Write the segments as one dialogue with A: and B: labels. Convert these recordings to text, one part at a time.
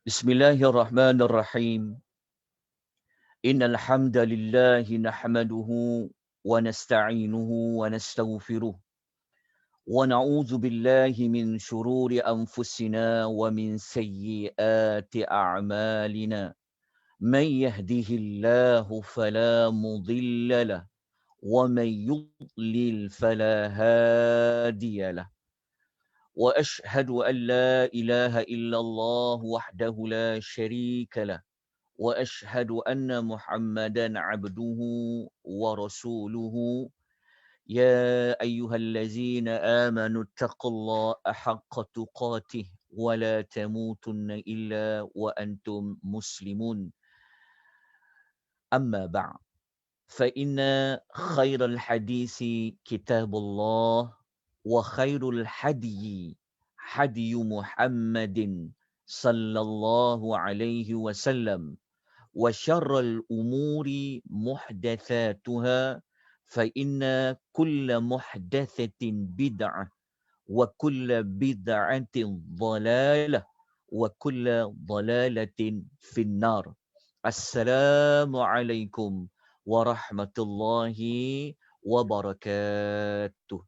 A: Bismillahirrahmanirrahim. Innal hamdalillah nahmaduhu wa nasta'inuhu wa nastaghfiruh wa na'udzu billahi min shururi anfusina wa min sayyiati a'malina. Man yahdihillahu fala mudilla lah wa man yudlil fala hadiya lah. Wa ashhadu an la ilaha illallah wahdahu la syarika lah. وأشهد أن محمدا عبده ورسوله يا أيها الذين آمنوا اتقوا الله حق تقاته ولا تموتن إلا وأنتم مسلمون أما بعد فإن خير الحديث كتاب الله وخير الحدي حدي محمد صلى الله عليه وسلم وشر الأمور محدثاتها فإن كل محدثة بدعة وكل بدعة ضلالة وكل ضلالة في النار. السلام عليكم ورحمة الله وبركاته.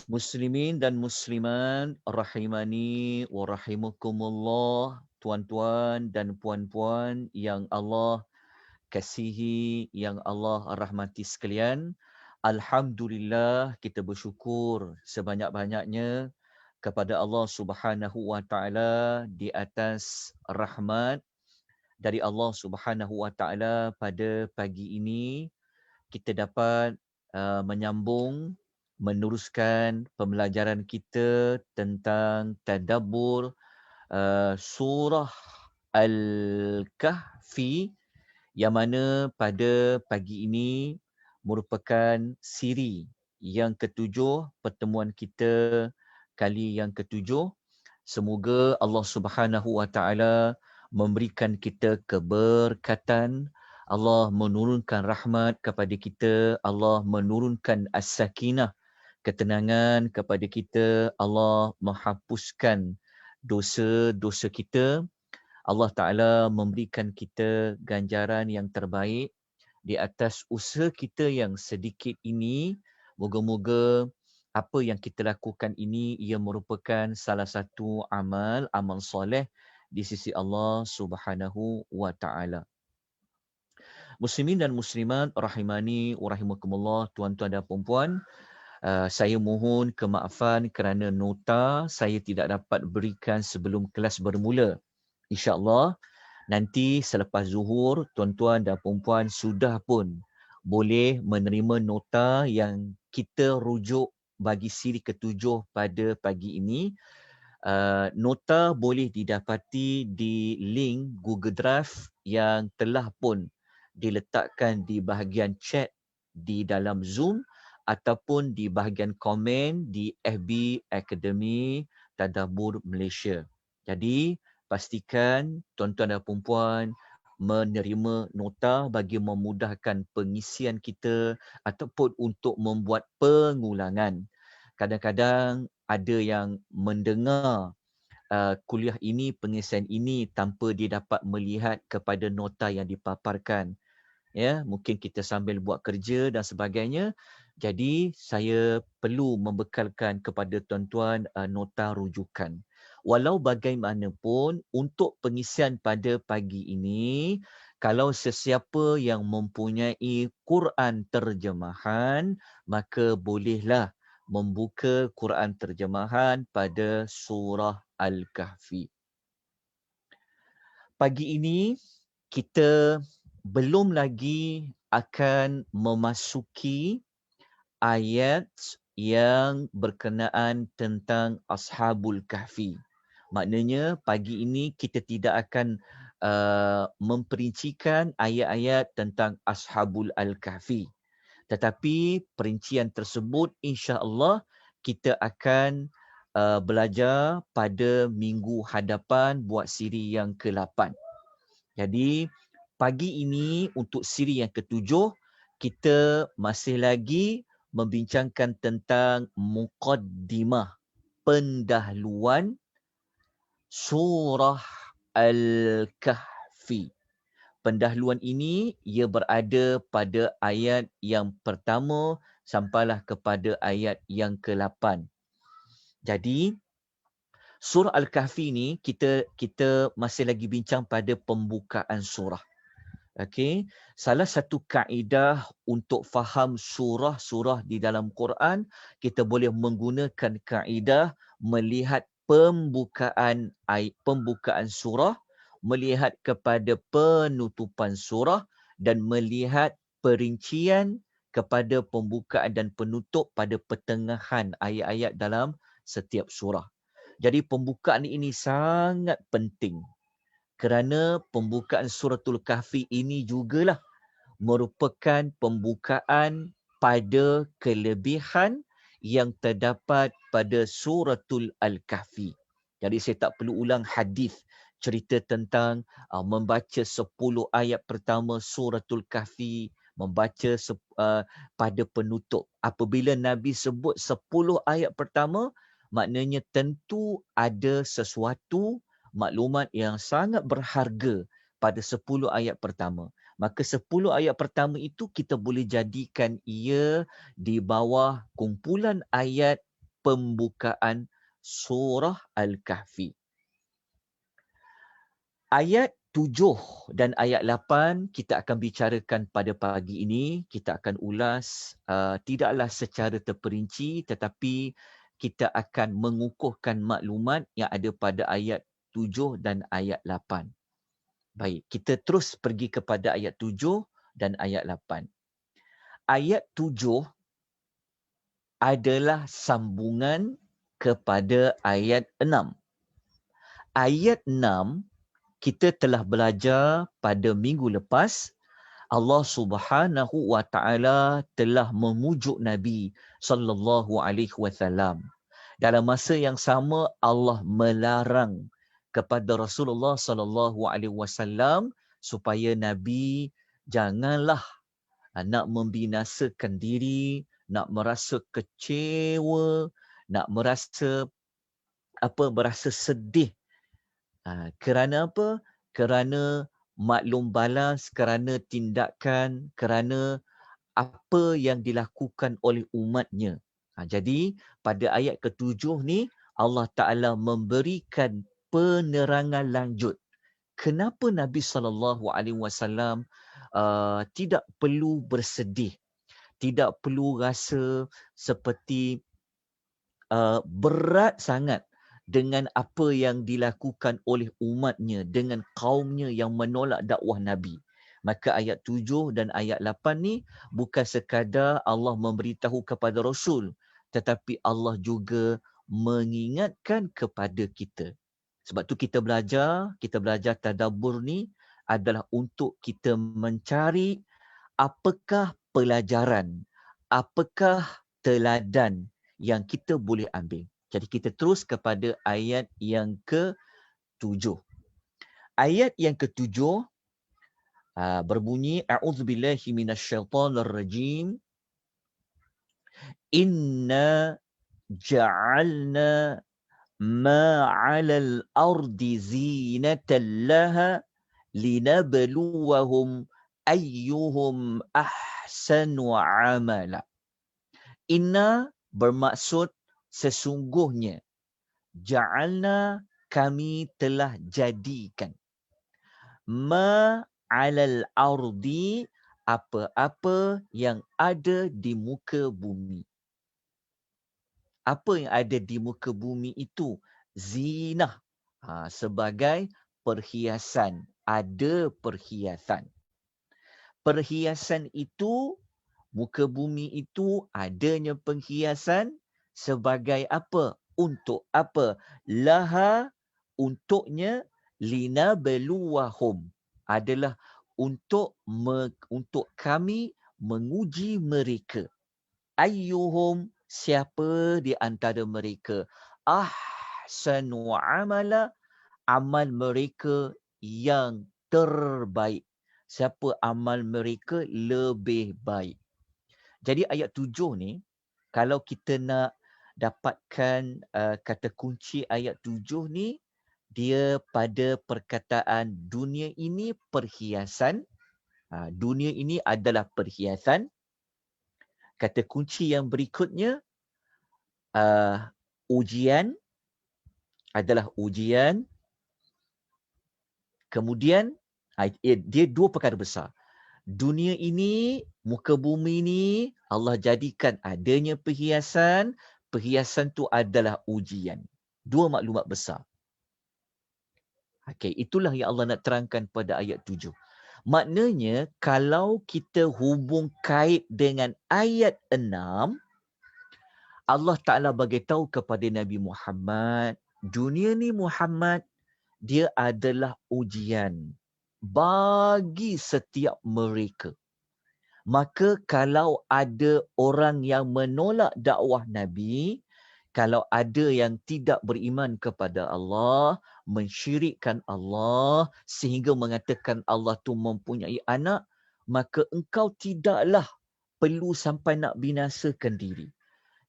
A: Muslimin dan muslimat rahimani wa rahimakumullah, tuan-tuan dan puan-puan yang Allah kasihi, yang Allah rahmati sekalian. Alhamdulillah, kita bersyukur sebanyak-banyaknya kepada Allah Subhanahu wa taala di atas rahmat dari Allah Subhanahu wa taala. Pada pagi ini kita dapat menyambung meneruskan pembelajaran kita tentang tadabbur surah Al-Kahfi, yang mana pada pagi ini merupakan siri yang ketujuh, pertemuan kita kali yang ketujuh. Semoga Allah Subhanahu wa taala memberikan kita keberkatan, Allah menurunkan rahmat kepada kita, Allah menurunkan as-sakinah, ketenangan kepada kita, Allah menghapuskan dosa-dosa kita. Allah Ta'ala memberikan kita ganjaran yang terbaik di atas usaha kita yang sedikit ini. Moga-moga apa yang kita lakukan ini ia merupakan salah satu amal soleh di sisi Allah Subhanahu wa Ta'ala. Muslimin dan muslimat rahimani wa rahimakumullah, tuan-tuan dan puan-puan, saya mohon kemaafan kerana nota saya tidak dapat berikan sebelum kelas bermula. InsyaAllah nanti selepas zuhur, tuan-tuan dan puan-puan sudah pun boleh menerima nota yang kita rujuk bagi siri ketujuh pada pagi ini. Nota boleh didapati di link Google Drive yang telah pun diletakkan di bahagian chat di dalam Zoom ataupun di bahagian komen di FB Akademi Tadabbur Malaysia. Jadi pastikan tuan-tuan dan puan-puan menerima nota bagi memudahkan pengisian kita ataupun untuk membuat pengulangan. Kadang-kadang ada yang mendengar kuliah ini, pengisian ini tanpa dia dapat melihat kepada nota yang dipaparkan. Ya, mungkin kita sambil buat kerja dan sebagainya. Jadi saya perlu membekalkan kepada tuan-tuan nota rujukan. Walau bagaimanapun, untuk pengisian pada pagi ini, kalau sesiapa yang mempunyai Quran terjemahan, maka bolehlah membuka Quran terjemahan pada surah Al-Kahfi. Pagi ini kita belum lagi akan memasuki ayat yang berkenaan tentang Ashabul Kahfi. Maknanya pagi ini kita tidak akan memperincikan ayat-ayat tentang Ashabul Al-Kahfi. Tetapi perincian tersebut insya-Allah kita akan belajar pada minggu hadapan buat siri yang ke-8. Jadi pagi ini untuk siri yang ketujuh, kita masih lagi membincangkan tentang muqaddimah. pendahuluan surah Al-Kahfi. Pendahuluan ini ia berada pada ayat yang pertama sampailah kepada ayat yang ke-8. Jadi surah Al-Kahfi ni kita masih lagi bincang pada pembukaan surah. Okey, salah satu kaedah untuk faham surah-surah di dalam Quran, kita boleh menggunakan kaedah melihat pembukaan surah, melihat kepada penutupan surah dan melihat perincian kepada pembukaan dan penutup pada pertengahan ayat-ayat dalam setiap surah. Jadi pembukaan ini sangat penting kerana pembukaan suratul Kahfi ini jugalah merupakan pembukaan pada kelebihan yang terdapat pada suratul Al-Kahfi. Jadi saya tak perlu ulang hadis cerita tentang membaca 10 ayat pertama suratul Kahfi, membaca pada penutup. Apabila Nabi sebut 10 ayat pertama, maknanya tentu ada sesuatu maklumat yang sangat berharga pada 10 ayat pertama. Maka 10 ayat pertama itu kita boleh jadikan ia di bawah kumpulan ayat pembukaan surah Al-Kahfi. Ayat 7 dan ayat 8 kita akan bicarakan pada pagi ini. Kita akan ulas tidaklah secara terperinci tetapi kita akan mengukuhkan maklumat yang ada pada ayat 7 dan ayat 8. Baik, kita terus pergi kepada ayat 7 dan ayat 8. Ayat 7 adalah sambungan kepada ayat 6. Ayat 6 kita telah belajar pada minggu lepas. Allah Subhanahu wa taala telah memujuk Nabi sallallahu alaihi wasallam. Dalam masa yang sama Allah melarang kepada Rasulullah sallallahu alaihi wasallam supaya Nabi janganlah nak membinasakan diri, nak merasa kecewa, nak merasa sedih. Kerana apa? Kerana maklum balas, kerana tindakan, kerana apa yang dilakukan oleh umatnya. Jadi pada ayat ke-7 ni Allah Ta'ala memberikan penerangan lanjut. Kenapa Nabi SAW tidak perlu bersedih, tidak perlu rasa seperti berat sangat dengan apa yang dilakukan oleh umatnya, dengan kaumnya yang menolak dakwah Nabi. Maka ayat 7 dan ayat 8 ni bukan sekadar Allah memberitahu kepada Rasul, tetapi Allah juga mengingatkan kepada kita. Sebab tu kita belajar tadabbur ni adalah untuk kita mencari apakah pelajaran, apakah teladan yang kita boleh ambil. Jadi kita terus kepada ayat yang ke-7. Ayat yang ke-7 berbunyi a'udzubillahi minasyaitonirrajim. Inna ja'alna ma 'alal ardi zinatan laha linabluwahum ayyuhum ahsanu 'amala. Inna bermaksud sesungguhnya. Ja'alna kami telah jadikan. Ma 'alal ardi apa-apa yang ada di muka bumi. Apa yang ada di muka bumi itu? Zinah. Sebagai perhiasan. Ada perhiasan. Perhiasan itu, muka bumi itu adanya perhiasan sebagai apa? Untuk apa? Laha, untuknya, linabluwahum. Adalah untuk kami menguji mereka. Ayyuhum, siapa di antara mereka? Ahsanu amala, amal mereka yang terbaik. Siapa amal mereka lebih baik. Jadi ayat 7 ni, kalau kita nak dapatkan kata kunci ayat 7 ni, dia pada perkataan dunia ini perhiasan. Dunia ini adalah perhiasan. Kata kunci yang berikutnya, ujian adalah ujian. Kemudian, dia dua perkara besar. Dunia ini, muka bumi ini, Allah jadikan adanya perhiasan. Perhiasan tu adalah ujian. Dua maklumat besar. Okey, itulah yang Allah nak terangkan pada ayat 7. Maknanya, kalau kita hubung kait dengan ayat 6, Allah Ta'ala bagi tahu kepada Nabi Muhammad, dunia ni Muhammad, dia adalah ujian bagi setiap mereka. Maka kalau ada orang yang menolak dakwah Nabi, kalau ada yang tidak beriman kepada Allah, mensyirikkan Allah sehingga mengatakan Allah tu mempunyai anak, maka engkau tidaklah perlu sampai nak binasakan diri.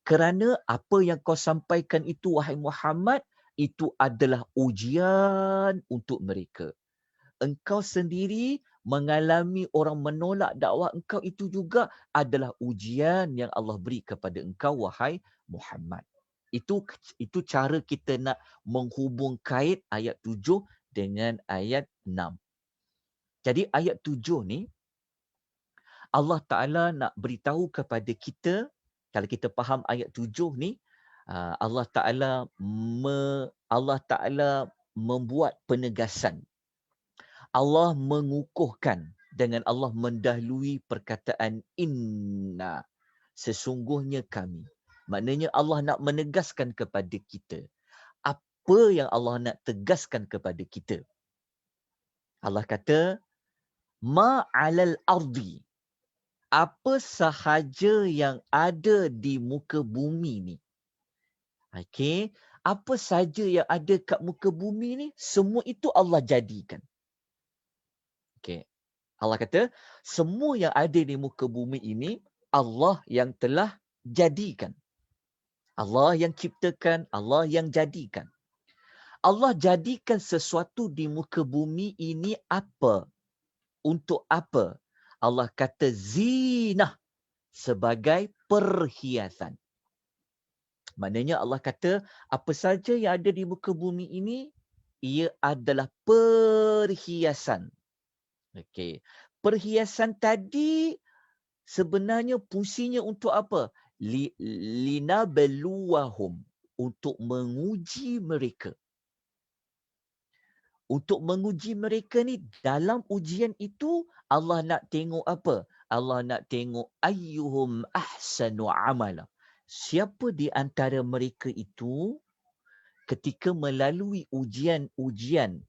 A: Kerana apa yang kau sampaikan itu, wahai Muhammad, itu adalah ujian untuk mereka. Engkau sendiri mengalami orang menolak dakwah engkau, itu juga adalah ujian yang Allah beri kepada engkau, wahai Muhammad. Itu cara kita nak menghubung kait ayat 7 dengan ayat 6. Jadi ayat 7 ni, Allah Ta'ala nak beritahu kepada kita, kalau kita faham ayat 7 ni, Allah Ta'ala membuat penegasan. Allah mengukuhkan dengan Allah mendahului perkataan inna. Sesungguhnya kami. Maknanya Allah nak menegaskan kepada kita. Apa yang Allah nak tegaskan kepada kita? Allah kata, ma'alal ardi. Apa sahaja yang ada di muka bumi ni. Okey, apa sahaja yang ada kat muka bumi ni, semua itu Allah jadikan. Okey. Allah kata, semua yang ada di muka bumi ini, Allah yang telah jadikan. Allah yang ciptakan, Allah yang jadikan. Allah jadikan sesuatu di muka bumi ini apa? Untuk apa? Allah kata zinah, sebagai perhiasan. Maknanya Allah kata, apa saja yang ada di muka bumi ini, ia adalah perhiasan. Okey. Perhiasan tadi sebenarnya fungsinya untuk apa? Linabluwahum, untuk menguji mereka. Untuk menguji mereka ni, dalam ujian itu Allah nak tengok apa? Allah nak tengok ayyuhum ahsanu amala. Siapa di antara mereka itu ketika melalui ujian-ujian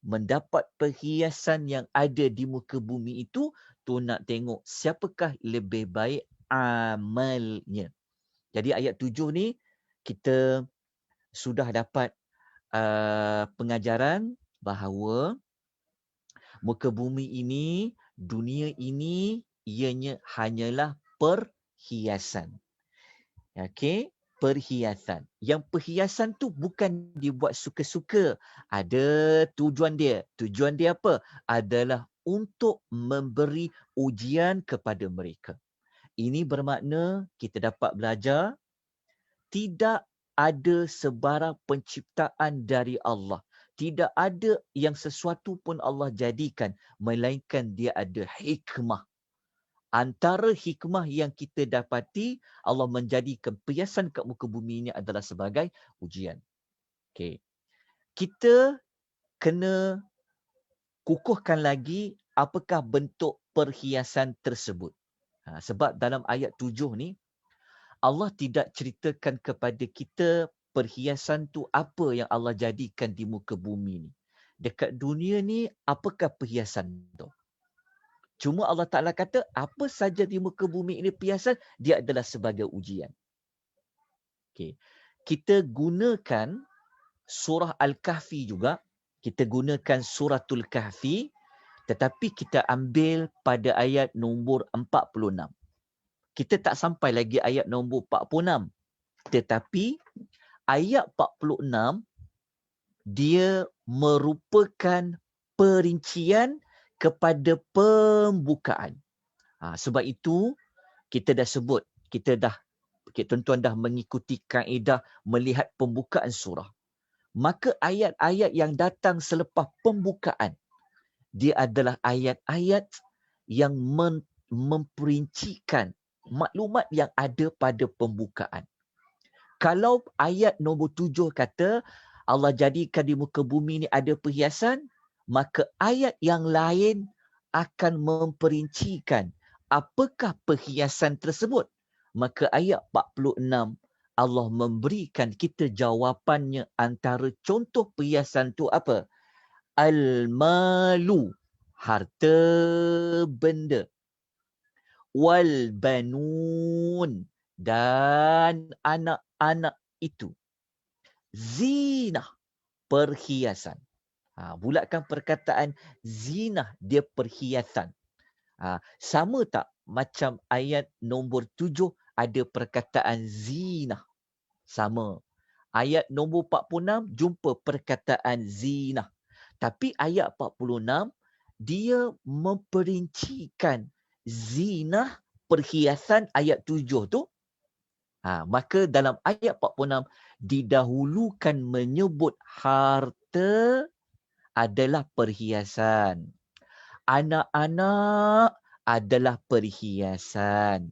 A: mendapat perhiasan yang ada di muka bumi itu, tu nak tengok siapakah lebih baik amalnya. Jadi ayat 7 ni kita sudah dapat pengajaran bahawa muka bumi ini, dunia ini, ianya hanyalah perhiasan. Okey, perhiasan. Yang perhiasan tu bukan dibuat suka-suka. Ada tujuan dia. Tujuan dia apa? Adalah untuk memberi ujian kepada mereka. Ini bermakna kita dapat belajar tidak ada sebarang penciptaan dari Allah. Tidak ada yang sesuatu pun Allah jadikan, melainkan dia ada hikmah. Antara hikmah yang kita dapati, Allah menjadikan perhiasan kat muka bumi ini adalah sebagai ujian. Okay. Kita kena kukuhkan lagi apakah bentuk perhiasan tersebut. Sebab dalam ayat 7 ni, Allah tidak ceritakan kepada kita perhiasan tu apa yang Allah jadikan di muka bumi ni. Dekat dunia ni, apakah perhiasan tu? Cuma Allah Ta'ala kata, apa saja di muka bumi ini perhiasan, dia adalah sebagai ujian. Okay. Kita gunakan surah Al-Kahfi juga. Kita gunakan suratul Kahfi, tetapi kita ambil pada ayat nombor 46. Kita tak sampai lagi ayat nombor 46. Tetapi ayat 46 dia merupakan perincian kepada pembukaan. Sebab itu kita dah sebut, tuan-tuan dah mengikuti kaedah melihat pembukaan surah. Maka ayat-ayat yang datang selepas pembukaan, dia adalah ayat-ayat yang memperincikan maklumat yang ada pada pembukaan. Kalau ayat nombor 7 kata Allah jadikan di muka bumi ni ada perhiasan, maka ayat yang lain akan memperincikan apakah perhiasan tersebut. Maka ayat 46 Allah memberikan kita jawapannya antara contoh perhiasan tu apa? Al-malu, harta benda. Wal-banun, dan anak-anak itu. Zinah, perhiasan. Bulatkan perkataan zinah, dia perhiasan. Sama tak macam ayat nombor 7 ada perkataan zinah? Sama. Ayat nombor 46 jumpa perkataan zinah. Tapi ayat 46 dia memperincikan zinah perhiasan ayat 7 tu. Maka dalam ayat 46 didahulukan menyebut harta adalah perhiasan. Anak-anak adalah perhiasan.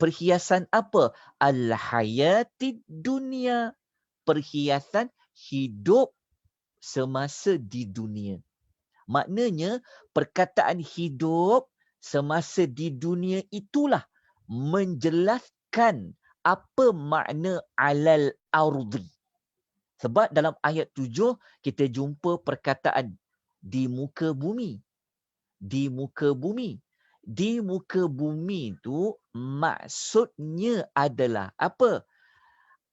A: Perhiasan apa? Al-hayatid dunia. Perhiasan hidup semasa di dunia. Maknanya perkataan hidup semasa di dunia itulah menjelaskan apa makna alal ardi. Sebab dalam ayat 7 kita jumpa perkataan di muka bumi. Di muka bumi. Di muka bumi itu maksudnya adalah apa?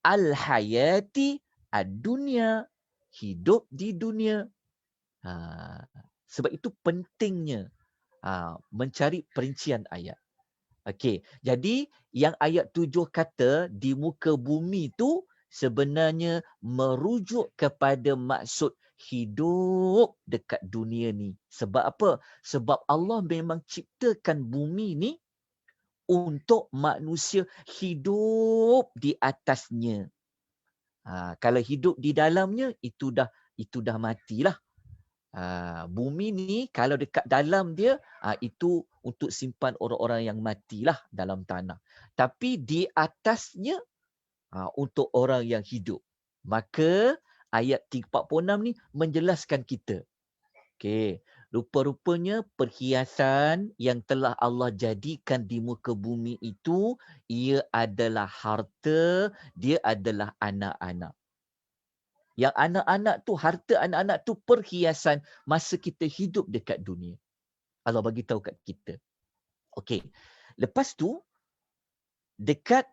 A: Al-hayati ad-dunya. Hidup di dunia. Sebab itu pentingnya mencari perincian ayat. Okey, jadi yang ayat 7 kata di muka bumi itu sebenarnya merujuk kepada maksud hidup dekat dunia ni. Sebab apa? Sebab Allah memang ciptakan bumi ni untuk manusia hidup di atasnya. Kalau hidup di dalamnya itu dah matilah. Bumi ni kalau dekat dalam dia itu untuk simpan orang-orang yang matilah dalam tanah. Tapi di atasnya untuk orang yang hidup. Maka ayat 46 ni menjelaskan kita. Okey, rupa-rupanya perhiasan yang telah Allah jadikan di muka bumi itu ia adalah harta, dia adalah anak-anak. Yang anak-anak tu, harta anak-anak tu perhiasan masa kita hidup dekat dunia. Allah bagi tahu kat kita. Okey. Lepas tu, dekat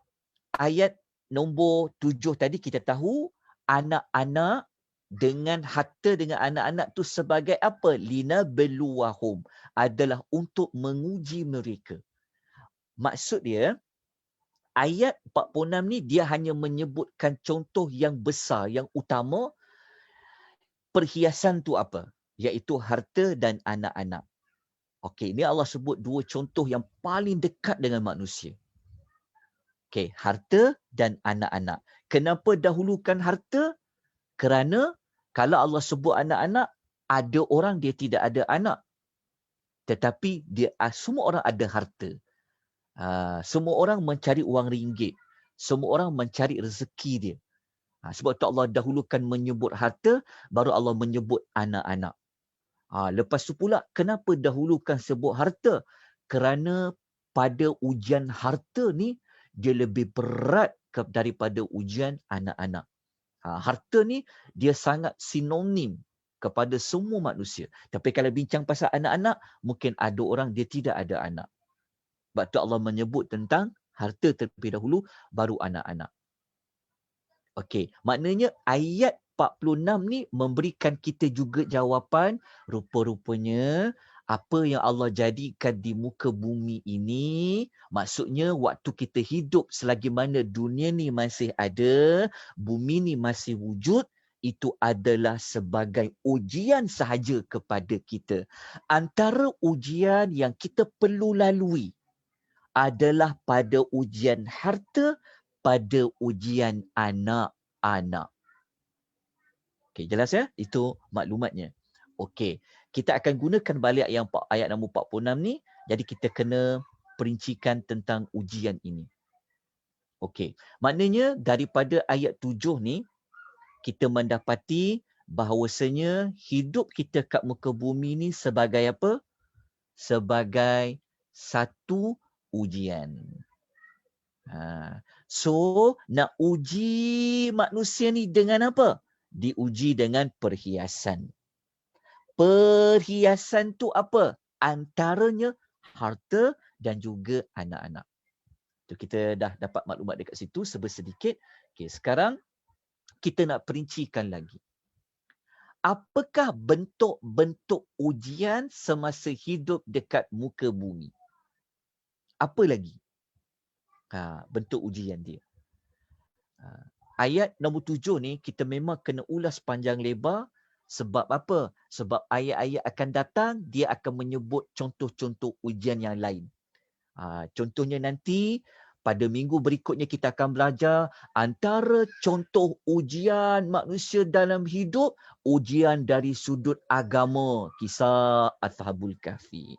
A: ayat nombor 7 tadi kita tahu anak-anak dengan harta dengan anak-anak tu sebagai apa? Linabluwahum. Adalah untuk menguji mereka. Maksud dia, ayat 46 ni dia hanya menyebutkan contoh yang besar, yang utama. Perhiasan tu apa? Iaitu harta dan anak-anak. Okey, ini Allah sebut dua contoh yang paling dekat dengan manusia. Okey, harta dan anak-anak. Kenapa dahulukan harta? Kerana kalau Allah sebut anak-anak, ada orang dia tidak ada anak. Tetapi dia semua orang ada harta. Semua orang mencari wang ringgit. Semua orang mencari rezeki dia. Sebab tu Allah dahulukan menyebut harta, baru Allah menyebut anak-anak. Lepas tu pula, kenapa dahulukan sebut harta? Kerana pada ujian harta ni, dia lebih berat daripada ujian anak-anak. Harta ni, dia sangat sinonim kepada semua manusia. Tapi kalau bincang pasal anak-anak, mungkin ada orang dia tidak ada anak. Sebab tu Allah menyebut tentang harta terlebih dahulu, baru anak-anak. Okey, maknanya ayat 46 ni memberikan kita juga jawapan rupa-rupanya Apa yang Allah jadikan di muka bumi ini, maksudnya waktu kita hidup selagi mana dunia ni masih ada, bumi ni masih wujud, itu adalah sebagai ujian sahaja kepada kita. Antara ujian yang kita perlu lalui adalah pada ujian harta, pada ujian anak-anak. Okey, jelas ya? Itu maklumatnya. Okey, kita akan gunakan balik yang ayat nombor 46 ni. Jadi kita kena perincikan tentang ujian ini. Okey, maknanya daripada ayat 7 ni, kita mendapati bahawasanya hidup kita kat muka bumi ni sebagai apa? Sebagai satu ujian. So, nak uji manusia ni dengan apa? Diuji dengan perhiasan. Perhiasan tu apa? Antaranya harta dan juga anak-anak. Tu kita dah dapat maklumat dekat situ sedikit. Okey, sekarang kita nak perincikan lagi. Apakah bentuk-bentuk ujian semasa hidup dekat muka bumi? Apa lagi? Bentuk ujian dia. Ayat nombor 7 ni kita memang kena ulas panjang lebar. Sebab apa? Sebab ayat-ayat akan datang, dia akan menyebut contoh-contoh ujian yang lain. Contohnya nanti, pada minggu berikutnya kita akan belajar antara contoh ujian manusia dalam hidup, ujian dari sudut agama, kisah Ashabul Kahfi.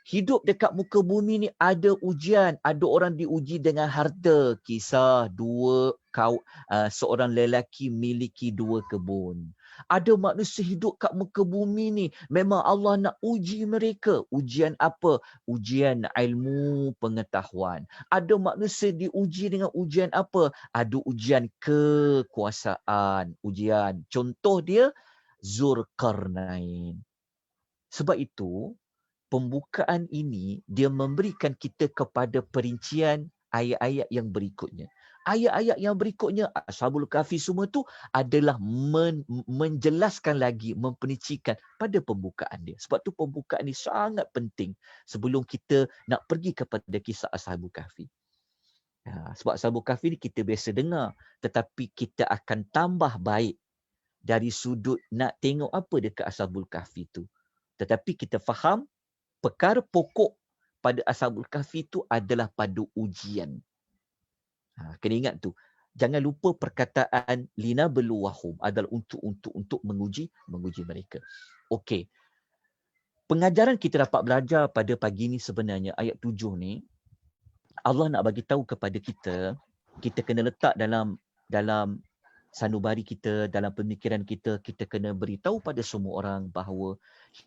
A: Hidup dekat muka bumi ni ada ujian. Ada orang diuji dengan harta. Kisah seorang lelaki miliki 2 kebun. Ada manusia hidup kat muka bumi ni. Memang Allah nak uji mereka. Ujian apa? Ujian ilmu pengetahuan. Ada manusia diuji dengan ujian apa? Ada ujian kekuasaan. Ujian. Contoh dia, Zulkarnain. Sebab itu, pembukaan ini dia memberikan kita kepada perincian ayat-ayat yang berikutnya. Ayat-ayat yang berikutnya, Ashabul Kahfi semua tu adalah menjelaskan lagi, memperincikan pada pembukaan dia. Sebab tu pembukaan ni sangat penting sebelum kita nak pergi kepada kisah Ashabul Kahfi. Sebab Ashabul Kahfi ni kita biasa dengar, tetapi kita akan tambah baik dari sudut nak tengok apa dekat Ashabul Kahfi tu. Tetapi kita faham perkara pokok pada Ashabul Kahfi itu adalah pada ujian. Kena ingat tu. Jangan lupa perkataan linabluwahum adalah untuk menguji mereka. Okey. Pengajaran kita dapat belajar pada pagi ni sebenarnya ayat 7 ni, Allah nak bagi tahu kepada kita, kita kena letak dalam sanubari kita, dalam pemikiran kita, kita kena beritahu pada semua orang bahawa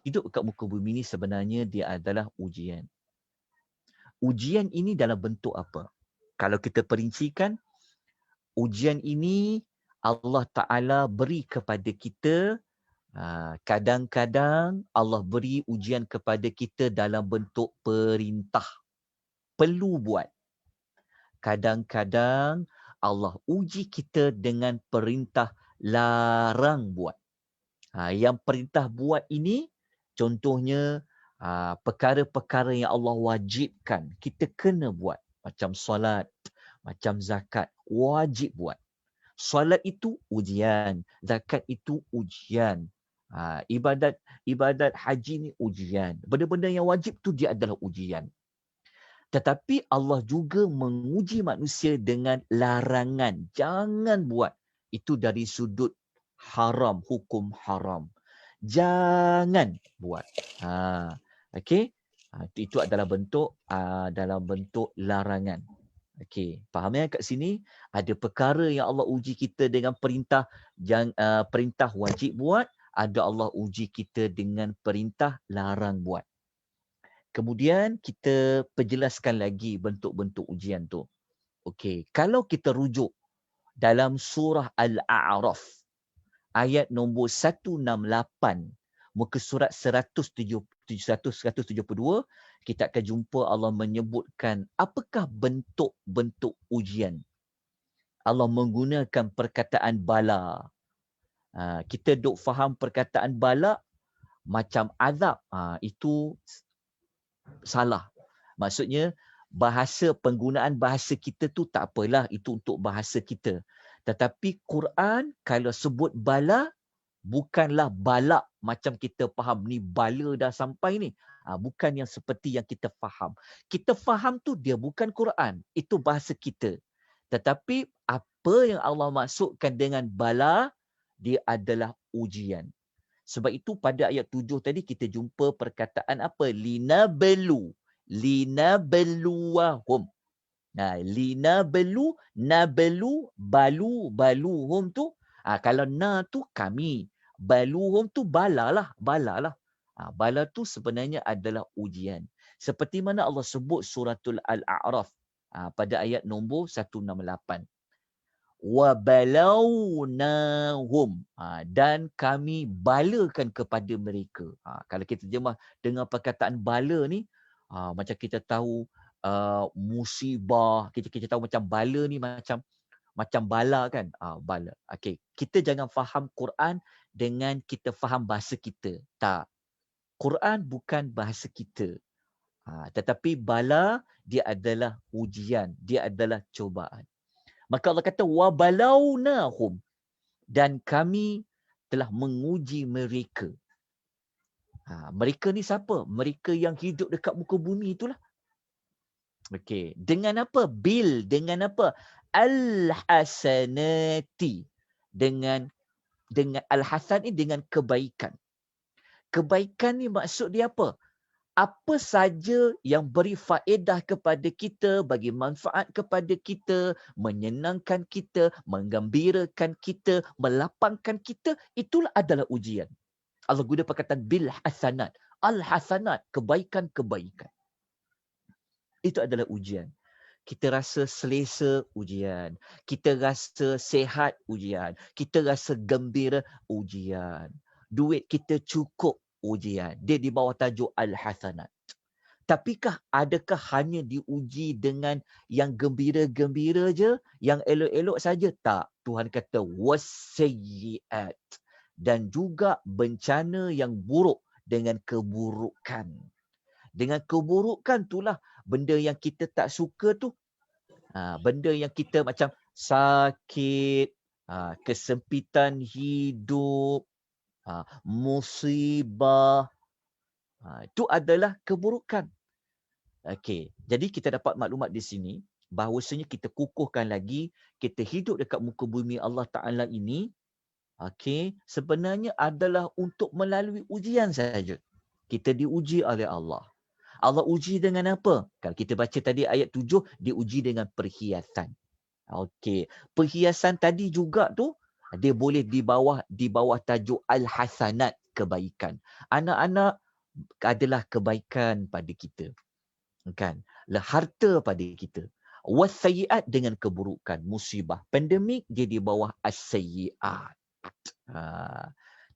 A: hidup kat muka bumi ini sebenarnya dia adalah ujian. Ujian ini dalam bentuk apa? Kalau kita perincikan, ujian ini Allah Ta'ala beri kepada kita, kadang-kadang Allah beri ujian kepada kita dalam bentuk perintah. Perlu buat. Kadang-kadang Allah uji kita dengan perintah larang buat. Yang perintah buat ini, contohnya perkara-perkara yang Allah wajibkan, kita kena buat. Macam solat, macam zakat, wajib buat. Solat itu ujian, zakat itu ujian. Ibadat haji ni ujian. Benda-benda yang wajib tu dia adalah ujian. Tetapi Allah juga menguji manusia dengan larangan. Jangan buat. Itu dari sudut haram, hukum haram. Jangan buat. Okey. Itu adalah bentuk dalam bentuk larangan. Okey, faham ya kat sini ada perkara yang Allah uji kita dengan perintah perintah wajib buat, ada Allah uji kita dengan perintah larang buat. Kemudian kita perjelaskan lagi bentuk-bentuk ujian tu. Okey, kalau kita rujuk dalam surah Al-A'raf ayat nombor 168 muka surat 172, kita akan jumpa Allah menyebutkan apakah bentuk-bentuk ujian. Allah menggunakan perkataan bala. Kita duk faham perkataan bala, macam azab, itu salah. Maksudnya penggunaan bahasa kita tu tak apalah, itu untuk bahasa kita. Tetapi Quran kalau sebut bala, bukanlah balak macam kita faham ni bala dah sampai ni. Bukan yang seperti yang kita faham. Kita faham tu dia bukan Quran. Itu bahasa kita. Tetapi apa yang Allah maksudkan dengan bala, dia adalah ujian. Sebab itu pada ayat 7 tadi kita jumpa perkataan apa? Linabelu. Linabeluwahum. Linabelu, nabelu, baluhum tu. Kalau na tu kami. Baluhum tu bala lah. Bala tu sebenarnya adalah ujian. Seperti mana Allah sebut suratul Al-A'raf pada ayat nombor 168. Wabalawnahum, dan kami balakan kepada mereka. Kalau kita dengar perkataan bala ni, macam kita tahu musibah, kita tahu macam bala ni macam bala kan, bala. Okey, kita jangan faham Quran dengan kita faham bahasa kita. Tak. Quran bukan bahasa kita. Tetapi bala dia adalah ujian, dia adalah cubaan. Maka Allah kata wabalawnahum, dan kami telah menguji mereka. Mereka ni siapa? Mereka yang hidup dekat muka bumi itulah. Okey, dengan apa? Dengan apa? Al-hasanati. Dengan al-hasan ni dengan kebaikan. Kebaikan ni maksud dia apa? Apa saja yang beri faedah kepada kita, bagi manfaat kepada kita, menyenangkan kita, menggembirakan kita, melapangkan kita, itulah adalah ujian. Allah guna perkataan bil hasanat. Al-hasanat, kebaikan-kebaikan. Itu adalah ujian. Kita rasa selesa, ujian. Kita rasa sehat, ujian. Kita rasa gembira, ujian. Duit kita cukup, ujian. Dia di bawah tajuk Al-Hasanat. Tapikah adakah hanya diuji dengan yang gembira-gembira je, yang elok-elok saja? Tak. Tuhan kata wasayyiat, dan juga bencana yang buruk dengan keburukan. Dengan keburukan itulah benda yang kita tak suka tu. Benda yang kita macam sakit, kesempitan hidup, musibah, itu adalah keburukan. Okey, jadi kita dapat maklumat di sini bahawasanya kita kukuhkan lagi, kita hidup dekat muka bumi Allah Ta'ala ini, okey, sebenarnya adalah untuk melalui ujian saja. Kita diuji oleh Allah. Allah uji dengan apa? Kalau kita baca tadi ayat 7, diuji dengan perhiasan. Okey, perhiasan tadi juga tu dia boleh di bawah tajuk al-hasanat, kebaikan. Anak-anak adalah kebaikan pada kita. Kan? Harta pada kita. Wasayyiat dengan keburukan, musibah. Pandemik dia di bawah as-sayyiat.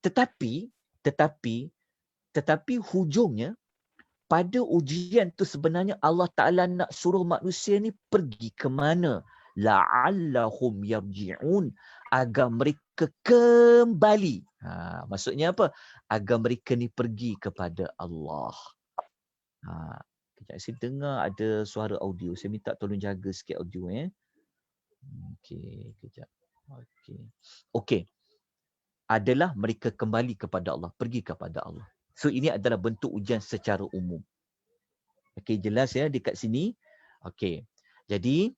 A: Tetapi hujungnya pada ujian tu sebenarnya Allah Ta'ala nak suruh manusia ni pergi ke mana? La'allahum yarji'un, agar mereka kembali. Maksudnya apa? Agar mereka ni pergi kepada Allah. Kejap, saya dengar ada suara audio. Saya minta tolong jaga sikit audio. Okey, kejap. Okey. Adalah mereka kembali kepada Allah, pergi kepada Allah. So ini adalah bentuk ujian secara umum. Okey, jelas ya dekat sini. Okey. Jadi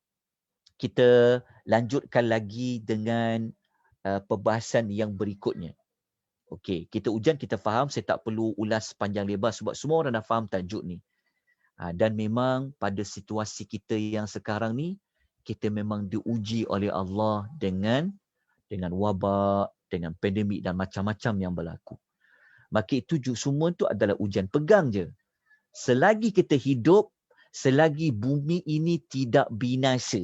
A: kita lanjutkan lagi dengan perbahasan yang berikutnya. Okey, kita ujian kita faham, saya tak perlu ulas panjang lebar sebab semua orang dah faham tajuk ni. Dan memang pada situasi kita yang sekarang ni, kita memang diuji oleh Allah dengan wabak, dengan pandemik dan macam-macam yang berlaku. Maka itu semua itu adalah ujian. Pegang je. Selagi kita hidup, selagi bumi ini tidak binasa.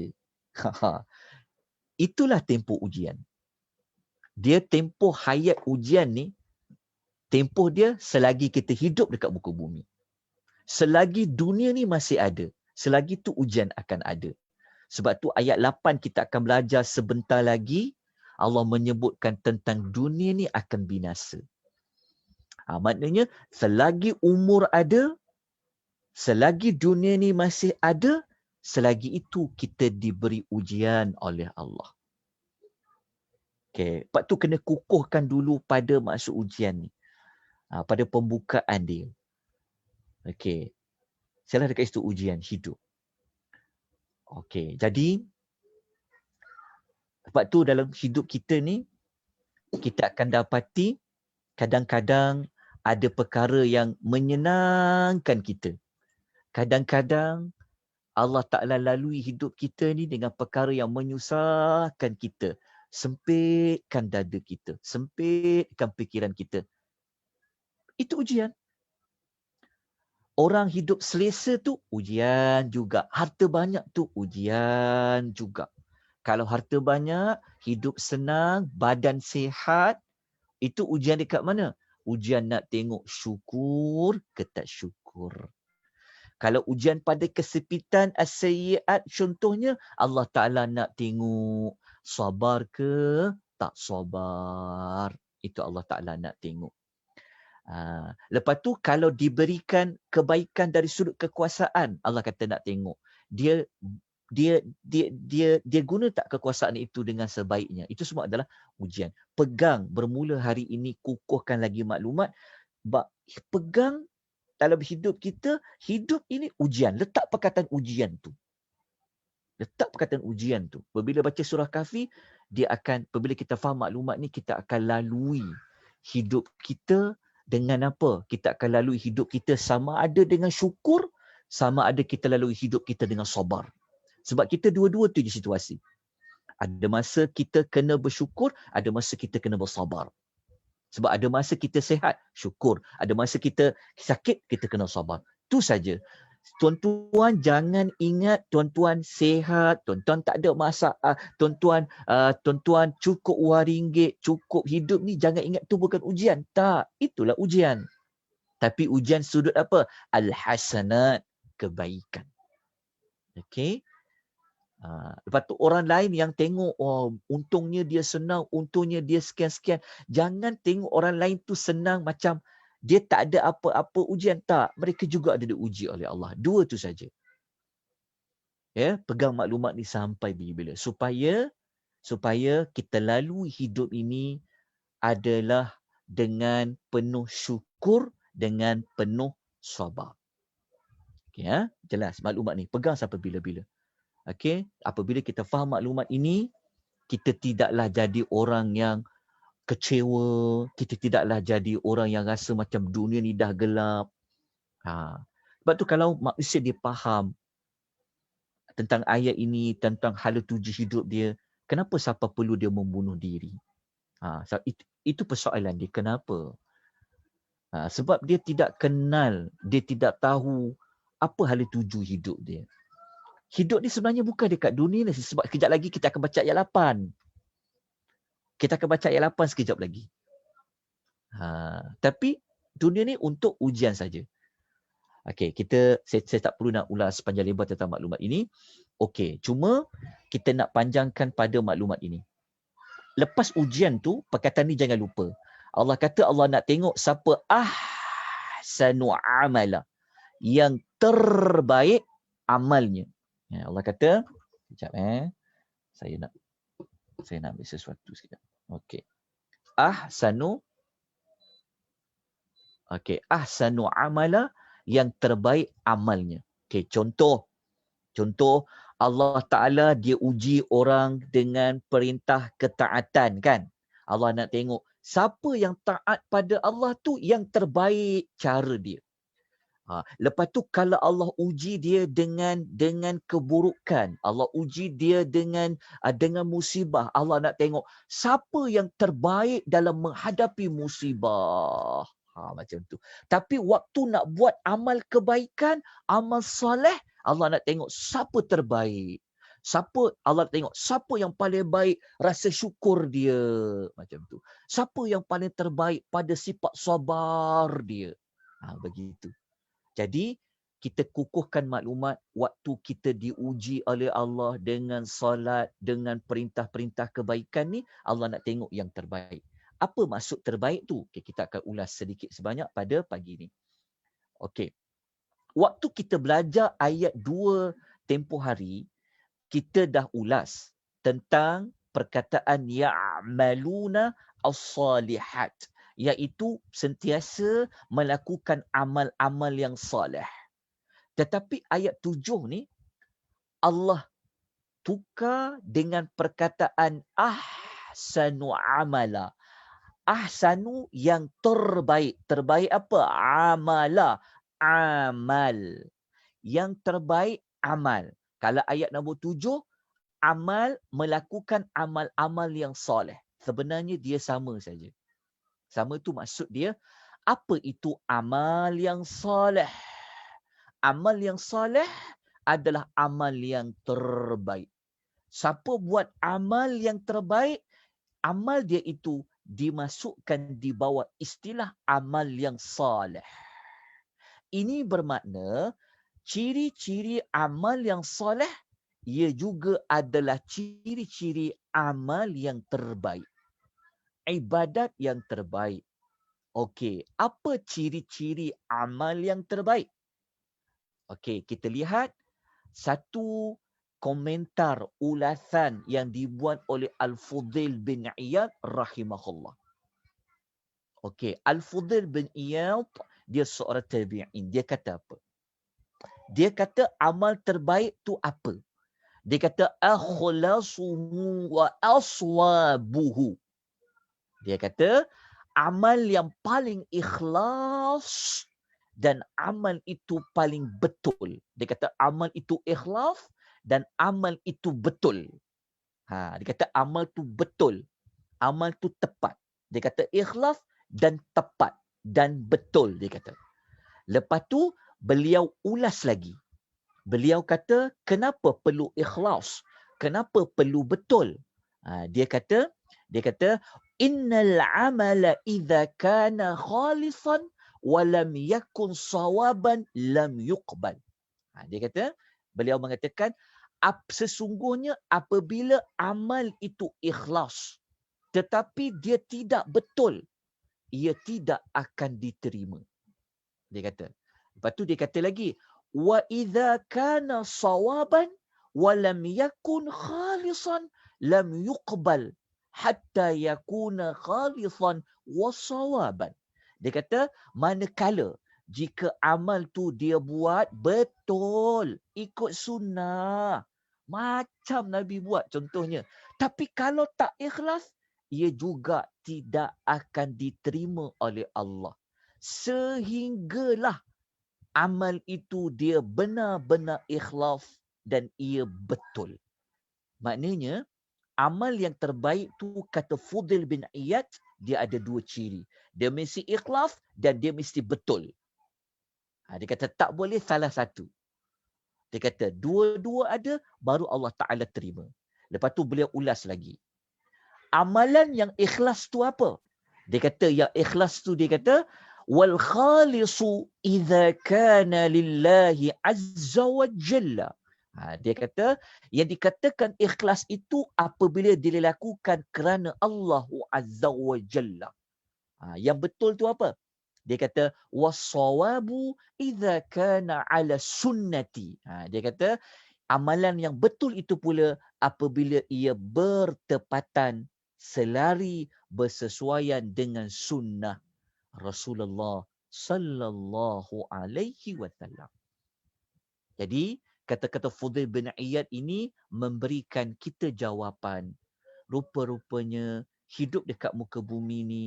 A: Itulah tempoh ujian. Dia tempoh hayat ujian ni, tempoh dia selagi kita hidup dekat muka bumi. Selagi dunia ni masih ada, selagi tu ujian akan ada. Sebab tu ayat 8 kita akan belajar sebentar lagi, Allah menyebutkan tentang dunia ni akan binasa. Maknanya selagi umur ada, selagi dunia ni masih ada, selagi itu kita diberi ujian oleh Allah. Okay. Sebab tu kena kukuhkan dulu pada maksud ujian ni. Pada pembukaan dia. Okay. Saya dekat situ ujian hidup. Okay. Jadi, sebab tu dalam hidup kita ni, kita akan dapati kadang-kadang ada perkara yang menyenangkan kita. Kadang-kadang Allah Ta'ala lalui hidup kita ni dengan perkara yang menyusahkan kita. Sempitkan dada kita. Sempitkan fikiran kita. Itu ujian. Orang hidup selesa tu ujian juga. Harta banyak tu ujian juga. Kalau harta banyak, hidup senang, badan sihat, itu ujian dekat mana? Ujian nak tengok syukur ke tak syukur. Kalau ujian pada kesepitan as-sayyi'at contohnya, Allah Ta'ala nak tengok sabar ke tak sabar. Itu Allah Ta'ala nak tengok. Lepas tu kalau diberikan kebaikan dari sudut kekuasaan, Allah kata nak tengok. Dia guna tak kekuasaan itu dengan sebaiknya. Itu semua adalah ujian. Pegang bermula hari ini, kukuhkan lagi maklumat. Pegang dalam hidup kita, hidup ini ujian. Letak perkataan ujian tu. Letak perkataan ujian tu. Bila baca surah Kahfi, apabila kita faham maklumat ni, kita akan lalui hidup kita dengan apa? Kita akan lalui hidup kita sama ada dengan syukur, sama ada kita lalui hidup kita dengan sabar. Sebab kita dua-dua tu je situasi. Ada masa kita kena bersyukur, ada masa kita kena bersabar. Sebab ada masa kita sihat, syukur. Ada masa kita sakit, kita kena sabar. Tu saja. Tuan-tuan jangan ingat tuan-tuan sihat, tuan-tuan tak ada masalah, tuan-tuan cukup RM1, cukup hidup ni, jangan ingat tu bukan ujian. Tak, itulah ujian. Tapi ujian sudut apa? Al-hasanat, kebaikan. Okey? Lepas tu orang lain yang tengok, oh, untungnya dia senang, untungnya dia sekian-sekian. Jangan tengok orang lain tu senang macam dia tak ada apa-apa ujian. Tak, mereka juga ada diuji oleh Allah. Dua tu saja. Ya, pegang maklumat ni sampai bila-bila. Supaya kita lalui hidup ini adalah dengan penuh syukur, dengan penuh sabar. Okay, ya? Jelas maklumat ni. Pegang sampai bila-bila. Okay? Apabila kita faham maklumat ini, kita tidaklah jadi orang yang kecewa, kita tidaklah jadi orang yang rasa macam dunia ni dah gelap. Sebab tu kalau manusia dia faham tentang ayat ini, tentang hala tuju hidup dia, kenapa siapa perlu dia membunuh diri? Itu persoalan dia. Kenapa? Sebab dia tidak kenal, dia tidak tahu apa hala tuju hidup dia. Hidup ni sebenarnya bukan dekat dunia ni. Sebab sekejap lagi kita akan baca ayat 8. Kita akan baca ayat 8 sekejap lagi. Tapi dunia ni untuk ujian saja. Okey, saya tak perlu nak ulas sepanjang lebar tentang maklumat ini. Okey, cuma kita nak panjangkan pada maklumat ini. Lepas ujian tu, perkataan ni jangan lupa. Allah kata Allah nak tengok siapa ahsanu amala, yang terbaik amalnya. Allah kata, sekejap saya nak ambil sesuatu sekejap. Okey. Ahsanu amala, yang terbaik amalnya. Okey, contoh Allah Ta'ala dia uji orang dengan perintah ketaatan kan. Allah nak tengok siapa yang taat pada Allah tu yang terbaik cara dia. Lepas tu kalau Allah uji dia dengan keburukan, Allah uji dia dengan musibah, Allah nak tengok siapa yang terbaik dalam menghadapi musibah. Macam tu. Tapi waktu nak buat amal kebaikan, amal soleh, Allah nak tengok siapa terbaik. Allah nak tengok siapa yang paling baik rasa syukur dia. Macam tu. Siapa yang paling terbaik pada sifat sabar dia. Begitu. Jadi, kita kukuhkan maklumat waktu kita diuji oleh Allah dengan solat, dengan perintah-perintah kebaikan ni, Allah nak tengok yang terbaik. Apa maksud terbaik tu? Okay, kita akan ulas sedikit sebanyak pada pagi ni. Okey. Waktu kita belajar ayat 2 tempoh hari, kita dah ulas tentang perkataan ya'maluna as-salihat, iaitu sentiasa melakukan amal-amal yang soleh. Tetapi ayat 7 ni Allah tukar dengan perkataan ahsanu amala. Ahsanu yang terbaik. Terbaik apa? Amala. Amal. Yang terbaik amal. Kalau ayat nombor 7, amal melakukan amal-amal yang soleh. Sebenarnya dia sama saja. Sama tu maksud dia, apa itu amal yang soleh? Amal yang soleh adalah amal yang terbaik. Siapa buat amal yang terbaik, amal dia itu dimasukkan di bawah istilah amal yang soleh. Ini bermakna ciri-ciri amal yang soleh, ia juga adalah ciri-ciri amal yang terbaik. Ibadat yang terbaik. Okey, apa ciri-ciri amal yang terbaik? Okey, kita lihat satu komentar ulasan yang dibuat oleh Al-Fudail bin Iyad rahimahullah. Okey, Al-Fudail bin Iyad, dia seorang tabi'in. Dia kata apa? Dia kata amal terbaik tu apa? Dia kata akhlasuhu wa aswabuhu. Dia kata amal yang paling ikhlas dan amal itu paling betul. Dia kata amal itu ikhlas dan amal itu betul. Dia kata amal tu betul. Amal tu tepat. Dia kata ikhlas dan tepat dan betul, dia kata. Lepas tu beliau ulas lagi. Beliau kata kenapa perlu ikhlas? Kenapa perlu betul? Dia kata innal amala idza kana khalisan wa lam yakun sawaban lam yuqbal. Dia kata, beliau mengatakan sesungguhnya apabila amal itu ikhlas tetapi dia tidak betul, ia tidak akan diterima. Dia kata. Lepas tu dia kata lagi, wa idza kana sawaban wa lam yakun khalisan lam yuqbal hatta yakuna khalisan wa sawaban. Dia kata manakala jika amal tu dia buat betul, ikut sunnah, macam Nabi buat contohnya, tapi kalau tak ikhlas, ia juga tidak akan diterima oleh Allah. Sehinggalah amal itu dia benar-benar ikhlas dan ia betul. Maknanya, amal yang terbaik tu kata Fudail bin Iyad, dia ada dua ciri. Dia mesti ikhlas dan dia mesti betul. Dia kata tak boleh salah satu. Dia kata dua-dua ada, baru Allah Ta'ala terima. Lepas tu beliau ulas lagi. Amalan yang ikhlas tu apa? Dia kata yang ikhlas tu, dia kata wal khalisu idza kana lillahi azza wa jalla. Dia kata yang dikatakan ikhlas itu apabila dilakukan kerana Allah azza wa jalla. Yang betul tu apa? Dia kata was-sawabu idza kana ala sunnati. Dia kata amalan yang betul itu pula apabila ia bertepatan, selari, bersesuaian dengan sunnah Rasulullah sallallahu alaihi wasallam. Jadi kata-kata Fudail bin Iyad ini memberikan kita jawapan. Rupa-rupanya hidup dekat muka bumi ni,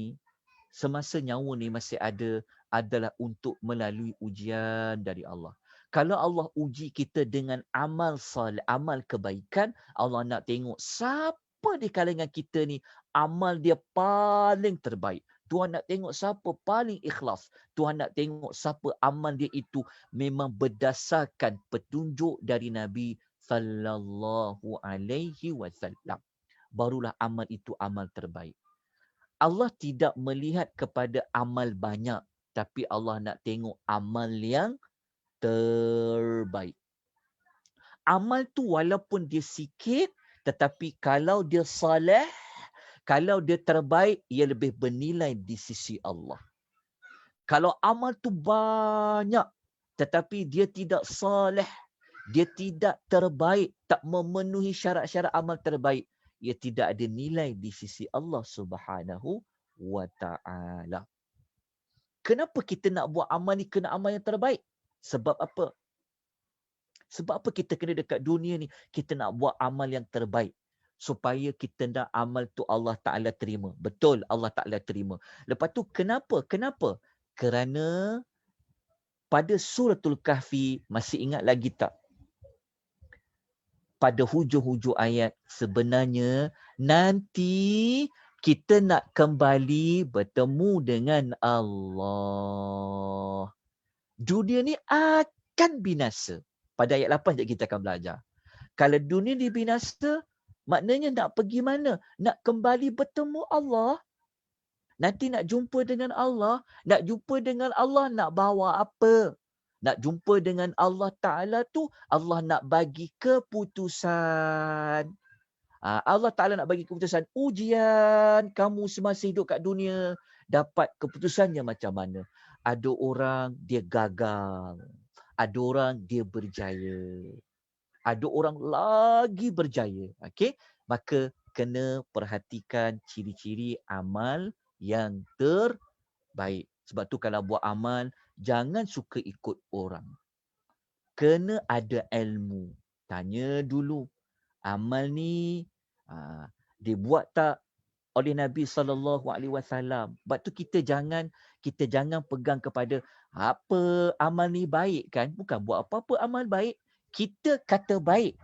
A: semasa nyawa ni masih ada, adalah untuk melalui ujian dari Allah. Kalau Allah uji kita dengan amal salih, amal kebaikan, Allah nak tengok siapa di kalangan kita ni amal dia paling terbaik. Tuhan nak tengok siapa paling ikhlas. Tuhan nak tengok siapa amal dia itu memang berdasarkan petunjuk dari Nabi sallallahu alaihi wasallam. Barulah amal itu amal terbaik. Allah tidak melihat kepada amal banyak, tapi Allah nak tengok amal yang terbaik. Amal tu walaupun dia sikit, tetapi kalau dia saleh, Kalau dia terbaik, ia lebih bernilai di sisi Allah. Kalau amal tu banyak, tetapi dia tidak saleh, dia tidak terbaik, tak memenuhi syarat-syarat amal terbaik, ia tidak ada nilai di sisi Allah Subhanahu wa ta'ala. Kenapa kita nak buat amal ni kena amal yang terbaik? Sebab apa? Sebab apa kita kena dekat dunia ni? Kita nak buat amal yang terbaik. Supaya kita nak amal tu Allah Ta'ala terima. Betul, Allah Ta'ala terima. Lepas tu kenapa? Kenapa? Kerana pada suratul Kahfi, masih ingat lagi tak? Pada hujung-hujung ayat, sebenarnya nanti kita nak kembali bertemu dengan Allah. Dunia ni akan binasa. Pada ayat 8 sekejap kita akan belajar. Kalau dunia ni binasa, maknanya nak pergi mana? Nak kembali bertemu Allah. Nanti nak jumpa dengan Allah. Nak jumpa dengan Allah nak bawa apa? Nak jumpa dengan Allah Ta'ala tu, Allah nak bagi keputusan. Allah Ta'ala nak bagi keputusan. Ujian kamu semasa hidup kat dunia. Dapat keputusannya macam mana? Ada orang dia gagal. Ada orang dia berjaya. Ada orang lagi berjaya. Okey? Maka kena perhatikan ciri-ciri amal yang terbaik. Sebab tu kalau buat amal, jangan suka ikut orang. Kena ada ilmu. Tanya dulu. Amal ni dibuat tak oleh Nabi SAW. Sebab tu kita jangan pegang kepada apa amal ni baik kan. Bukan buat apa-apa amal baik. Kita kata baik.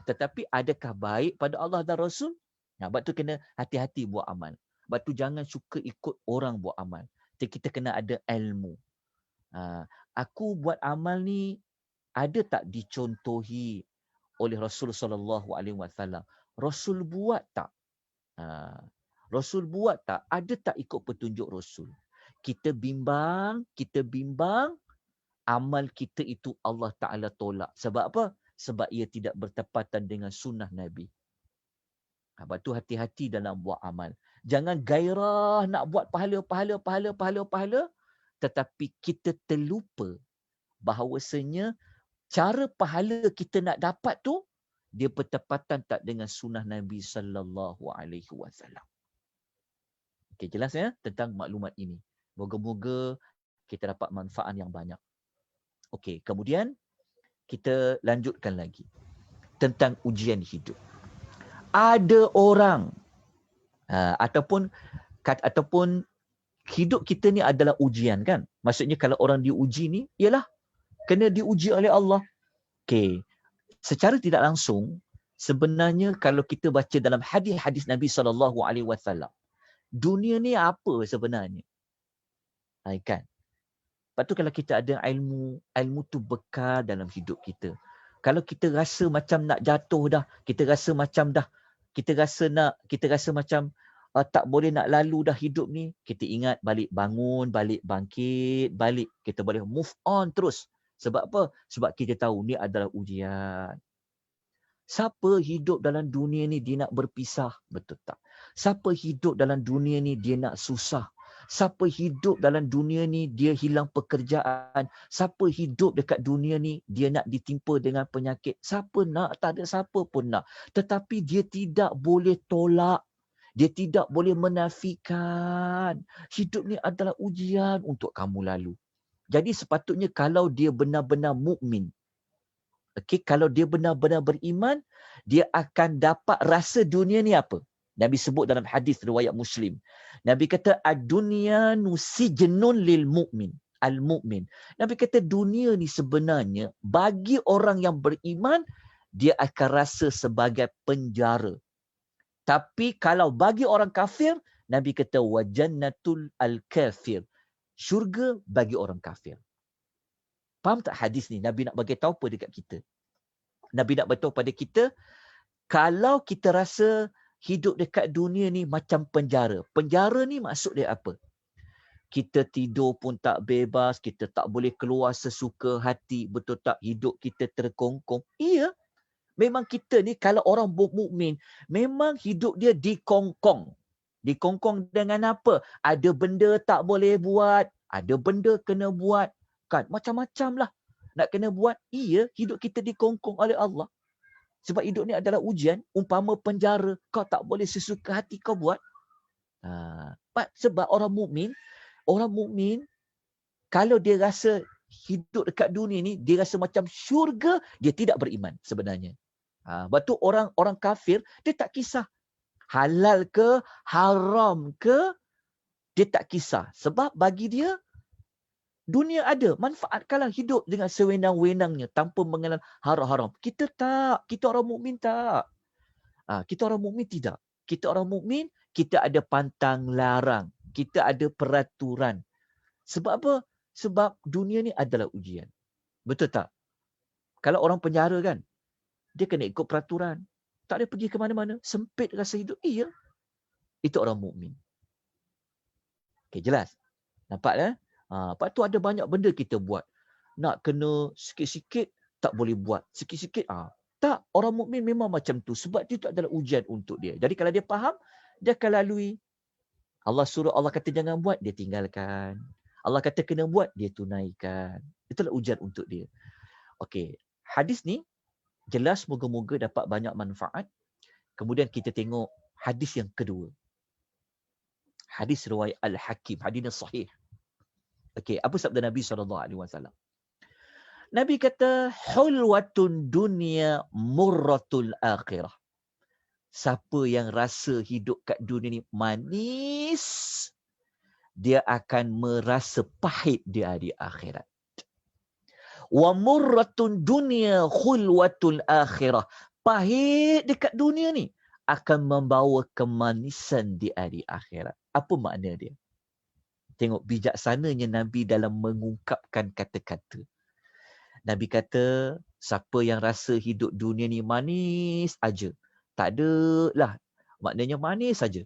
A: Tetapi adakah baik pada Allah dan Rasul? Sebab tu kena hati-hati buat amal. Sebab tu jangan suka ikut orang buat amal. Kita kena ada ilmu. Aku buat amal ni ada tak dicontohi oleh Rasul SAW? Rasul buat tak? Rasul buat tak? Ada tak ikut petunjuk Rasul? Kita bimbang, amal kita itu Allah Ta'ala tolak. Sebab apa? Sebab ia tidak bertepatan dengan sunnah Nabi. Sebab tu hati-hati dalam buat amal. Jangan gairah nak buat pahala, tetapi kita terlupa bahawasanya cara pahala kita nak dapat tu, dia bertepatan tak dengan sunnah Nabi SAW. Okey, jelas ya tentang maklumat ini. Moga-moga kita dapat manfaat yang banyak. Okey, kemudian kita lanjutkan lagi tentang ujian hidup. Ada orang ataupun hidup kita ni adalah ujian kan? Maksudnya kalau orang diuji ni ialah kena diuji oleh Allah. Okey. Secara tidak langsung sebenarnya kalau kita baca dalam hadis-hadis Nabi SAW, dunia ni apa sebenarnya? Kan? Lepas tu kalau kita ada ilmu tu bekal dalam hidup kita. Kalau kita rasa macam nak jatuh dah, kita rasa macam tak boleh nak lalu dah hidup ni, kita ingat balik bangun, balik bangkit, balik kita boleh move on terus. Sebab apa? Sebab kita tahu ni adalah ujian. Siapa hidup dalam dunia ni dia nak berpisah? Betul tak? Siapa hidup dalam dunia ni dia nak susah? Siapa hidup dalam dunia ni dia hilang pekerjaan? Siapa hidup dekat dunia ni dia nak ditimpa dengan penyakit? Siapa nak? Tak ada siapa pun nak. Tetapi dia tidak boleh tolak. Dia tidak boleh menafikan. Hidup ni adalah ujian untuk kamu lalu. Jadi sepatutnya kalau dia benar-benar mukmin, kalau dia benar-benar beriman, dia akan dapat rasa dunia ni apa? Nabi sebut dalam hadis riwayat Muslim. Nabi kata ad-dunya nusijnun lil mu'min. Al-mu'min. Nabi kata dunia ni sebenarnya bagi orang yang beriman, dia akan rasa sebagai penjara. Tapi kalau bagi orang kafir, Nabi kata wa jannatul al-kafir. Syurga bagi orang kafir. Faham tak hadis ni? Nabi nak bagi tahu apa dekat kita? Nabi nak beritahu pada kita, kalau kita rasa hidup dekat dunia ni macam penjara. Penjara ni maksud dia apa? Kita tidur pun tak bebas, kita tak boleh keluar sesuka hati, betul tak? Hidup kita terkongkong. Iya. Memang kita ni kalau orang mukmin, memang hidup dia dikongkong. Dikongkong dengan apa? Ada benda tak boleh buat, ada benda kena buat. Kan macam-macam lah nak kena buat. Iya, hidup kita dikongkong oleh Allah. Sebab hidup ni adalah ujian. Umpama penjara, kau tak boleh sesuka hati kau buat. Sebab orang mukmin kalau dia rasa hidup dekat dunia ni, dia rasa macam syurga, dia tidak beriman sebenarnya. Sebab tu orang kafir, dia tak kisah halal ke, haram ke, dia tak kisah. Sebab bagi dia, dunia ada. Manfaatkanlah hidup dengan sewenang-wenangnya tanpa mengenal haram-haram. Kita tak. Kita orang mukmin tak. Kita orang mukmin tidak. Kita orang mukmin, kita ada pantang larang. Kita ada peraturan. Sebab apa? Sebab dunia ni adalah ujian. Betul tak? Kalau orang penjara kan, dia kena ikut peraturan. Tak boleh pergi ke mana-mana. Sempit rasa hidup. Iya. Itu orang mukmin. Okey, jelas? Nampak ya? Lepas tu ada banyak benda kita buat. Nak kena sikit-sikit, tak boleh buat. Sikit-sikit, tak. Orang mukmin memang macam tu. Sebab itu adalah ujian untuk dia. Jadi kalau dia faham, dia akan lalui. Allah suruh, Allah kata jangan buat, dia tinggalkan. Allah kata kena buat, dia tunaikan. Itulah ujian untuk dia. Okey, hadis ni jelas moga-moga dapat banyak manfaat. Kemudian kita tengok hadis yang kedua. Hadis riwayat Al-Hakim, hadis sahih. Okey, apa sabda Nabi SAW? Nabi kata, hulwatun dunya murratul akhirah. Siapa yang rasa hidup kat dunia ni manis, dia akan merasa pahit di hari akhirat. Wa murratun dunya khulwatul akhirah. Pahit dekat dunia ni akan membawa kemanisan di hari akhirat. Apa makna dia? Tengok bijaksananya Nabi dalam mengungkapkan kata-kata. Nabi kata, siapa yang rasa hidup dunia ni manis aja. Tak ada lah. Maknanya manis saja.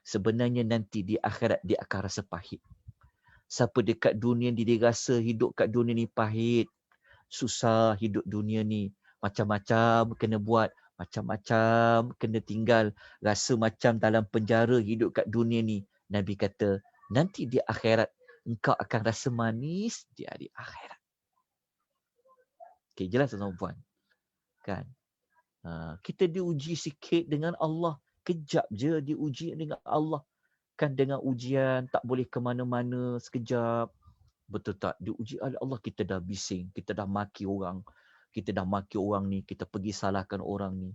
A: Sebenarnya nanti di akhirat dia akan rasa pahit. Siapa dekat dunia ni dia rasa hidup kat dunia ni pahit. Susah hidup dunia ni. Macam-macam kena buat. Macam-macam kena tinggal. Rasa macam dalam penjara hidup kat dunia ni. Nabi kata, nanti di akhirat engkau akan rasa manis di hari akhirat. Okay, jelas tuan-tuan puan? Kan? Kita diuji sikit dengan Allah. Kejap je diuji dengan Allah. Kan dengan ujian, tak boleh ke mana-mana sekejap. Betul tak? Diuji oleh Allah, kita dah bising. Kita dah maki orang. Kita dah maki orang ni. Kita pergi salahkan orang ni.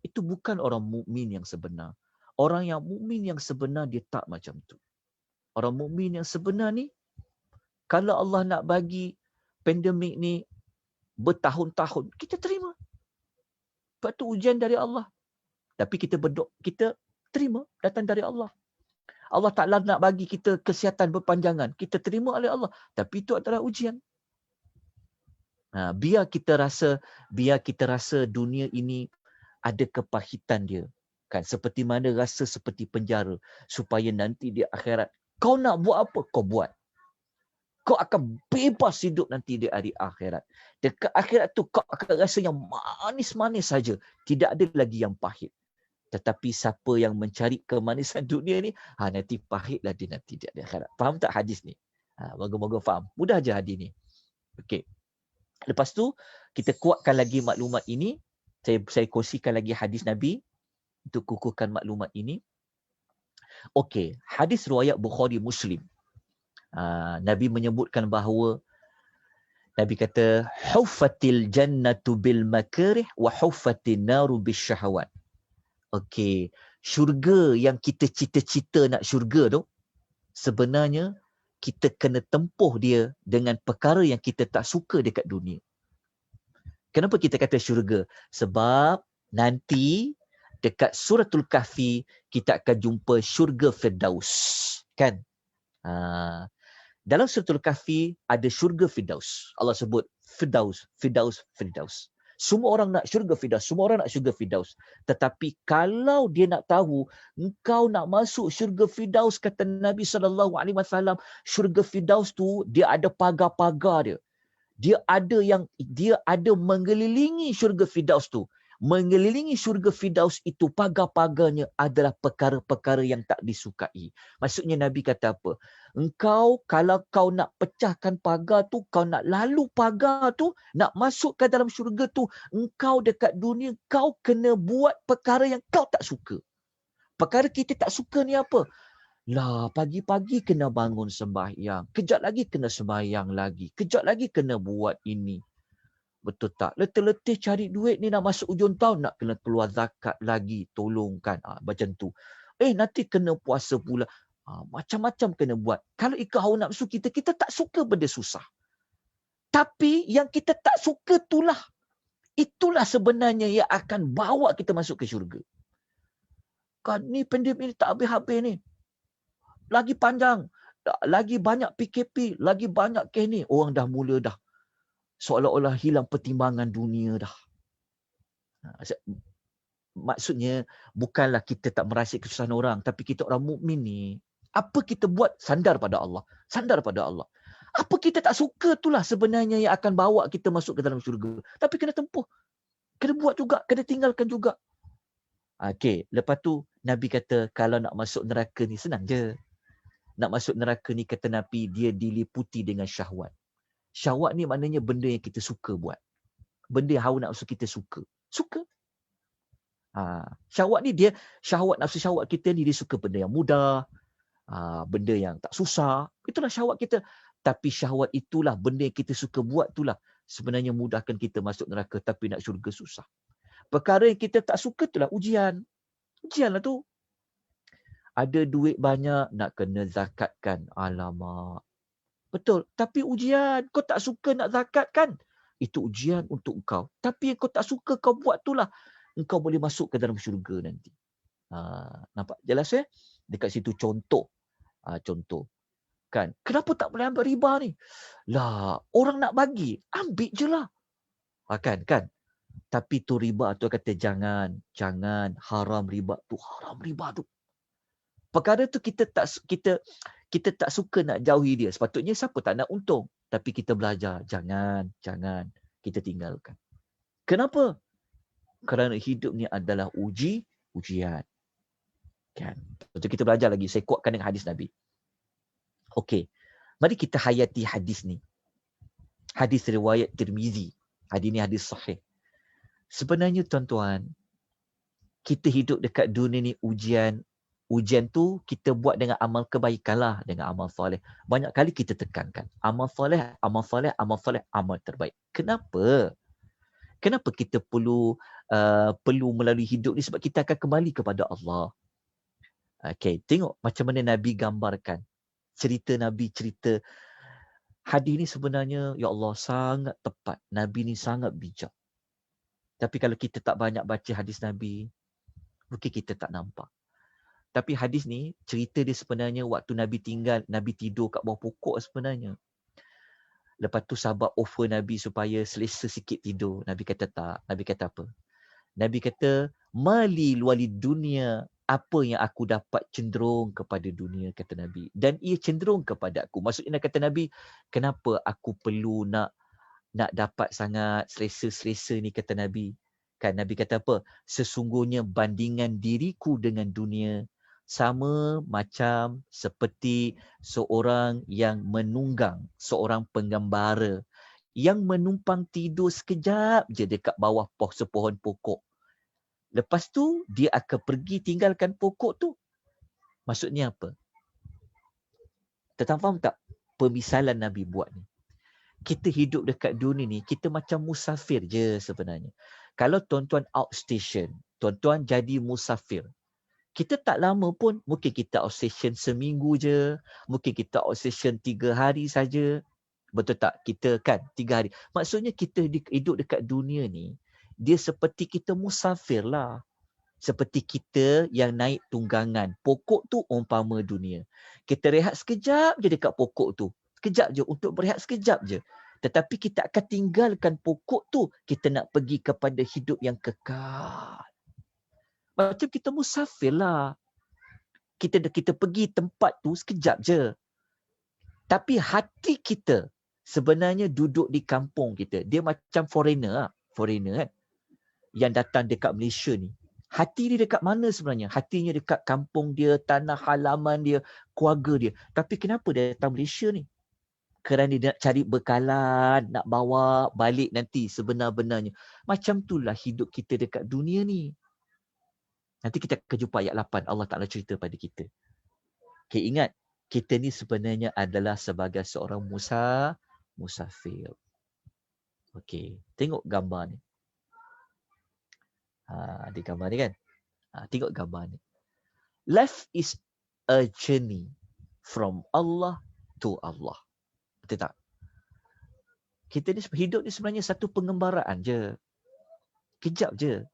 A: Itu bukan orang mukmin yang sebenar. Orang yang mukmin yang sebenar, dia tak macam tu. Orang mukmin yang sebenar ni, kalau Allah nak bagi pandemik ni bertahun-tahun, kita terima. Sebab tu ujian dari Allah. Tapi kita berdoa, kita terima datang dari Allah. Allah Ta'ala nak bagi kita kesihatan berpanjangan. Kita terima oleh Allah. Tapi itu adalah ujian. Biar kita rasa dunia ini ada kepahitan dia. Kan? Seperti mana rasa seperti penjara. Supaya nanti di akhirat, kau nak buat apa? Kau buat. Kau akan bebas hidup nanti di hari akhirat. Dekat akhirat tu kau akan rasa yang manis-manis saja. Tidak ada lagi yang pahit. Tetapi siapa yang mencari kemanisan dunia ni, nanti pahitlah dia nanti di akhirat. Faham tak hadis ni? Moga-moga faham. Mudah je hadis ni. Okey. Lepas tu, kita kuatkan lagi maklumat ini. Saya kongsikan lagi hadis Nabi untuk kukuhkan maklumat ini. Okey. Hadis riwayat Bukhari Muslim. Nabi menyebutkan bahawa Nabi kata huffatil jannatu bil makarih wa huffatin naru bis syahawat. Okey, syurga yang kita cita-cita nak syurga tu sebenarnya kita kena tempuh dia dengan perkara yang kita tak suka dekat dunia. Kenapa kita kata syurga? Sebab nanti dekat suratul Kahfi kita akan jumpa syurga Firdaus, kan? Dalam suratul Kahfi ada syurga Firdaus. Allah sebut Firdaus, Firdaus, Firdaus. Semua orang nak syurga Firdaus, semua orang nak syurga Firdaus. Tetapi kalau dia nak tahu engkau nak masuk syurga Firdaus, kata Nabi SAW, syurga Firdaus tu dia ada pagar-pagar dia. Dia ada mengelilingi syurga Firdaus tu. Mengelilingi syurga Firdaus itu pagar-pagarnya adalah perkara-perkara yang tak disukai. Maksudnya Nabi kata apa? Engkau kalau kau nak pecahkan pagar tu, kau nak lalu pagar tu, nak masuk ke dalam syurga tu, engkau dekat dunia, kau kena buat perkara yang kau tak suka. Perkara kita tak suka ni apa? Lah, pagi-pagi kena bangun sembahyang. Kejap lagi kena sembahyang lagi. Kejap lagi kena buat ini. Betul tak? Letih-letih cari duit ni, nak masuk ujung tahun, nak kena keluar zakat lagi. Tolongkan. Macam tu. Nanti kena puasa pula. Macam-macam kena buat. Kalau ikut hawa nafsu kita, kita tak suka benda susah. Tapi yang kita tak suka itulah sebenarnya yang akan bawa kita masuk ke syurga. Kan ni pandemik ni tak habis-habis ni. Lagi panjang. Lagi banyak PKP. Lagi banyak kes ni. Orang dah mula dah. Seolah-olah hilang pertimbangan dunia dah. Maksudnya bukanlah kita tak merasai kesusahan orang, tapi kita orang mukmin ni, apa kita buat sandar pada Allah. Sandar pada Allah. Apa kita tak suka itulah sebenarnya yang akan bawa kita masuk ke dalam syurga. Tapi kena tempuh. Kena buat juga, kena tinggalkan juga. Okey, lepas tu Nabi kata kalau nak masuk neraka ni senang je. Nak masuk neraka ni kata Nabi, dia diliputi dengan syahwat. Syahwat ni maknanya benda yang kita suka buat. Benda yang hawa nafsu kita suka. Suka. Syahwat ni dia, nafsu syahwat kita ni dia suka benda yang mudah, benda yang tak susah. Itulah syahwat kita. Tapi syahwat itulah, benda yang kita suka buat itulah sebenarnya mudahkan kita masuk neraka, tapi nak syurga susah. Perkara yang kita tak suka itulah ujian. Ujian lah tu. Ada duit banyak, nak kena zakatkan. Alamak. Betul. Tapi ujian. Kau tak suka nak zakatkan. Itu ujian untuk kau. Tapi yang kau tak suka kau buat itulah, engkau boleh masuk ke dalam syurga nanti. Nampak jelas ya? Dekat situ contoh. Contoh. Kan? Kenapa tak boleh ambil riba ni? Lah, orang nak bagi, ambil je lah. Kan? Tapi tu riba tu kata jangan, haram riba tu, Perkara tu kita tak suka nak jauhi dia. Sepatutnya siapa tak nak untung, tapi kita belajar jangan, kita tinggalkan. Kenapa? Kerana hidup ni adalah ujian. Kan? Lepas tu kita belajar lagi, saya kuatkan dengan hadis Nabi. Okey. Mari kita hayati hadis ni. Hadis riwayat Tirmizi. Hadis ni hadis sahih. Sebenarnya tuan-tuan, kita hidup dekat dunia ni ujian. Ujian tu kita buat dengan amal kebaikan lah, dengan amal soleh. Banyak kali kita tekankan. Amal soleh, amal terbaik. Kenapa? Kenapa kita perlu melalui hidup ni? Sebab kita akan kembali kepada Allah. Okay, tengok macam mana Nabi gambarkan. Cerita Nabi, cerita hadis ni sebenarnya, ya Allah, sangat tepat. Nabi ni sangat bijak. Tapi kalau kita tak banyak baca hadis Nabi, mungkin kita tak nampak. Tapi hadis ni, cerita dia sebenarnya waktu Nabi tidur kat bawah pokok sebenarnya. Lepas tu sahabat offer Nabi supaya selesa sikit tidur. Nabi kata tak. Nabi kata apa? Nabi kata, mali walid dunia, apa yang aku dapat cenderung kepada dunia, kata Nabi. Dan ia cenderung kepada aku. Maksudnya kata Nabi, kenapa aku perlu nak dapat sangat selesa-selesa ni, kata Nabi. Kan Nabi kata apa? Sesungguhnya bandingan diriku dengan dunia sama macam seperti seorang yang menunggang, seorang penggembara yang menumpang tidur sekejap je dekat bawah sepohon pokok. Lepas tu, dia akan pergi tinggalkan pokok tu. Maksudnya apa? Tetap faham tak pemisalan Nabi buat ni? Kita hidup dekat dunia ni, kita macam musafir je sebenarnya. Kalau tuan-tuan outstation, tuan-tuan jadi musafir, kita tak lama pun, mungkin kita outstation seminggu je, mungkin kita outstation 3 hari saja. Betul tak? Kita kan 3 hari. Maksudnya kita hidup dekat dunia ni, dia seperti kita musafir lah. Seperti kita yang naik tunggangan. Pokok tu umpama dunia. Kita rehat sekejap je dekat pokok tu. Sekejap je, untuk berehat sekejap je. Tetapi kita akan tinggalkan pokok tu. Kita nak pergi kepada hidup yang kekal. Macam kita musafir lah. Kita pergi tempat tu sekejap je. Tapi hati kita sebenarnya duduk di kampung kita. Dia macam foreigner lah. Foreigner kan. yang datang dekat Malaysia ni, hati dia dekat mana sebenarnya? Hatinya dekat kampung dia, tanah halaman dia, keluarga dia. Tapi kenapa dia datang Malaysia ni? Kerana dia nak cari bekalan, nak bawa balik nanti sebenar-benarnya. Macam itulah hidup kita dekat dunia ni. Nanti kita akan jumpa ayat 8. Allah Ta'ala cerita pada kita. Okay, ingat. Kita ni sebenarnya adalah sebagai seorang musafir. Okay, tengok gambar ni. Ada gambar ni kan? Tengok gambar ni. Life is a journey from Allah to Allah. Betul tak? Kita ni hidup ni sebenarnya satu pengembaraan je. Kejap je.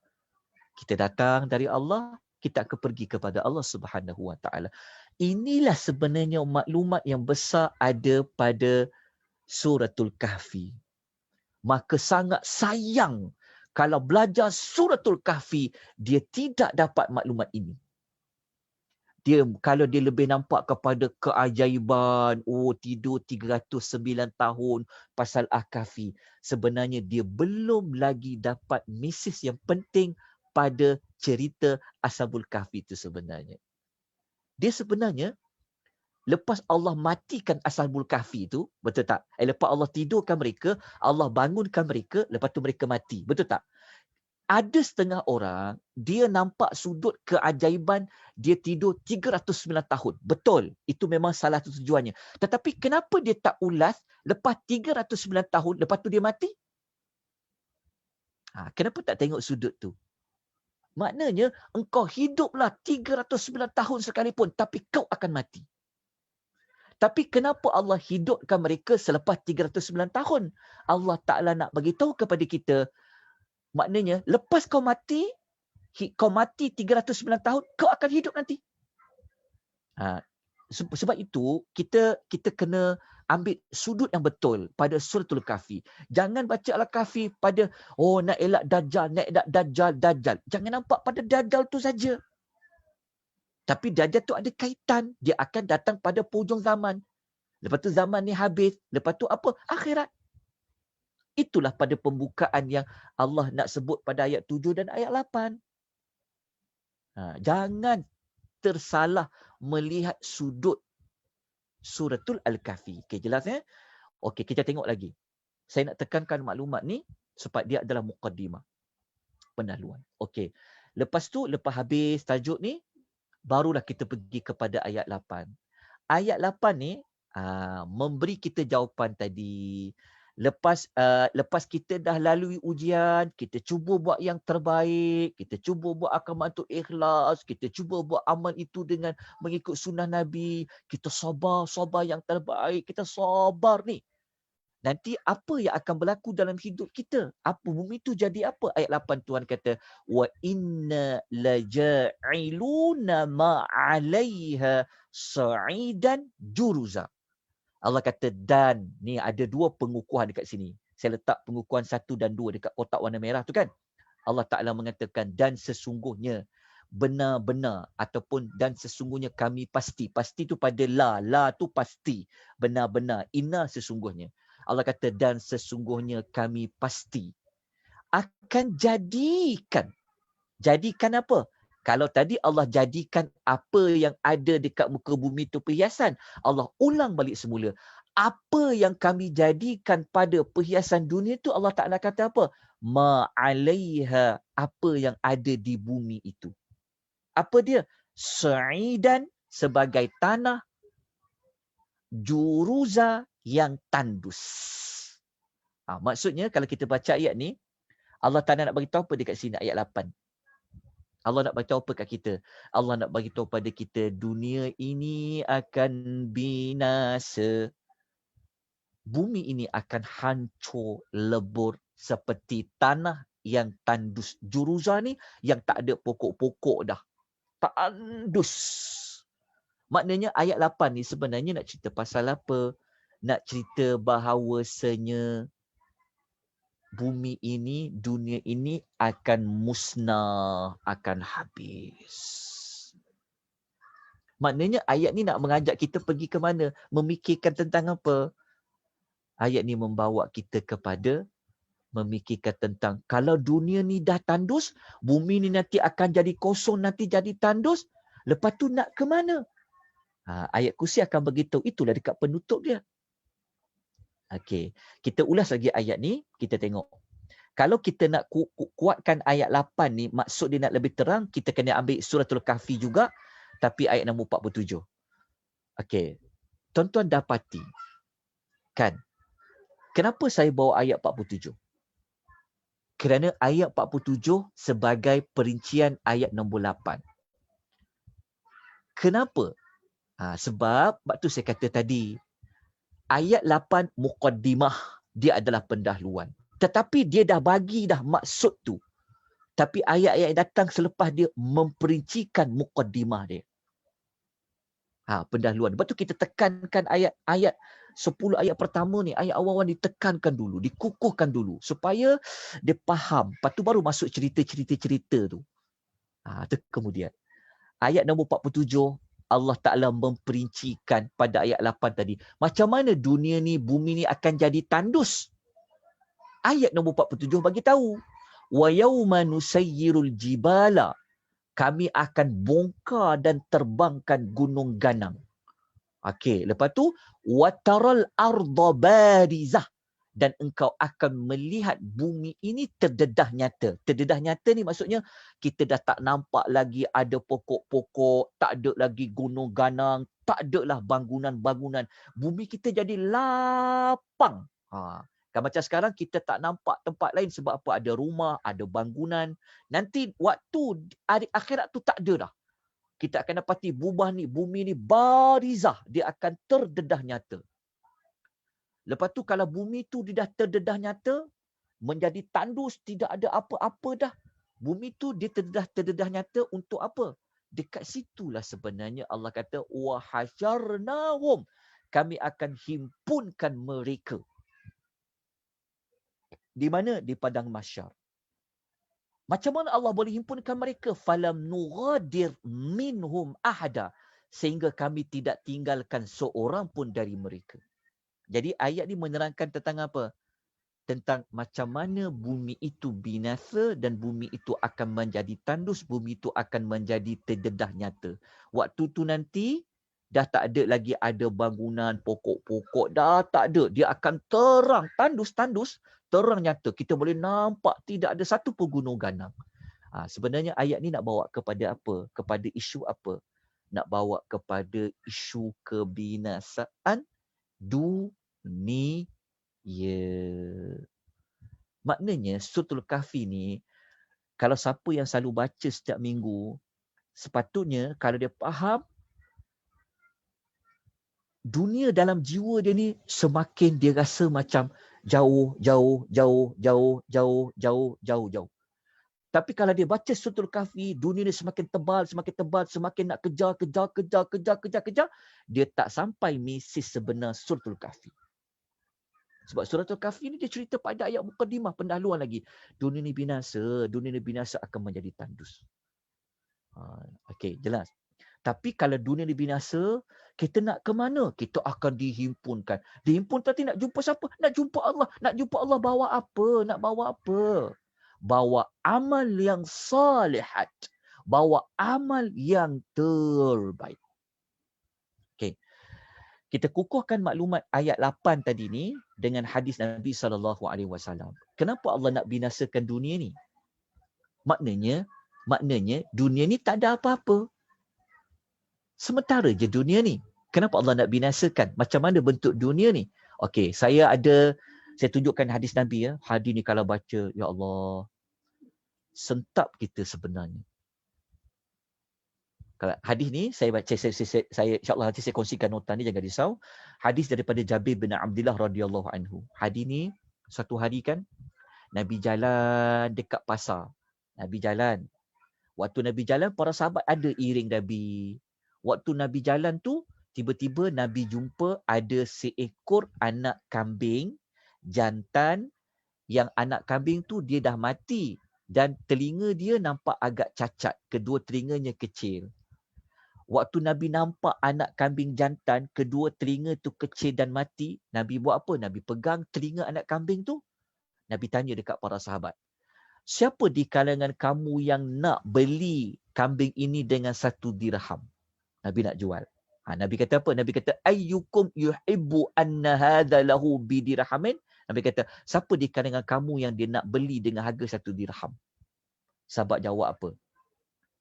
A: Kita datang dari Allah, kita akan pergi kepada Allah Subhanahu Wa Taala. Inilah sebenarnya maklumat yang besar ada pada Suratul Kahfi. Maka sangat sayang kalau belajar Suratul Kahfi, dia tidak dapat maklumat ini. Kalau dia lebih nampak kepada keajaiban, tidur 309 tahun pasal Al-Kahfi, sebenarnya dia belum lagi dapat mesej yang penting pada cerita Ashabul Kahfi itu sebenarnya. Dia sebenarnya lepas Allah matikan Ashabul Kahfi itu, betul tak? Lepas Allah tidurkan mereka, Allah bangunkan mereka, lepas tu mereka mati. Betul tak? Ada setengah orang, dia nampak sudut keajaiban, dia tidur 309 tahun. Betul, itu memang salah satu tujuannya. Tetapi kenapa dia tak ulas lepas 309 tahun, lepas tu dia mati? Kenapa tak tengok sudut tu? Maknanya, engkau hiduplah 309 tahun sekalipun, tapi kau akan mati. Tapi kenapa Allah hidupkan mereka selepas 309 tahun? Allah Ta'ala nak bagi tahu kepada kita, maknanya, lepas kau mati 309 tahun, kau akan hidup nanti. Sebab itu, kita kena ambil sudut yang betul pada Suratul Kahfi. Jangan baca Al-Kahfi pada, nak elak Dajjal, nak elak Dajjal. Jangan nampak pada Dajjal tu saja. Tapi Dajjal tu ada kaitan. Dia akan datang pada hujung zaman. Lepas tu zaman ni habis. Lepas tu apa? Akhirat. Itulah pada pembukaan yang Allah nak sebut pada ayat 7 dan ayat 8. Jangan tersalah melihat sudut Suratul Al-Kahfi. Okay, jelas ya? Okey, kita tengok lagi. Saya nak tekankan maklumat ni sebab dia adalah muqaddimah. Pendahuluan. Okey. Lepas tu, lepas habis tajuk ni, barulah kita pergi kepada ayat 8. Ayat 8 ni memberi kita jawapan tadi. Lepas kita dah lalui ujian, kita cuba buat yang terbaik, kita cuba buat akamatul ikhlas, kita cuba buat amal itu dengan mengikut sunnah Nabi, kita sabar yang terbaik, kita sabar ni. Nanti apa yang akan berlaku dalam hidup kita? Apa bumi itu jadi apa? Ayat 8 Tuhan kata, wa inna laja'iluna ma'alaiha sa'idan juruza. Allah kata dan, ni ada dua pengukuhan dekat sini. Saya letak pengukuhan 1 dan 2 dekat kotak warna merah tu kan. Allah Ta'ala mengatakan dan sesungguhnya, benar-benar ataupun dan sesungguhnya kami pasti. Pasti tu pada la tu pasti. Benar-benar, inna sesungguhnya. Allah kata dan sesungguhnya kami pasti akan jadikan. Jadikan apa? Kalau tadi Allah jadikan apa yang ada dekat muka bumi itu perhiasan, Allah ulang balik semula. Apa yang kami jadikan pada perhiasan dunia itu, Allah Ta'ala kata apa? Ma'alaiha, apa yang ada di bumi itu. Apa dia? Sa'idan, sebagai tanah, juruza, yang tandus. Maksudnya kalau kita baca ayat ni, Allah Ta'ala nak beritahu apa dekat sini ayat 8. Allah nak beritahu apa kat kita? Allah nak beritahu pada kita dunia ini akan binasa. Bumi ini akan hancur lebur seperti tanah yang tandus. Juruza ni yang tak ada pokok-pokok dah. Tandus. Maknanya ayat 8 ni sebenarnya nak cerita pasal apa? Nak cerita bahawasanya bumi ini, dunia ini akan musnah, akan habis. Maknanya ayat ni nak mengajak kita pergi ke mana? Memikirkan tentang apa? Ayat ni membawa kita kepada memikirkan tentang kalau dunia ni dah tandus, bumi ni nanti akan jadi kosong, nanti jadi tandus, lepas tu nak ke mana? Ayat kursi akan beritahu, itulah dekat penutup dia. Okey, kita ulas lagi ayat ni, kita tengok. Kalau kita nak kuatkan ayat 8 ni, maksud dia nak lebih terang, kita kena ambil suratul Kahfi juga, tapi ayat nombor 47. Okey, tuan-tuan dapati, kan, kenapa saya bawa ayat 47? Kerana ayat 47 sebagai perincian ayat nombor 8. Kenapa? Sebab, waktu saya kata tadi, ayat 8 muqaddimah, dia adalah pendahluan. Tetapi dia dah bagi dah maksud tu. Tapi ayat-ayat yang datang selepas dia memperincikan muqaddimah dia. Pendahluan. Lepas tu kita tekankan ayat 10 ayat pertama ni, ayat awal-awal ditekankan dulu, dikukuhkan dulu supaya dia faham. Lepas tu baru masuk cerita-cerita tu. Tu kemudian. Ayat nombor 47, Allah Ta'ala memperincikan pada ayat 8 tadi. Macam mana dunia ni, bumi ni akan jadi tandus. Ayat nombor 47 bagi tahu. Wa yauma nusayyirul jibala. Kami akan bongkar dan terbangkan gunung ganang. Okey, lepas tu wataral arda barizah, dan engkau akan melihat bumi ini terdedah nyata. Terdedah nyata ni maksudnya kita dah tak nampak lagi ada pokok-pokok, tak ada lagi gunung ganang, tak ada lah bangunan-bangunan. Bumi kita jadi lapang. Kan macam sekarang kita tak nampak tempat lain sebab apa? Ada rumah, ada bangunan. Nanti waktu hari akhirat tu tak ada dah. Kita akan dapati bumi ni barizah, dia akan terdedah nyata. Lepas tu kalau bumi tu dia dah terdedah nyata, menjadi tandus, tidak ada apa-apa dah. Bumi tu dia terdedah nyata untuk apa? Dekat situlah sebenarnya Allah kata wa hasyarnahum. Kami akan himpunkan mereka. Di mana? Di padang mahsyar. Macam mana Allah boleh himpunkan mereka? Falam nughadir minhum ahada. Sehingga kami tidak tinggalkan seorang pun dari mereka. Jadi ayat ni menerangkan tentang apa? Tentang macam mana bumi itu binasa dan bumi itu akan menjadi tandus, bumi itu akan menjadi terdedah nyata. Waktu tu nanti dah tak ada lagi ada bangunan, pokok-pokok, dah tak ada. Dia akan terang, tandus-tandus, terang nyata. Kita boleh nampak tidak ada satu pun gunung ganang. Sebenarnya ayat ni nak bawa kepada apa? Kepada isu apa? Nak bawa kepada isu kebinasaan dunia. Maknanya Suratul Kahfi ni, kalau siapa yang selalu baca setiap minggu, sepatutnya kalau dia faham, dunia dalam jiwa dia ni semakin dia rasa macam jauh. Tapi kalau dia baca Suratul Kahfi, dunia ni semakin tebal, semakin nak kejar. Dia tak sampai misi sebenar Suratul Kahfi. Sebab Suratul Kahfi ni dia cerita pada ayat muqaddimah, pendahluan lagi. Dunia ni binasa akan menjadi tandus. Okey, jelas. Tapi kalau dunia ni binasa, kita nak ke mana? Kita akan dihimpunkan. Dihimpun tadi nak jumpa siapa? Nak jumpa Allah. Nak jumpa Allah bawa apa? Nak bawa apa? Bawa amal yang salihat. Bawa amal yang terbaik. Okey. Kita kukuhkan maklumat ayat 8 tadi ni dengan hadis Nabi SAW. Kenapa Allah nak binasakan dunia ni? Maknanya dunia ni tak ada apa-apa. Sementara je dunia ni. Kenapa Allah nak binasakan? Macam mana bentuk dunia ni? Okey, saya tunjukkan hadis Nabi ya. Hadis ni kalau baca, ya Allah, sentap kita sebenarnya. Kalau hadis ni saya baca, saya insya-Allah nanti saya kongsikan nota ni, jangan risau. Hadis daripada Jabir bin Abdullah radhiyallahu anhu. Hadis ni satu hari kan Nabi jalan dekat pasar. Nabi jalan. Waktu Nabi jalan, para sahabat ada iring Nabi. Waktu Nabi jalan tu, tiba-tiba Nabi jumpa ada seekor anak kambing jantan, yang anak kambing tu dia dah mati dan telinga dia nampak agak cacat, kedua telinganya kecil. Waktu Nabi nampak anak kambing jantan, kedua telinga tu kecil dan mati, Nabi buat apa? Nabi pegang telinga anak kambing tu, Nabi tanya dekat para sahabat, siapa di kalangan kamu yang nak beli kambing ini dengan 1 dirham? Nabi nak jual. Nabi kata apa? Nabi kata, ayyukum yuhibbu anna hadha lahu bidirhamin? Nabi kata, siapa di kalangan kamu yang dia nak beli dengan harga 1 dirham? Sahabat jawab apa?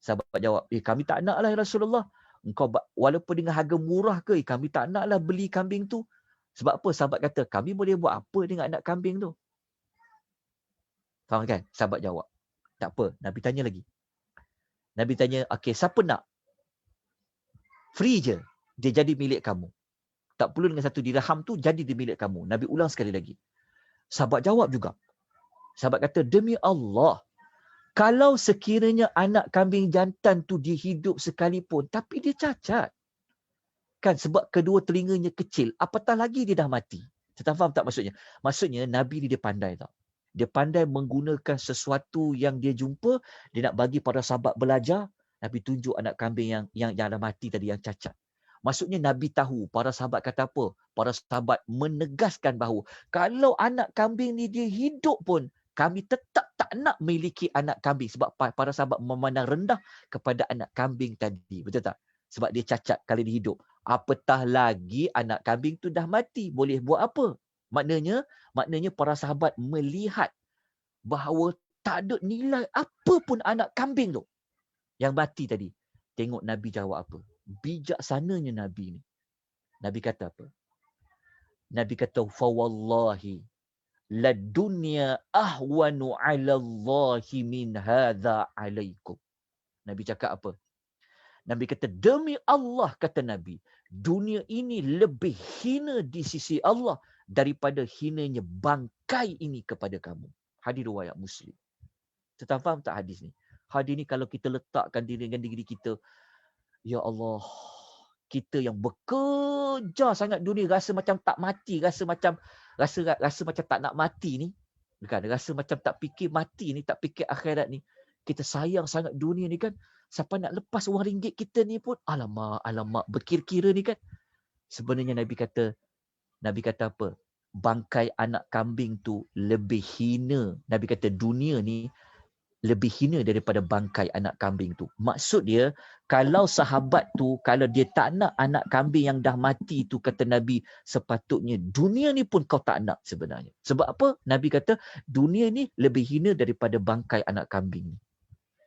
A: Sahabat jawab, kami tak nak lah ya Rasulullah. Engkau walaupun dengan harga murah ke, kami tak nak lah beli kambing tu. Sebab apa? Sahabat kata, kami boleh buat apa dengan anak kambing tu? Faham kan? Sahabat jawab. Tak apa. Nabi tanya lagi. Nabi tanya, okey, siapa nak? Free je. Dia jadi milik kamu. Tak perlu dengan 1 dirham tu, jadi dia milik kamu. Nabi ulang sekali lagi. Sahabat jawab juga. Sahabat kata, demi Allah, kalau sekiranya anak kambing jantan tu dia hidup sekalipun, tapi dia cacat. Kan sebab kedua telinganya kecil, apatah lagi dia dah mati. Kita faham tak maksudnya? Maksudnya Nabi ni dia pandai tau. Dia pandai menggunakan sesuatu yang dia jumpa, dia nak bagi para sahabat belajar, Nabi tunjuk anak kambing yang dah mati tadi, yang cacat. Maksudnya Nabi tahu, para sahabat kata apa? Para sahabat menegaskan bahawa kalau anak kambing ni dia hidup pun, kami tetap tak nak memiliki anak kambing. Sebab para sahabat memandang rendah kepada anak kambing tadi. Betul tak? Sebab dia cacat kalau dia hidup. Apatah lagi anak kambing tu dah mati. Boleh buat apa? Maknanya para sahabat melihat bahawa tak ada nilai apa pun anak kambing tu yang mati tadi. Tengok Nabi jawab apa. Bijaksananya Nabi ni. Nabi kata apa? Nabi kata, fawallahi la dunya ahwanu ala Allahi min hadha alaikum. Nabi cakap apa? Nabi kata, demi Allah, kata Nabi, dunia ini lebih hina di sisi Allah daripada hinanya bangkai ini kepada kamu. Hadis riwayat Muslim. Kita faham tak hadis ni? Hadis ni kalau kita letakkan diri dengan diri kita, ya Allah, kita yang bekerja sangat dunia, rasa macam tak mati, rasa macam tak nak mati ni, kan? Rasa macam tak fikir mati ni, tak fikir akhirat ni. Kita sayang sangat dunia ni kan. Sampai nak lepas wang ringgit kita ni pun, alamak, berkira-kira ni kan. Sebenarnya Nabi kata apa? Bangkai anak kambing tu lebih hina. Nabi kata dunia ni lebih hina daripada bangkai anak kambing tu. Maksud dia, kalau sahabat tu, kalau dia tak nak anak kambing yang dah mati tu, kata Nabi, sepatutnya dunia ni pun kau tak nak sebenarnya. Sebab apa? Nabi kata, dunia ni lebih hina daripada bangkai anak kambing ni.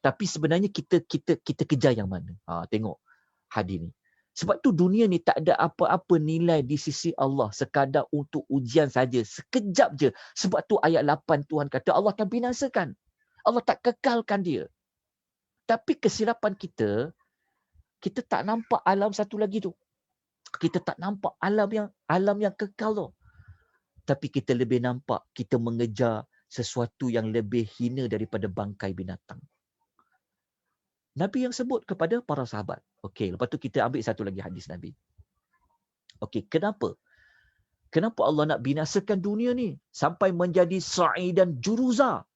A: Tapi sebenarnya kita kejar yang mana? Tengok hadis ni. Sebab tu dunia ni tak ada apa-apa nilai di sisi Allah. Sekadar untuk ujian saja. Sekejap je. Sebab tu ayat 8 Tuhan kata Allah akan binasakan. Allah tak kekalkan dia. Tapi kesilapan kita tak nampak alam satu lagi tu. Kita tak nampak alam yang kekal tu. Tapi kita lebih nampak kita mengejar sesuatu yang lebih hina daripada bangkai binatang. Nabi yang sebut kepada para sahabat. Okey, lepas tu kita ambil satu lagi hadis Nabi. Okey, kenapa? Kenapa Allah nak binasakan dunia ni sampai menjadi sa'idan juruza?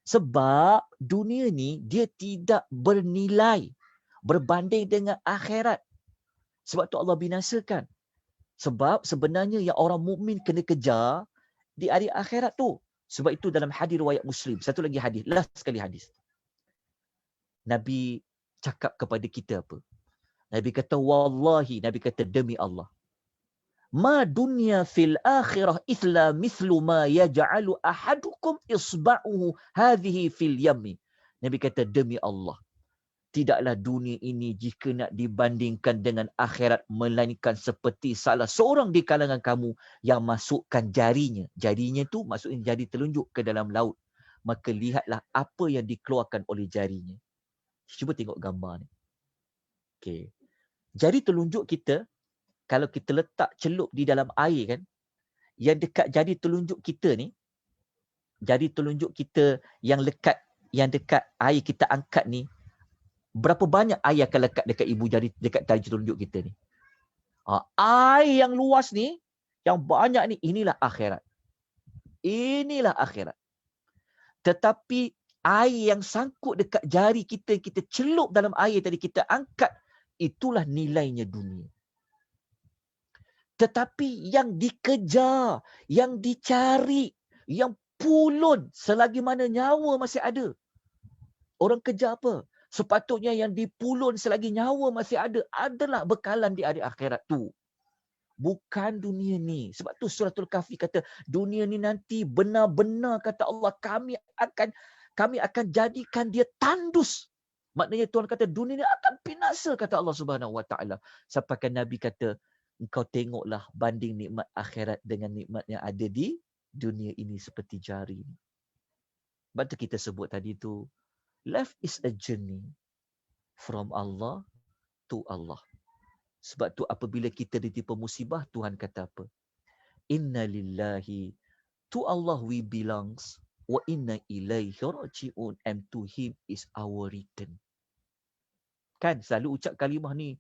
A: Sebab dunia ni dia tidak bernilai berbanding dengan akhirat. Sebab tu Allah binasakan. Sebab sebenarnya yang orang mukmin kena kejar di hari akhirat tu. Sebab itu dalam hadis riwayat Muslim. Satu lagi hadis, last sekali hadis. Nabi cakap kepada kita apa? Nabi kata, wallahi, Nabi kata demi Allah. Ma dunya fil akhirah ithla mithlu ma yaj'alu ahadukum isba'uhu hadhihi fil yammi. Nabi kata demi Allah. Tidaklah dunia ini jika nak dibandingkan dengan akhirat melainkan seperti salah seorang di kalangan kamu yang masukkan jarinya. Jarinya tu maksudnya jari telunjuk ke dalam laut. Maka lihatlah apa yang dikeluarkan oleh jarinya. Cuba tengok gambar ni. Okay. Jari telunjuk kita, kalau kita letak celup di dalam air kan, yang dekat jari telunjuk kita ni, jari telunjuk kita yang dekat air kita angkat ni, berapa banyak air akan lekat dekat ibu jari, dekat jari telunjuk kita ni. Air yang luas ni, yang banyak ni, inilah akhirat. Inilah akhirat. Tetapi air yang sangkut dekat jari kita, kita celup dalam air tadi, kita angkat, itulah nilainya dunia. Tetapi yang dikejar, yang dicari, yang dipulun selagi mana nyawa masih ada. Orang kerja apa? Sepatutnya yang dipulun selagi nyawa masih ada adalah bekalan di hari akhirat tu. Bukan dunia ni. Sebab tu Suratul Kahfi kata, dunia ni nanti benar-benar kata Allah, kami akan jadikan dia tandus. Maknanya Tuhan kata dunia ni akan binasa kata Allah Subhanahu Wa Taala. Sampai Nabi kata, engkau tengoklah banding nikmat akhirat dengan nikmat yang ada di dunia ini seperti jari. Sebab tu kita sebut tadi tu, life is a journey from Allah to Allah. Sebab tu apabila kita ditimpa musibah, Tuhan kata apa? Inna lillahi, to Allah we belongs, wa inna ilaihi raji'un, and to him is our return. Kan selalu ucap kalimah ni,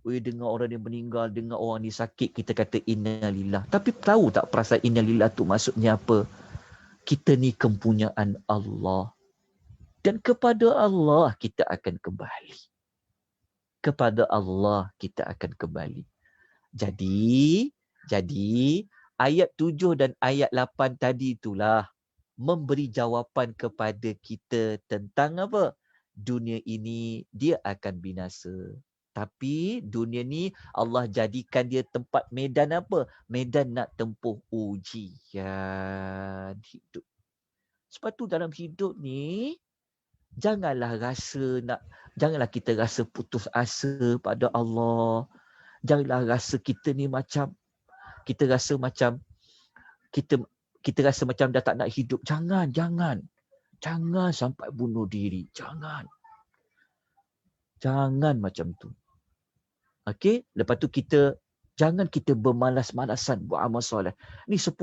A: dengar orang yang meninggal, dengar orang ni sakit, kita kata inna lillah. Tapi tahu tak perasaan inna lillah tu maksudnya apa? Kita ni kepunyaan Allah. Dan kepada Allah kita akan kembali. Kepada Allah kita akan kembali. Jadi ayat 7 dan ayat 8 tadi itulah memberi jawapan kepada kita tentang apa? Dunia ini dia akan binasa. Tapi dunia ni Allah jadikan dia tempat medan apa? Medan nak tempuh ujian hidup. Sebab tu dalam hidup ni janganlah kita rasa putus asa pada Allah. Janganlah rasa kita ni macam kita rasa macam dah tak nak hidup. Jangan sampai bunuh diri. Jangan macam tu. Okey, lepas tu jangan kita bermalas-malasan buat amal soleh. Ni 10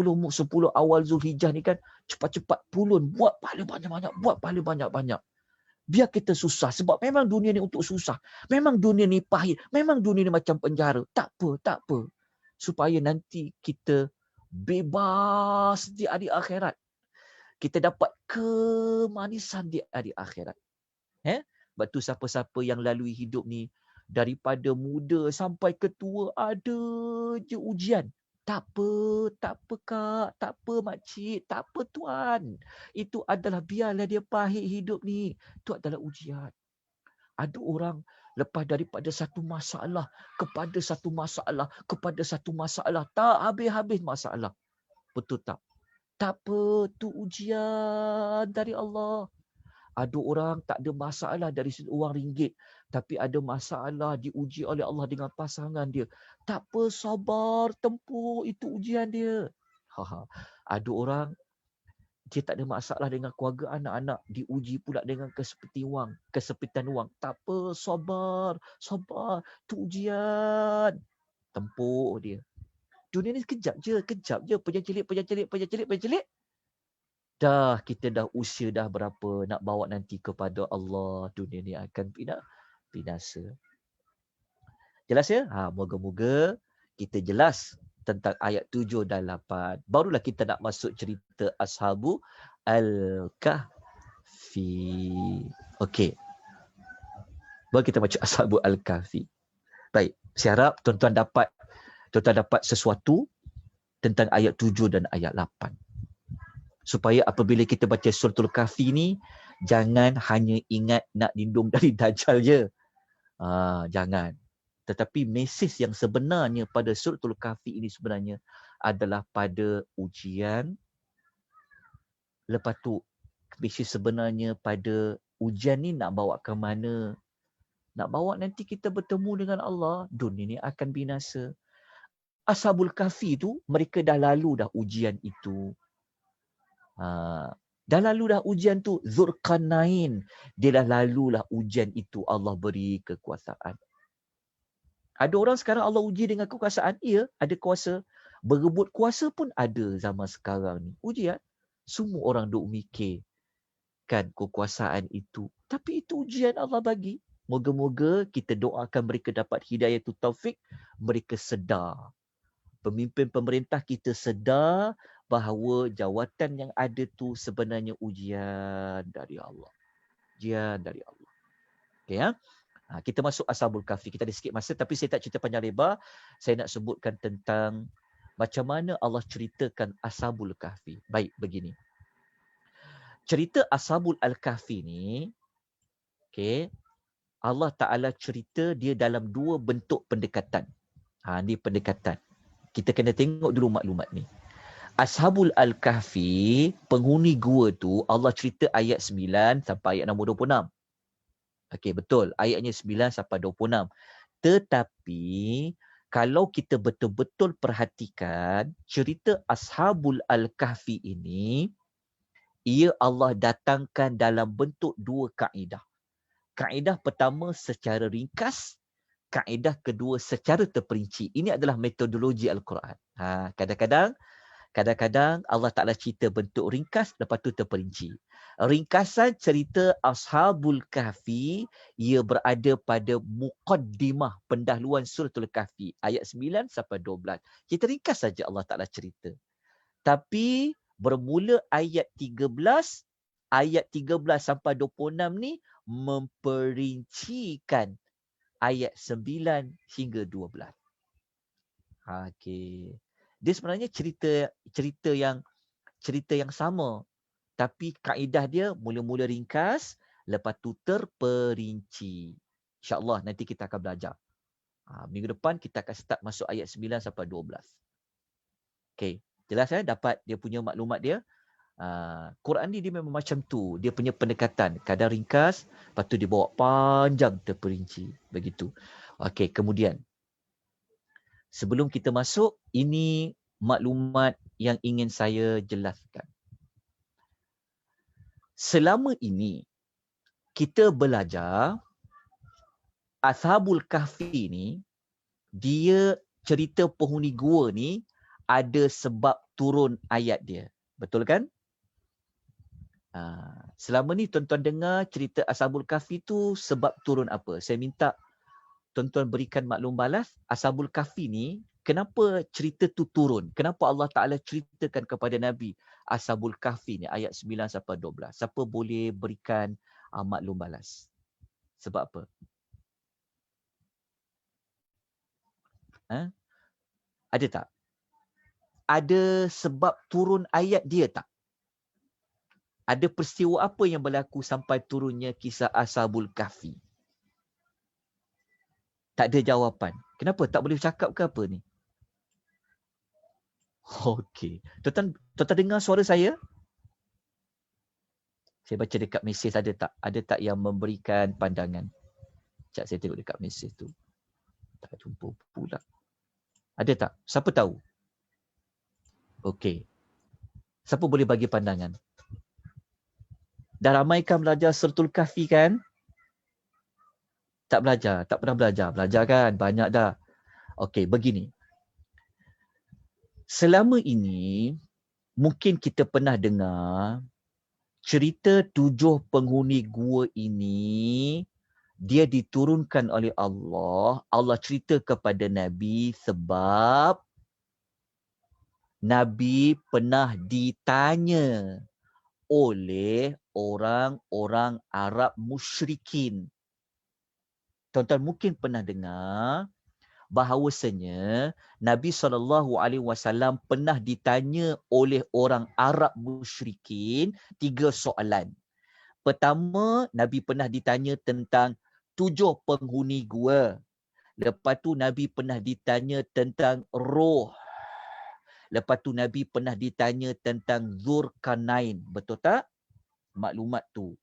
A: awal Zulhijjah ni kan, cepat-cepat pulun, buat pahala banyak-banyak. Biar kita susah. Sebab memang dunia ni untuk susah. Memang dunia ni pahit. Memang dunia ni macam penjara. Tak apa. Supaya nanti kita bebas di hari akhirat. Kita dapat kemanisan di hari akhirat. Sebab tu siapa-siapa yang lalui hidup ni, daripada muda sampai ke tua, ada je ujian. Tak apa kak, tak apa makcik, tak apa tuan. Itu adalah biarlah dia pahit hidup ni. Itu adalah ujian. Ada orang lepas daripada satu masalah kepada satu masalah, tak habis-habis masalah. Betul tak? Tak apa, tu ujian dari Allah. Ada orang tak ada masalah dari segi wang ringgit, tapi ada masalah diuji oleh Allah dengan pasangan dia. Tak apa, sabar, tempuh, itu ujian dia. Ada orang dia tak ada masalah dengan keluarga anak-anak, diuji pula dengan kesepitan wang. Tak apa, sabar, itu ujian. Tempuh dia. Dunia ni kejap je, pencelik. Kita dah usia dah berapa nak bawa nanti kepada Allah, dunia ni akan binasa. Jelas ya? Moga-moga kita jelas tentang ayat 7 dan 8. Barulah kita nak masuk cerita Ashabu Al-Kahfi. Okey. Baru kita baca Ashabu Al-Kahfi. Baik, saya harap tuan-tuan dapat sesuatu tentang ayat 7 dan ayat 8. Supaya apabila kita baca Suratul Kahfi ni, jangan hanya ingat nak lindung dari Dajjal je. Jangan. Tetapi mesej yang sebenarnya pada Suratul Kahfi ini sebenarnya adalah pada ujian. Lepas tu, mesej sebenarnya pada ujian ni nak bawa ke mana? Nak bawa nanti kita bertemu dengan Allah, dunia ni akan binasa. Ashabul Kahfi tu, mereka dah lalu dah ujian itu. Dah lalu dah ujian tu. Dzulqarnain, dia dah lalu lah ujian itu. Allah beri kekuasaan. Ada orang sekarang Allah uji dengan kekuasaan. Ya, ada kuasa. Berebut kuasa pun ada zaman sekarang ni. Ujian. Semua orang duk mikir kan kekuasaan itu. Tapi itu ujian Allah bagi. Moga-moga kita doakan mereka dapat hidayah tu taufik. Mereka sedar. Pemimpin pemerintah kita sedar bahawa jawatan yang ada tu sebenarnya ujian dari Allah. Ujian dari Allah. Okay, ya? Kita masuk Ashabul Kahfi. Kita ada sikit masa tapi saya tak cerita panjang lebar. Saya nak sebutkan tentang macam mana Allah ceritakan Ashabul Kahfi. Baik, begini. cerita Ashabul Al-Kahfi ni, okay, Allah Ta'ala cerita dia dalam dua bentuk pendekatan. Ni pendekatan. Kita kena tengok dulu maklumat ni. Ashabul Al-Kahfi, penghuni gua tu, Allah cerita ayat 9 sampai ayat nombor 26. Okey, betul. Ayatnya 9 sampai 26. Tetapi, kalau kita betul-betul perhatikan, cerita Ashabul Al-Kahfi ini, ia Allah datangkan dalam bentuk dua kaedah. Kaedah pertama secara ringkas, kaedah kedua secara terperinci. Ini adalah metodologi Al-Quran. Kadang-kadang Allah Ta'ala cerita bentuk ringkas, lepas tu terperinci. Ringkasan cerita Ashabul Kahfi, ia berada pada muqaddimah, pendahuluan suratul Kahfi, ayat 9 sampai 12. Kita ringkas saja Allah Ta'ala cerita. Tapi bermula ayat 13 sampai 26 ni memperincikan ayat 9 hingga 12. Okey. Dia sebenarnya cerita yang sama, tapi kaedah dia mula-mula ringkas, lepas tu terperinci. InsyaAllah nanti kita akan belajar. Minggu depan kita akan start masuk ayat 9 sampai 12. Okey, jelas dapat dia punya maklumat dia. Quran ni dia memang macam tu. Dia punya pendekatan. Kadang ringkas, lepas tu dia bawa panjang terperinci. Begitu. Okey, kemudian. Sebelum kita masuk, ini maklumat yang ingin saya jelaskan. Selama ini, kita belajar Ashabul Kahfi ni, dia cerita penghuni gua ni ada sebab turun ayat dia. Betul kan? Selama ni tuan-tuan dengar cerita Ashabul Kahfi tu sebab turun apa? Saya minta tuan-tuan berikan maklum balas. Ashabul Kahfi ni, kenapa cerita tu turun? Kenapa Allah Ta'ala ceritakan kepada Nabi Ashabul Kahfi ni ayat 9 sampai 12? Siapa boleh berikan maklum balas? Sebab apa? Ada tak? Ada sebab turun ayat dia tak? Ada peristiwa apa yang berlaku sampai turunnya kisah Ashabul Kahfi? Tak ada jawapan. Kenapa? Tak boleh cakap ke apa ni? Okey. Tuan-tuan dengar suara saya? Saya baca dekat mesej ada tak? Ada tak yang memberikan pandangan? Sekejap saya tengok dekat mesej tu. Tak jumpa pula. Ada tak? Siapa tahu? Okey. Siapa boleh bagi pandangan? Dah ramai kan belajar Suratul Kahfi kan? Tak belajar? Tak pernah belajar? Belajar kan? Banyak dah. Okey, begini. Selama ini, mungkin kita pernah dengar cerita 7 penghuni gua ini, dia diturunkan oleh Allah. Allah cerita kepada Nabi sebab Nabi pernah ditanya oleh orang-orang Arab musyrikin. Tuan-tuan mungkin pernah dengar bahawasanya Nabi SAW pernah ditanya oleh orang Arab musyrikin 3 soalan. Pertama, Nabi pernah ditanya tentang 7 penghuni gua. Lepas tu Nabi pernah ditanya tentang roh. Lepas tu Nabi pernah ditanya tentang Dzulkarnain. Betul tak? Maklumat tu.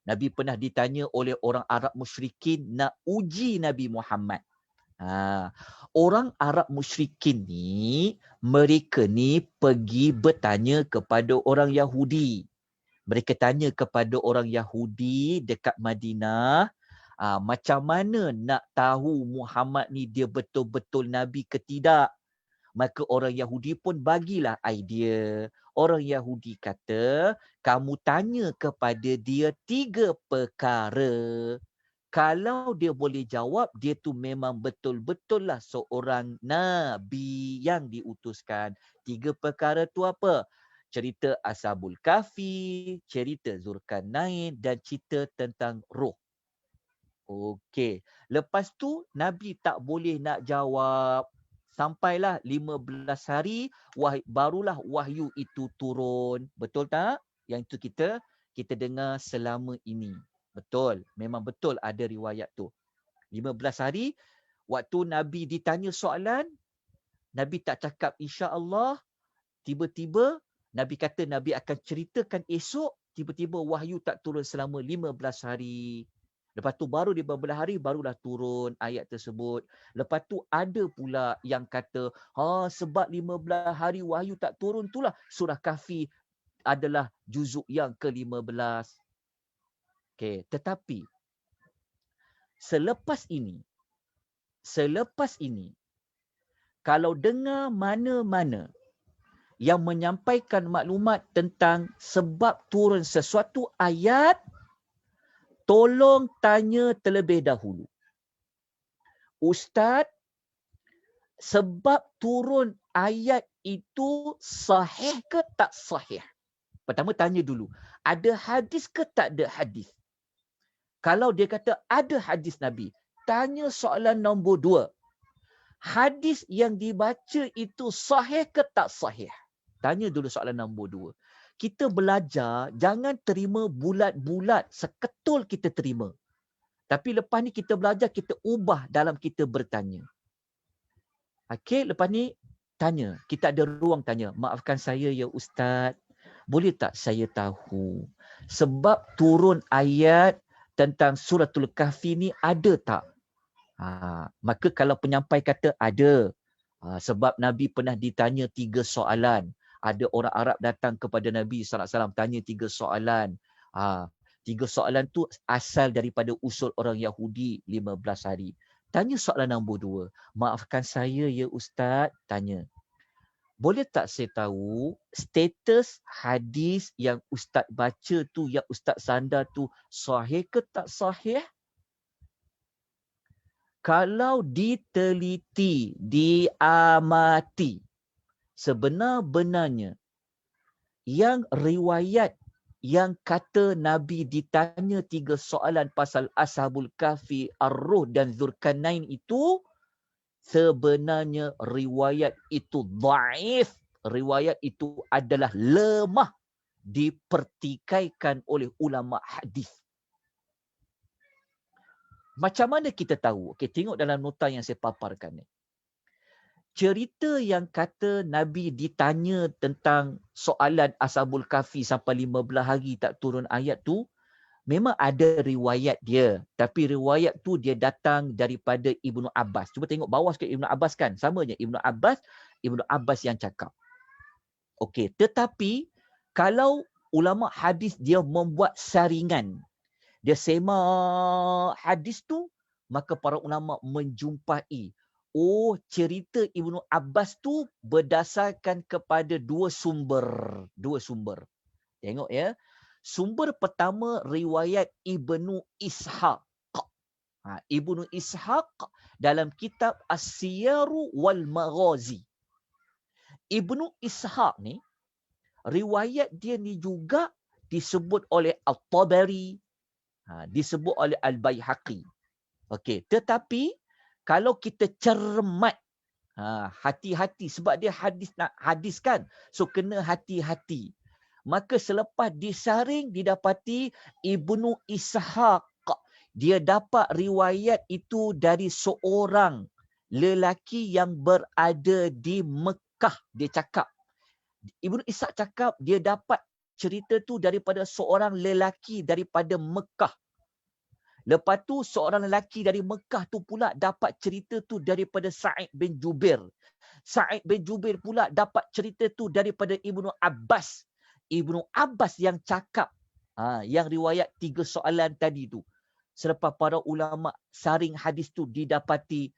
A: Nabi pernah ditanya oleh orang Arab musyrikin nak uji Nabi Muhammad. Orang Arab musyrikin ni, mereka ni pergi bertanya kepada orang Yahudi. Mereka tanya kepada orang Yahudi dekat Madinah, macam mana nak tahu Muhammad ni dia betul-betul Nabi ke tidak? Maka orang Yahudi pun bagilah idea. Orang Yahudi kata, kamu tanya kepada dia 3 perkara. Kalau dia boleh jawab, dia tu memang betul-betul lah seorang Nabi yang diutuskan. 3 perkara tu apa? Cerita Ashabul Kahfi, cerita Dzulkarnain dan cerita tentang roh. Okey. Lepas tu, Nabi tak boleh nak jawab. Sampailah 15 hari, barulah wahyu itu turun. Betul tak? Yang itu kita kita dengar selama ini. Betul, memang betul ada riwayat tu. 15 hari, waktu Nabi ditanya soalan, Nabi tak cakap insya-Allah, tiba-tiba Nabi kata Nabi akan ceritakan esok, tiba-tiba wahyu tak turun selama 15 hari. Lepas tu baru di beberapa hari barulah turun ayat tersebut. Lepas tu ada pula yang kata, sebab 15 hari wahyu tak turun itulah surah Kahfi adalah juzuk yang ke-15. Okey, tetapi selepas ini kalau dengar mana-mana yang menyampaikan maklumat tentang sebab turun sesuatu ayat, tolong tanya terlebih dahulu. Ustaz, sebab turun ayat itu sahih ke tak sahih? Pertama tanya dulu, ada hadis ke tak ada hadis? Kalau dia kata ada hadis Nabi, tanya soalan nombor 2. Hadis yang dibaca itu sahih ke tak sahih? Tanya dulu soalan nombor 2. Kita belajar, jangan terima bulat-bulat, seketul kita terima. Tapi lepas ni kita belajar, kita ubah dalam kita bertanya. Okey, lepas ni tanya. Kita ada ruang tanya. Maafkan saya ya Ustaz, boleh tak saya tahu sebab turun ayat tentang suratul Kahfi ni ada tak? Maka kalau penyampai kata ada, sebab Nabi pernah ditanya 3 soalan. Ada orang Arab datang kepada Nabi SAW tanya 3 soalan. 3 soalan tu asal daripada usul orang Yahudi 15 hari. Tanya soalan nombor 2. Maafkan saya ya Ustaz, tanya. Boleh tak saya tahu status hadis yang Ustaz baca tu, yang Ustaz sandar tu sahih ke tak sahih? Kalau diteliti, diamati, sebenar-benarnya yang riwayat yang kata Nabi ditanya 3 soalan pasal Ashabul Kahfi, Ar-Ruh dan Dzulkarnain itu, sebenarnya riwayat itu dhaif. Riwayat itu adalah lemah, dipertikaikan oleh ulama hadis. Macam mana kita tahu? Okey, tengok dalam nota yang saya paparkan ni. Cerita yang kata Nabi ditanya tentang soalan Ashabul Kahfi sampai 15 hari tak turun ayat tu, memang ada riwayat dia. Tapi riwayat tu dia datang daripada Ibnu Abbas. Cuba tengok bawah sikit Ibnu Abbas kan. Sama je Ibnu Abbas yang cakap. Okey, tetapi kalau ulama hadis dia membuat saringan, dia semak hadis tu, maka para ulama menjumpai, cerita Ibnu Abbas tu berdasarkan kepada 2 sumber. Tengok ya. Sumber pertama riwayat Ibnu Ishaq. Ibnu Ishaq dalam kitab As-Siyaru wal Maghazi. Ibnu Ishaq ni, riwayat dia ni juga disebut oleh At-Tabari, disebut oleh Al-Baihaqi. Okey, tetapi kalau kita cermat, hati-hati sebab dia hadis kan. So kena hati-hati. Maka selepas disaring didapati Ibnu Ishaq, dia dapat riwayat itu dari seorang lelaki yang berada di Mekah. Dia cakap, Ibnu Ishaq cakap dia dapat cerita tu daripada seorang lelaki daripada Mekah. Lepas tu seorang lelaki dari Mekah tu pula dapat cerita tu daripada Sa'id bin Jubair. Sa'id bin Jubair pula dapat cerita tu daripada Ibnu Abbas. Ibnu Abbas yang cakap, yang riwayat 3 soalan tadi tu. Selepas para ulama saring hadis tu, didapati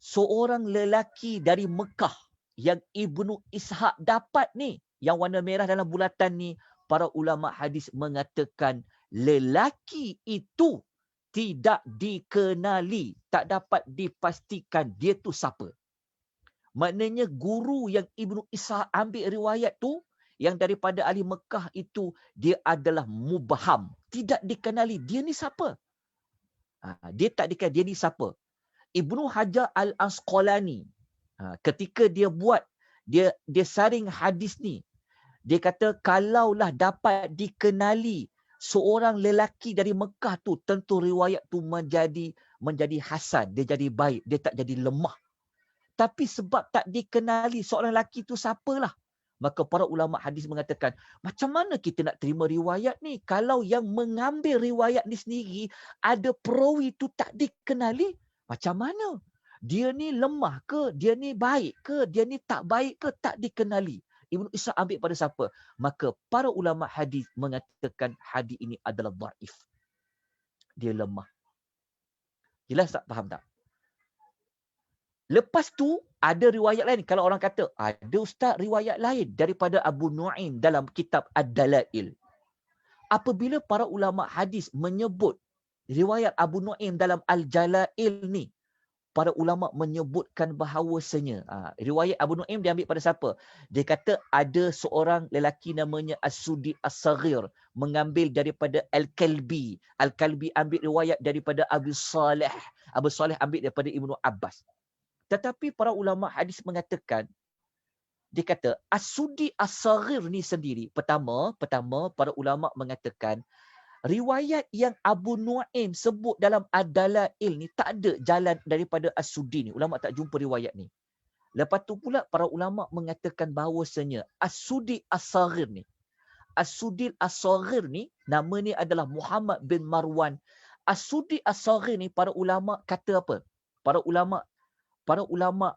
A: seorang lelaki dari Mekah yang Ibnu Ishaq dapat ni, yang warna merah dalam bulatan ni, para ulama hadis mengatakan lelaki itu tidak dikenali, tak dapat dipastikan dia tu siapa. Maknanya guru yang Ibnu Ishaq ambil riwayat tu, yang daripada ahli Mekah itu, dia adalah mubham, tidak dikenali dia ni siapa. Dia tak dikenali dia ni siapa. Ibnu Hajar Al-Asqalani, ketika dia buat, dia saring hadis ni, Dia kata kalaulah dapat dikenali seorang lelaki dari Mekah tu, tentu riwayat tu menjadi hasan, dia jadi baik, dia tak jadi lemah. Tapi sebab tak dikenali seorang lelaki tu siapalah, maka para ulama hadis mengatakan, macam mana kita nak terima riwayat ni kalau yang mengambil riwayat ni sendiri ada perawi tu tak dikenali? Macam mana? Dia ni lemah ke? Dia ni baik ke? Dia ni tak baik ke? Tak dikenali. Ibnu Ishaq ambil pada siapa? Maka para ulama hadis mengatakan hadis ini adalah dhaif. Dia lemah. Jelas tak? Faham tak? Lepas tu ada riwayat lain. Kalau orang kata ada ustaz riwayat lain daripada Abu Nu'aim dalam kitab Ad-Dalail. Apabila para ulama hadis menyebut riwayat Abu Nu'aim dalam Al-Jalail ni, para ulama menyebutkan bahawasanya riwayat Abu Nu'aim diambil pada siapa? Dia kata ada seorang lelaki namanya As-Sudi As-Saghir mengambil daripada Al-Kalbi. Al-Kalbi ambil riwayat daripada Abu Saleh. Abu Saleh ambil daripada Ibnu Abbas. Tetapi para ulama hadis mengatakan, dia kata As-Sudi As-Saghir ni sendiri, pertama para ulama mengatakan riwayat yang Abu Nu'aim sebut dalam Ad-Dalail ni tak ada jalan daripada As-Sudi ni. Ulama tak jumpa riwayat ni. Lepas tu pula para ulama mengatakan bahawasanya As-Sudi As-Saghir ni, As-Sudi As-Saghir ni nama ni adalah Muhammad bin Marwan. As-Sudi As-Saghir ni para ulama kata apa? Para ulama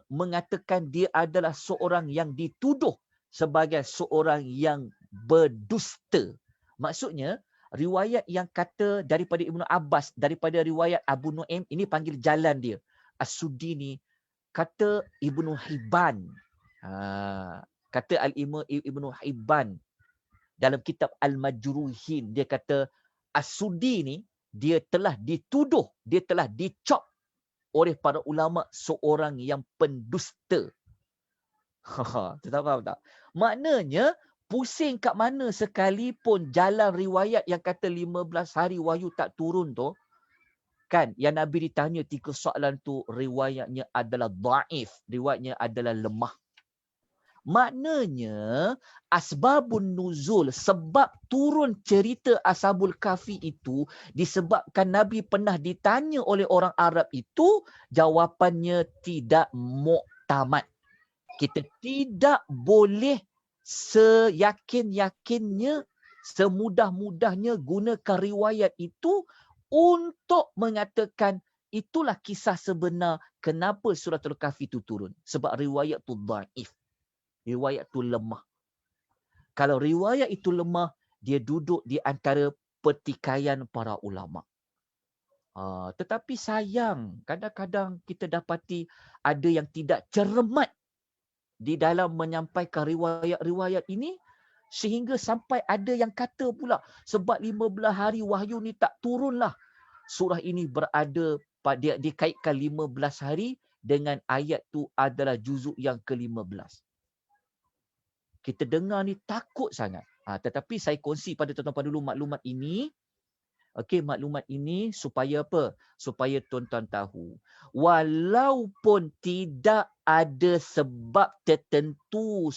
A: mengatakan dia adalah seorang yang dituduh sebagai seorang yang berdusta. Maksudnya, riwayat yang kata daripada Ibnu Abbas, daripada riwayat Abu Nu'aim, ini panggil jalan dia. As-Sudi ni, kata Ibnu Hibban. Kata Al-Imam Ibnu Hibban dalam kitab Al-Majruhin, dia kata As-Sudi ni, dia telah dituduh, dia telah dicop oleh para ulama seorang yang pendusta. Tak faham tak? Maknanya, pusing kat mana sekalipun jalan riwayat yang kata 15 hari wahyu tak turun tu, kan, yang Nabi ditanya 3 soalan tu, riwayatnya adalah dhaif, riwayatnya adalah lemah. Maknanya asbabun nuzul, sebab turun cerita Ashabul Kahfi itu disebabkan Nabi pernah ditanya oleh orang Arab itu, jawapannya tidak muktamad. Kita tidak boleh seyakin-yakinnya, semudah-mudahnya gunakan riwayat itu untuk mengatakan itulah kisah sebenar kenapa Suratul Kahfi itu turun. Sebab riwayat itu dhaif. Riwayat itu lemah. Kalau riwayat itu lemah, dia duduk di antara pertikaian para ulama. Tetapi sayang, kadang-kadang kita dapati ada yang tidak cermat di dalam menyampaikan riwayat-riwayat ini, sehingga sampai ada yang kata pula, sebab 15 hari wahyu ni tak turunlah, surah ini berada pada, dikaitkan 15 hari dengan ayat tu adalah juzuk yang ke-15. Kita dengar ni takut sangat. Tetapi saya kongsi pada tuan-tuan dulu maklumat ini. Okey, maklumat ini supaya apa? Supaya tuan-tuan tahu. Walaupun tidak ada sebab tertentu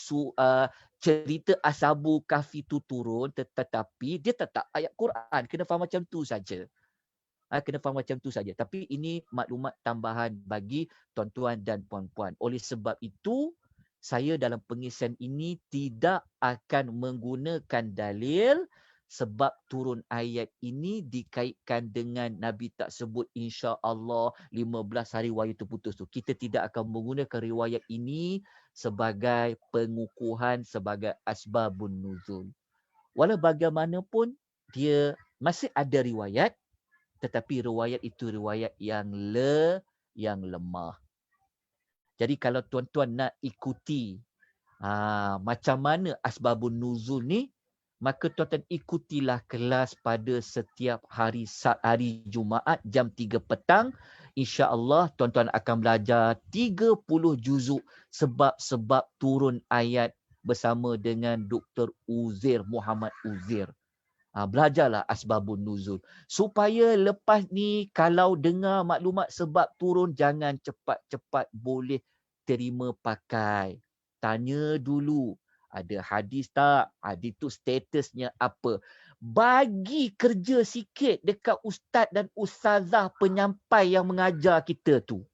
A: cerita Ashabul Kahfi itu turun, tetapi dia tetap ayat Quran. Kena faham macam tu saja. Kena faham macam tu saja. Tapi ini maklumat tambahan bagi tuan-tuan dan puan-puan. Oleh sebab itu, saya dalam pengisian ini tidak akan menggunakan dalil sebab turun ayat ini dikaitkan dengan Nabi tak sebut insya-Allah 15 hari wahyu itu putus tu. Kita tidak akan menggunakan riwayat ini sebagai pengukuhan, sebagai asbabun nuzul. Walau bagaimanapun dia masih ada riwayat, tetapi riwayat itu riwayat yang lemah. Jadi kalau tuan-tuan nak ikuti macam mana asbabun nuzul ni, maka tuan-tuan ikutilah kelas pada setiap hari Jumaat jam 3 petang. InsyaAllah tuan-tuan akan belajar 30 juzuk sebab-sebab turun ayat bersama dengan Dr. Uzair, Muhammad Uzair. Belajarlah asbabun nuzul. Supaya lepas ni kalau dengar maklumat sebab turun, jangan cepat-cepat boleh terima pakai. Tanya dulu Ada hadis tak? Hadis tu statusnya apa? Bagi kerja sikit dekat ustaz dan ustazah penyampai yang mengajar kita tu.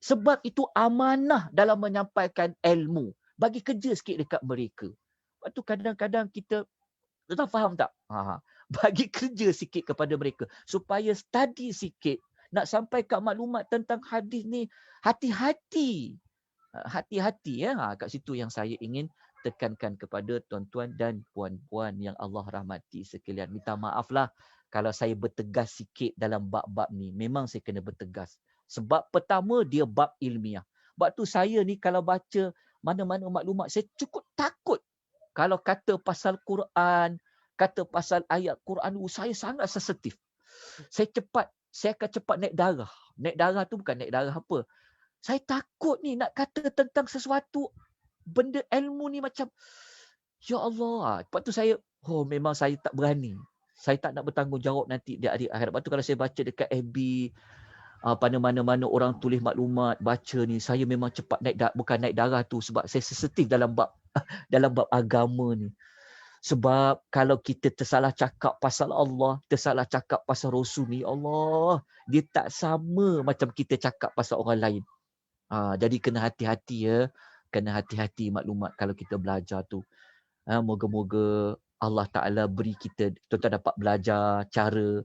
A: Sebab itu amanah dalam menyampaikan ilmu. Bagi kerja sikit dekat mereka. Lepas tu kadang-kadang kita, tuan faham tak? Bagi kerja sikit kepada mereka. Supaya study sikit. Nak sampaikan maklumat tentang hadis ni, hati-hati. Hati-hati ya. Kat situ yang saya ingin tekankan kepada tuan-tuan dan puan-puan yang Allah rahmati sekalian. Minta maaflah kalau saya bertegas sikit dalam bab-bab ni. Memang saya kena bertegas. Sebab pertama dia bab ilmiah. Sebab tu saya ni kalau baca mana-mana maklumat, saya cukup takut. Kalau kata pasal Quran, kata pasal ayat Quran, saya sangat sensitif. Saya akan cepat naik darah. Naik darah tu bukan naik darah apa. Saya takut ni nak kata tentang sesuatu benda ilmu ni macam, ya Allah. Lepas tu saya, memang saya tak berani. Saya tak nak bertanggungjawab nanti di hari akhirat. Lepas tu kalau saya baca dekat FB, pada mana-mana orang tulis maklumat, baca ni, saya memang cepat bukan naik darah tu sebab saya sensitif dalam bab agama ni. Sebab kalau kita tersalah cakap pasal Allah, tersalah cakap pasal Rasul ni, Allah, dia tak sama macam kita cakap pasal orang lain. Jadi kena hati-hati ya. Kena hati-hati maklumat kalau kita belajar tu. Moga-moga Allah Ta'ala beri kita, tuan-tuan dapat belajar cara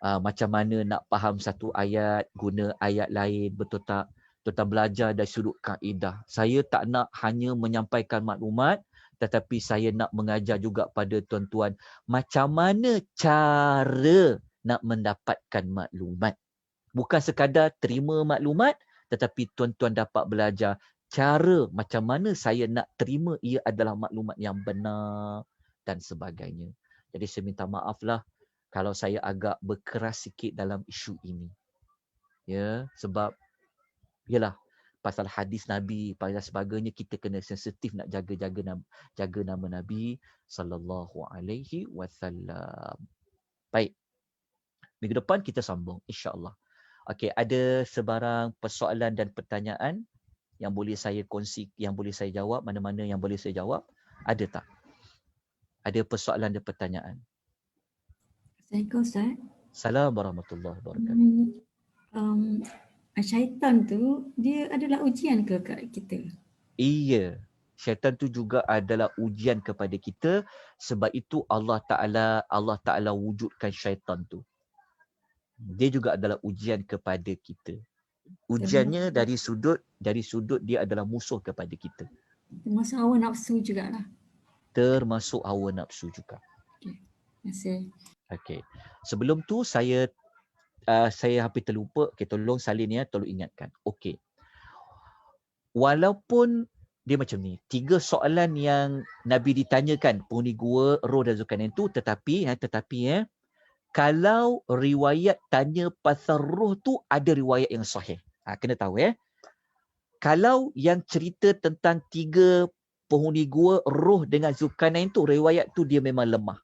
A: macam mana nak faham satu ayat, guna ayat lain, betul tak? Tuan-tuan belajar dari sudut kaedah. Saya tak nak hanya menyampaikan maklumat, tetapi saya nak mengajar juga pada tuan-tuan macam mana cara nak mendapatkan maklumat. Bukan sekadar terima maklumat, tetapi tuan-tuan dapat belajar cara macam mana saya nak terima ia adalah maklumat yang benar dan sebagainya. Jadi saya minta maaflah kalau saya agak berkeras sikit dalam isu ini. Ya, sebab yalah pasal hadis Nabi, pasal sebagainya, kita kena sensitif nak jaga nama Nabi sallallahu alaihi wasallam. Baik. Minggu depan kita sambung insya-Allah. Okey, ada sebarang persoalan dan pertanyaan yang boleh saya kongsi, yang boleh saya jawab, mana-mana yang boleh saya jawab? Ada tak? Ada persoalan dan pertanyaan?
B: Assalamualaikum Ustaz.
A: Assalamualaikum warahmatullahi wabarakatuh.
B: Syaitan tu dia adalah ujian ke kat kita?
A: Iya. Syaitan tu juga adalah ujian kepada kita, sebab itu Allah Ta'ala wujudkan syaitan tu. Dia juga adalah ujian kepada kita. Ujiannya dari sudut dia adalah musuh kepada kita.
B: Termasuk hawa nafsu jugalah.
A: Termasuk hawa nafsu juga.
B: Okey. Terima kasih.
A: Okey. Sebelum tu saya hampir terlupa. Okay, tolong salin ya, tolong ingatkan. Okey. Walaupun dia macam ni, 3 soalan yang Nabi ditanyakan, penghuni gua, Roh dan Zulkarnain tu, tetapi kalau riwayat tanya pasal roh tu ada riwayat yang sahih. Kena tahu ya. Kalau yang cerita tentang 3 penghuni gua, Roh dengan Zulkarnain tu, riwayat tu dia memang lemah.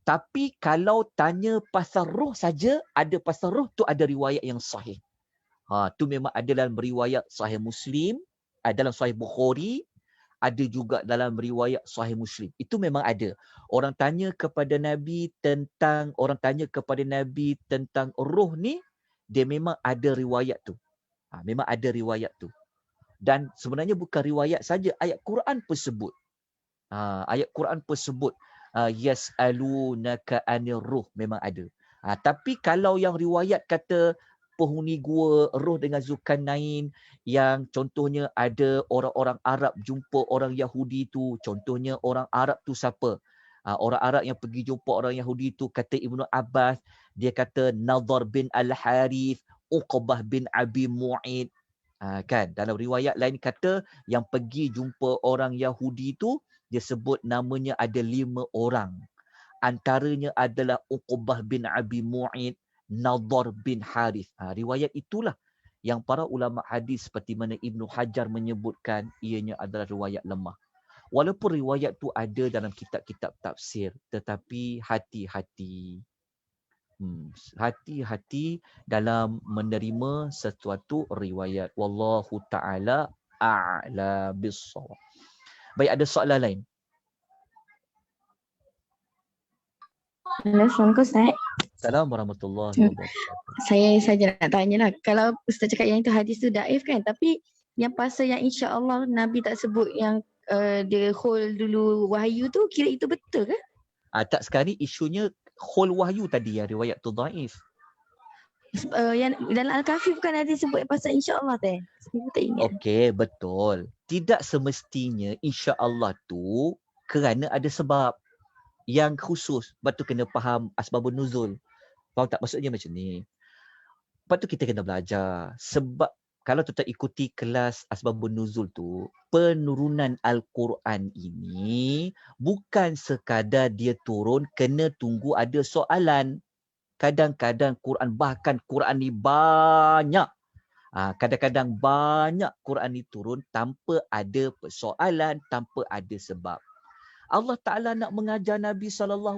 A: Tapi kalau tanya pasal roh saja, ada pasal roh tu ada riwayat yang sahih. Tu memang ada dalam riwayat Sahih Muslim, dalam Sahih Bukhari, ada juga dalam riwayat Sahih Muslim. Itu memang ada. Orang tanya kepada Nabi tentang roh ni, dia memang ada riwayat tu. Memang ada riwayat tu. Dan sebenarnya bukan riwayat saja, ayat Quran pun sebut. Ayat Quran pun sebut yas'alunaka 'anir ruh, memang ada. Tapi kalau yang riwayat kata penghuni gua, Roh dengan Zulkarnain, yang contohnya ada orang-orang Arab jumpa orang Yahudi tu, contohnya orang Arab tu siapa? Orang Arab yang pergi jumpa orang Yahudi tu, kata Ibnu Abbas, dia kata Nadhr bin Al-Harith, Uqbah bin Abi Mu'id. Kan, dalam riwayat lain kata yang pergi jumpa orang Yahudi tu, dia sebut namanya ada 5 orang. Antaranya adalah Uqbah bin Abi Mu'id, Nadhr bin Harith. Riwayat itulah yang para ulama hadis seperti mana Ibnu Hajar menyebutkan ianya adalah riwayat lemah. Walaupun riwayat tu ada dalam kitab-kitab tafsir, tetapi hati-hati. Hati-hati dalam menerima sesuatu riwayat. Wallahu ta'ala a'la bis-shawab. Baik, ada soalan lain?
C: Assalamualaikum Ustaz.
A: Assalamualaikum warahmatullahi wabarakatuh.
C: Saya saja nak tanya lah. Kalau Ustaz cakap yang itu hadis tu daif kan, tapi yang pasal yang insya-Allah Nabi tak sebut yang dia hold dulu wahyu tu, kira itu betul ke?
A: Tak, sekarang ni isunya khul wahyu tadi yang riwayat tu dhaif.
C: Yang dalam Al-Kahfi bukan ada sebut pasal insya-Allah teh. Saya tak ingat.
A: Okey, betul. Tidak semestinya insya-Allah tu kerana ada sebab yang khusus. Lepas tu kena faham asbabun nuzul. Faham tak? Maksudnya macam ni. Lepas tu kita kena belajar. Sebab kalau kita ikuti kelas asbabun nuzul tu, penurunan Al-Quran ini bukan sekadar dia turun, kena tunggu ada soalan. Kadang-kadang Quran, bahkan Quran ni banyak. Kadang-kadang banyak Quran ni turun tanpa ada persoalan, tanpa ada sebab. Allah Ta'ala nak mengajar Nabi SAW,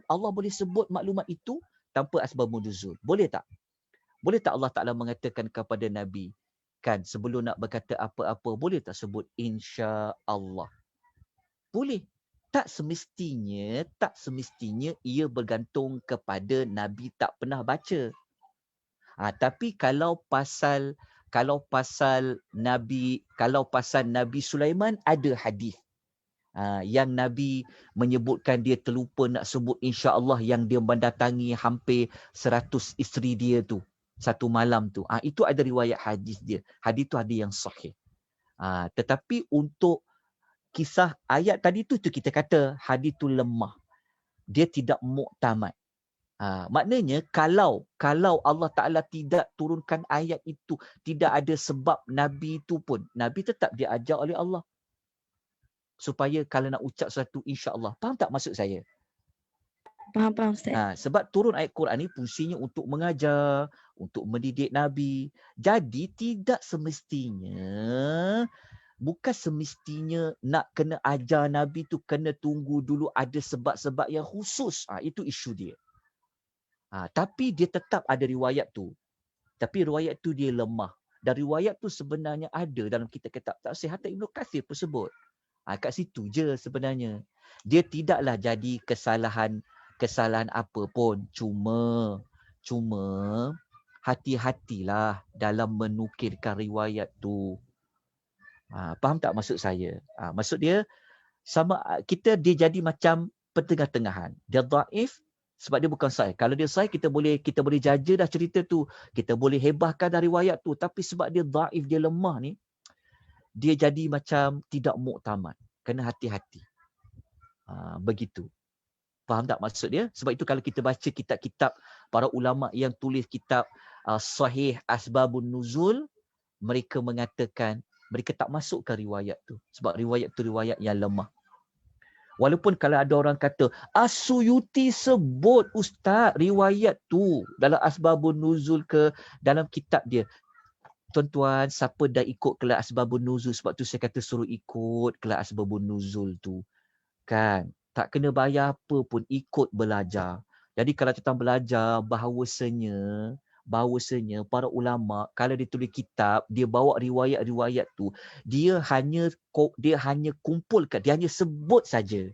A: Allah boleh sebut maklumat itu tanpa asbabun nuzul. Boleh tak? Boleh tak Allah Ta'ala mengatakan kepada Nabi, kan sebelum nak berkata apa-apa, boleh tak sebut insya Allah? Boleh. Tak semestinya ia bergantung kepada Nabi tak pernah baca. Tapi kalau pasal Nabi Sulaiman ada hadis yang Nabi menyebutkan dia terlupa nak sebut insya-Allah yang dia mendatangi hampir 100 isteri dia tu satu malam tu. Itu ada riwayat hadis dia. Hadis tu ada yang sahih. Tetapi untuk kisah ayat tadi tu kita kata hadis tu lemah. Dia tidak muktamad. Maknanya kalau Allah Ta'ala tidak turunkan ayat itu, tidak ada sebab Nabi itu pun, Nabi tetap diajar oleh Allah. Supaya kalau nak ucap sesuatu insya-Allah. Faham tak maksud saya?
C: Faham Ustaz.
A: Sebab turun ayat Quran ni fungsinya untuk mengajar, untuk mendidik Nabi. Jadi bukan semestinya nak kena ajar Nabi tu kena tunggu dulu ada sebab-sebab yang khusus. Itu isu dia. Tapi dia tetap ada riwayat tu. Tapi riwayat tu dia lemah. Dan riwayat tu sebenarnya ada dalam kitab-kitab tafsir. Hatta Ibnu Katsir pun sebut. Kat situ je sebenarnya. Dia tidaklah jadi kesalahan apa pun. Cuma hati-hatilah dalam menukilkan riwayat tu. Faham tak maksud saya? Maksud dia sama dia jadi macam pertengah-tengahan. Dia dhaif sebab dia bukan sahih. Kalau dia sahih kita boleh jaja dah cerita tu. Kita boleh hebahkan dah riwayat tu, tapi sebab dia dhaif, dia lemah ni, dia jadi macam tidak muktamad. Kena hati-hati. Begitu. Faham tak maksud dia? Sebab itu kalau kita baca kitab-kitab para ulama yang tulis kitab sahih asbabun nuzul, mereka mengatakan mereka tak masukkan riwayat tu. Sebab riwayat tu riwayat yang lemah. Walaupun kalau ada orang kata, As-Suyuti sebut Ustaz riwayat tu dalam Asbabun Nuzul ke dalam kitab dia. Tuan-tuan, siapa dah ikut kelas Asbabun Nuzul? Sebab tu saya kata suruh ikut kelas Asbabun Nuzul tu. Kan? Tak kena bayar apa pun, ikut belajar. Jadi kalau kita belajar bahawasanya para ulama kalau dia tulis kitab, dia bawa riwayat-riwayat tu, dia hanya kumpulkan, dia hanya sebut saja.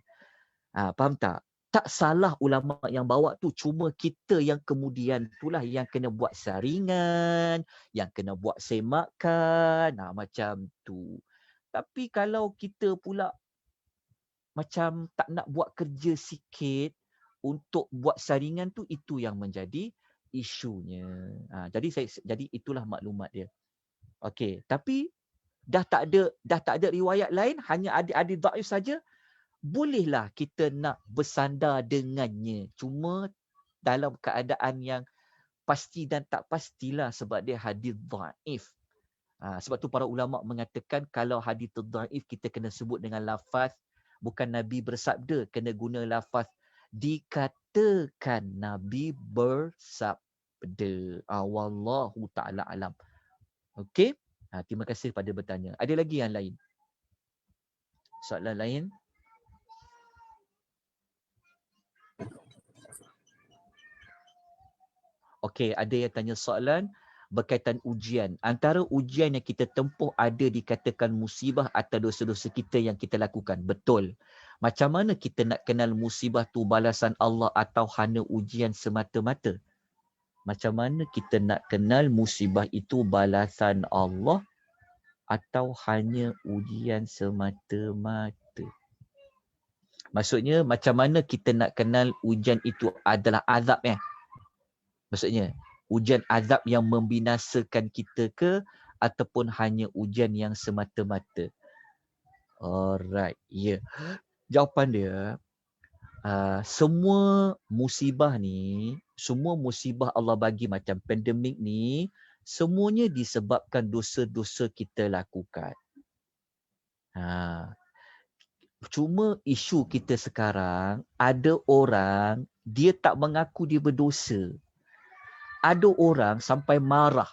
A: Faham tak? Tak salah ulama yang bawa tu, cuma kita yang kemudian itulah yang kena buat saringan, yang kena buat semakan, macam tu. Tapi kalau kita pula macam tak nak buat kerja sikit untuk buat saringan tu, itu yang menjadi isunya. Jadi itulah maklumat dia. Okey, tapi dah tak ada riwayat lain, hanya ada dhaif saja, bolehlah kita nak bersandar dengannya. Cuma dalam keadaan yang pasti dan tak pastilah, sebab dia hadis dhaif. Sebab tu para ulama mengatakan kalau hadis dhaif kita kena sebut dengan lafaz bukan Nabi bersabda, kena guna lafaz dikatakan Nabi bersabda. Wallahu ta'ala alam. Okey? Terima kasih pada bertanya. Ada lagi yang lain? Soalan lain? Okey, ada yang tanya soalan. berkaitan ujian. Antara ujian yang kita tempuh ada dikatakan musibah atau dosa-dosa kita yang kita lakukan. Betul. Macam mana kita nak kenal musibah tu balasan Allah atau hanya ujian semata-mata? Macam mana kita nak kenal musibah itu balasan Allah atau hanya ujian semata-mata? Maksudnya macam mana kita nak kenal ujian itu adalah azab Maksudnya ujian azab yang membinasakan kita ke ataupun hanya ujian yang semata-mata? Alright, ya. Yeah. Jawapan dia, semua musibah ni, semua musibah Allah bagi macam pandemik ni, semuanya disebabkan dosa-dosa kita lakukan. Cuma isu kita sekarang, ada orang dia tak mengaku dia berdosa. Ada orang sampai marah.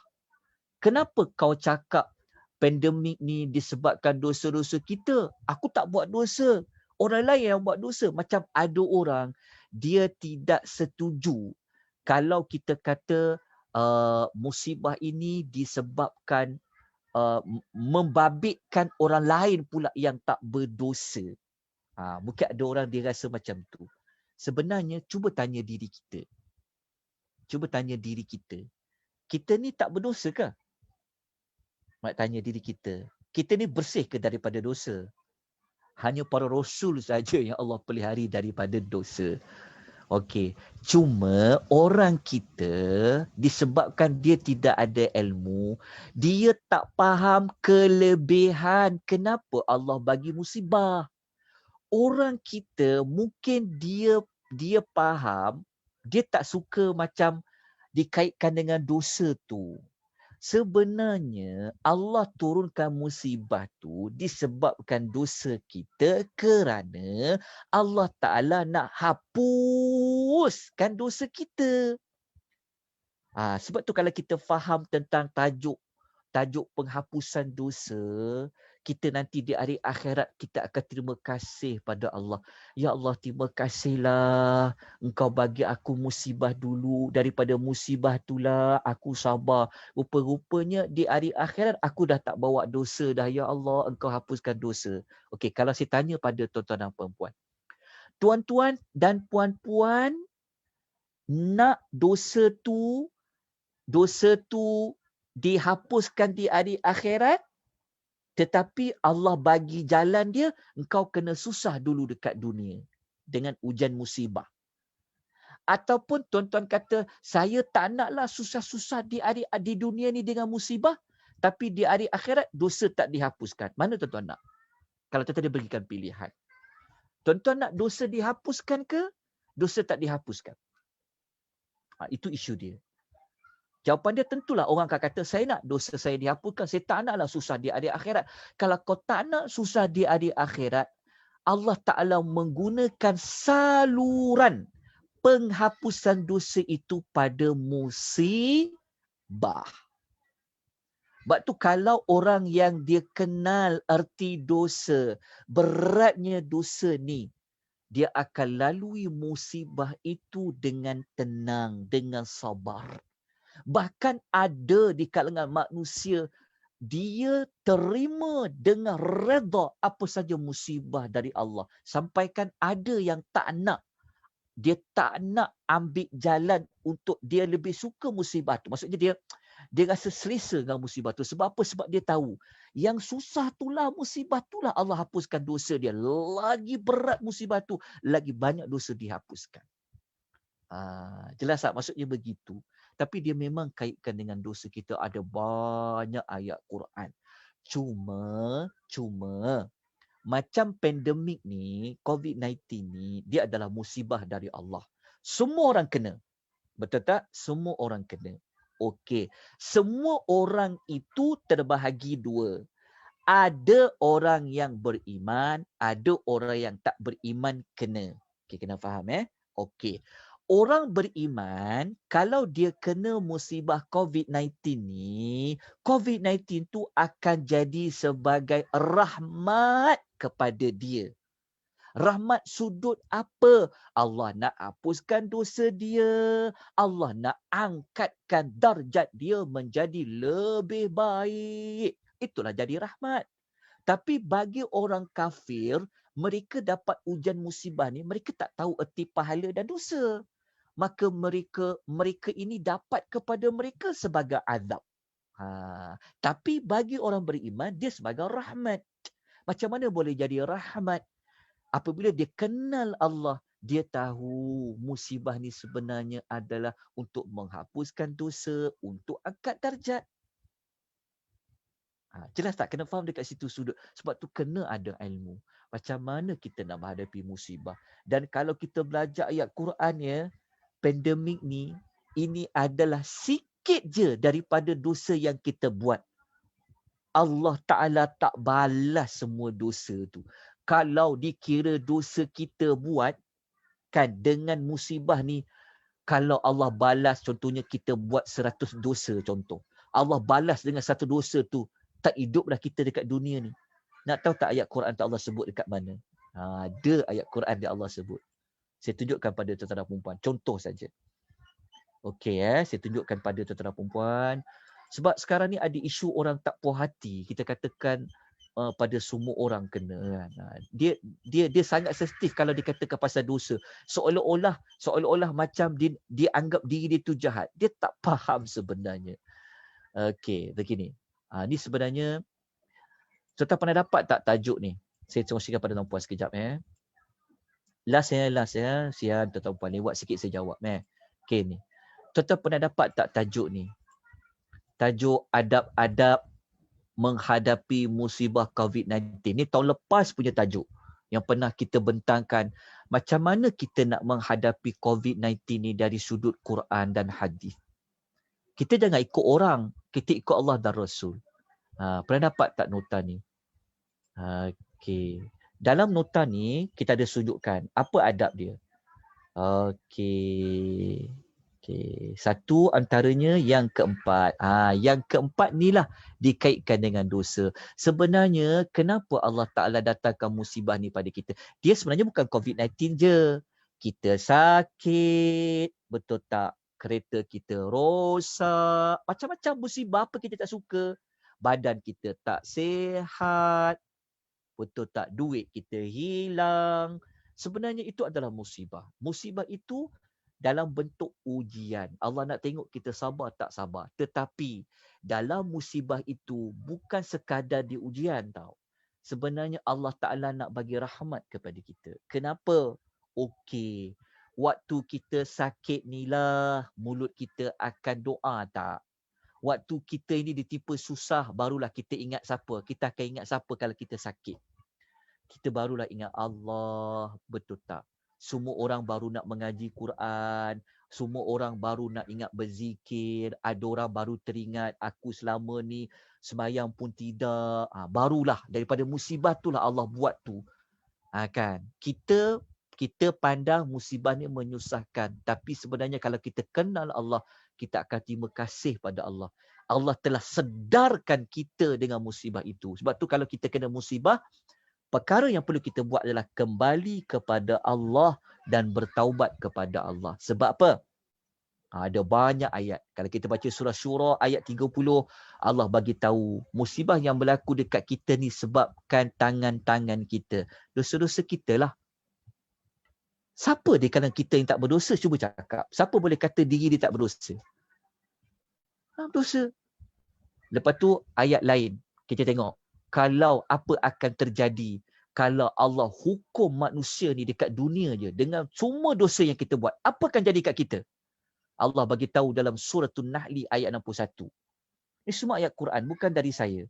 A: Kenapa kau cakap pandemik ni disebabkan dosa-dosa kita? Aku tak buat dosa. Orang lain yang buat dosa. Macam ada orang dia tidak setuju kalau kita kata musibah ini disebabkan membabitkan orang lain pula yang tak berdosa. Mungkin ada orang dia rasa macam tu. Sebenarnya cuba tanya diri kita. Kita ni tak berdosa ke? Mak tanya diri kita. Kita ni bersih ke daripada dosa? Hanya para rasul saja yang Allah pelihari daripada dosa. Okey, cuma orang kita disebabkan dia tidak ada ilmu, dia tak faham kelebihan kenapa Allah bagi musibah. Orang kita mungkin dia faham, dia tak suka macam dikaitkan dengan dosa tu. Sebenarnya Allah turunkan musibah tu disebabkan dosa kita kerana Allah Ta'ala nak hapuskan dosa kita. Sebab tu kalau kita faham tentang tajuk penghapusan dosa, kita nanti di hari akhirat kita akan terima kasih pada Allah. Ya Allah, terima kasihlah Engkau bagi aku musibah dulu. Daripada musibah itulah aku sabar. Rupa-rupanya di hari akhirat aku dah tak bawa dosa dah. Ya Allah, Engkau hapuskan dosa. Okey, kalau saya tanya pada tuan-tuan dan puan-puan. Tuan-tuan dan puan-puan nak dosa tu dihapuskan di hari akhirat, tetapi Allah bagi jalan dia, engkau kena susah dulu dekat dunia dengan ujian musibah. Ataupun tuan-tuan kata, saya tak naklah susah-susah di dunia ni dengan musibah, tapi di hari akhirat dosa tak dihapuskan. Mana tuan-tuan nak? Kalau tuan-tuan dia berikan pilihan. Tuan-tuan nak dosa dihapuskan ke? Dosa tak dihapuskan? Itu isu dia. Jawapan dia tentulah orang akan kata, saya nak dosa saya dihapuskan. Saya tak naklah susah di hari akhirat. Kalau kau tak nak susah di hari akhirat, Allah Ta'ala menggunakan saluran penghapusan dosa itu pada musibah. Sebab tu kalau orang yang dia kenal erti dosa, beratnya dosa ni, dia akan lalui musibah itu dengan tenang, dengan sabar. Bahkan ada di kalangan manusia, dia terima dengan redha apa saja musibah dari Allah. Sampaikan ada yang tak nak. Dia tak nak ambil jalan untuk dia lebih suka musibah tu. Maksudnya dia rasa selesa dengan musibah tu. Sebab apa? Sebab dia tahu yang susah itulah musibah itulah Allah hapuskan dosa dia. Lagi berat musibah tu, lagi banyak dosa dihapuskan. Jelas tak? Maksudnya begitu. Tapi dia memang kaitkan dengan dosa kita. Ada banyak ayat Quran. Cuma macam pandemik ni, COVID-19 ni, dia adalah musibah dari Allah. Semua orang kena. Betul tak? Semua orang kena. Okey. Semua orang itu terbahagi dua. Ada orang yang beriman, ada orang yang tak beriman kena. Okey, kena faham Okey. Orang beriman, kalau dia kena musibah COVID-19 ni, COVID-19 tu akan jadi sebagai rahmat kepada dia. Rahmat sudut apa? Allah nak hapuskan dosa dia. Allah nak angkatkan darjat dia menjadi lebih baik. Itulah jadi rahmat. Tapi bagi orang kafir, mereka dapat ujian musibah ni, mereka tak tahu erti pahala dan dosa. Maka mereka ini dapat kepada mereka sebagai azab. Tapi bagi orang beriman, dia sebagai rahmat. Macam mana boleh jadi rahmat? Apabila dia kenal Allah, dia tahu musibah ni sebenarnya adalah untuk menghapuskan dosa, untuk angkat darjat. Jelas tak? Kena faham dekat situ sudut. Sebab tu kena ada ilmu. Macam mana kita nak menghadapi musibah. Dan kalau kita belajar ayat Quran ya, pandemik ni, ini adalah sikit je daripada dosa yang kita buat. Allah Ta'ala tak balas semua dosa tu. Kalau dikira dosa kita buat, kan dengan musibah ni, kalau Allah balas, contohnya kita buat 100 dosa contoh. Allah balas dengan satu dosa tu, tak hiduplah kita dekat dunia ni. Nak tahu tak ayat Quran tak Allah sebut dekat mana? Ada ayat Quran yang Allah sebut. Saya tunjukkan pada tuan-tuan dan perempuan. Contoh saja. Okey saya tunjukkan pada tuan-tuan dan perempuan. Sebab sekarang ni ada isu orang tak puas hati. Kita katakan pada semua orang kena kan. Dia sangat sensitif kalau dikatakan pasal dosa. Seolah-olah macam dia anggap diri dia tu jahat. Dia tak faham sebenarnya. Okey, begini. Ni sebenarnya tuan-tuan pernah dapat tak tajuk ni? Saya kongsikan pada tuan-puan sekejap Last ya. Siap tuan-tuan puan lewat sikit saya jawab Okey ni. Tuan-tuan pernah dapat tak tajuk ni? Tajuk adab-adab menghadapi musibah COVID-19. Ni tahun lepas punya tajuk yang pernah kita bentangkan. Macam mana kita nak menghadapi COVID-19 ni dari sudut Quran dan hadis. Kita jangan ikut orang. Kita ikut Allah dan Rasul. Pernah dapat tak nota ni? Okey. Dalam nota ni, kita ada sudutkan. Apa adab dia? Okey. Satu antaranya yang keempat. Yang keempat ni lah dikaitkan dengan dosa. Sebenarnya kenapa Allah Ta'ala datangkan musibah ni pada kita? Dia sebenarnya bukan COVID-19 je. Kita sakit. Betul tak? Kereta kita rosak. Macam-macam musibah apa kita tak suka. Badan kita tak sihat. Betul tak? Duit kita hilang. Sebenarnya itu adalah musibah. Musibah itu dalam bentuk ujian. Allah nak tengok kita sabar tak sabar. Tetapi dalam musibah itu bukan sekadar di ujian tau. Sebenarnya Allah Ta'ala nak bagi rahmat kepada kita. Kenapa? Okey. Waktu kita sakit ni lah, mulut kita akan doa tak? Waktu kita ini ditimpa susah, barulah kita ingat siapa. Kita akan ingat siapa kalau kita sakit. Kita barulah ingat Allah. Betul tak? Semua orang baru nak mengaji Quran. Semua orang baru nak ingat berzikir. Ada orang baru teringat aku selama ni sembahyang pun tidak. Barulah daripada musibah tu lah Allah buat tu. Kan? Kita pandang musibah ni menyusahkan. Tapi sebenarnya kalau kita kenal Allah, kita akan terima kasih pada Allah. Allah telah sedarkan kita dengan musibah itu. Sebab tu kalau kita kena musibah, perkara yang perlu kita buat adalah kembali kepada Allah dan bertaubat kepada Allah. Sebab apa? Ada banyak ayat. Kalau kita baca surah Syura ayat 30, Allah bagi tahu musibah yang berlaku dekat kita ni sebabkan tangan-tangan kita. Dosa-dosa kita lah. Siapa di kalangan kita yang tak berdosa? Cuba cakap. Siapa boleh kata diri dia tak berdosa? Dosa. Lepas tu ayat lain. Kita tengok. Kalau apa akan terjadi kalau Allah hukum manusia ni dekat dunia je dengan semua dosa yang kita buat, apa akan jadi kat kita? Allah bagi tahu dalam surah An-Nahl ayat 61. Ini semua ayat Quran, bukan dari saya.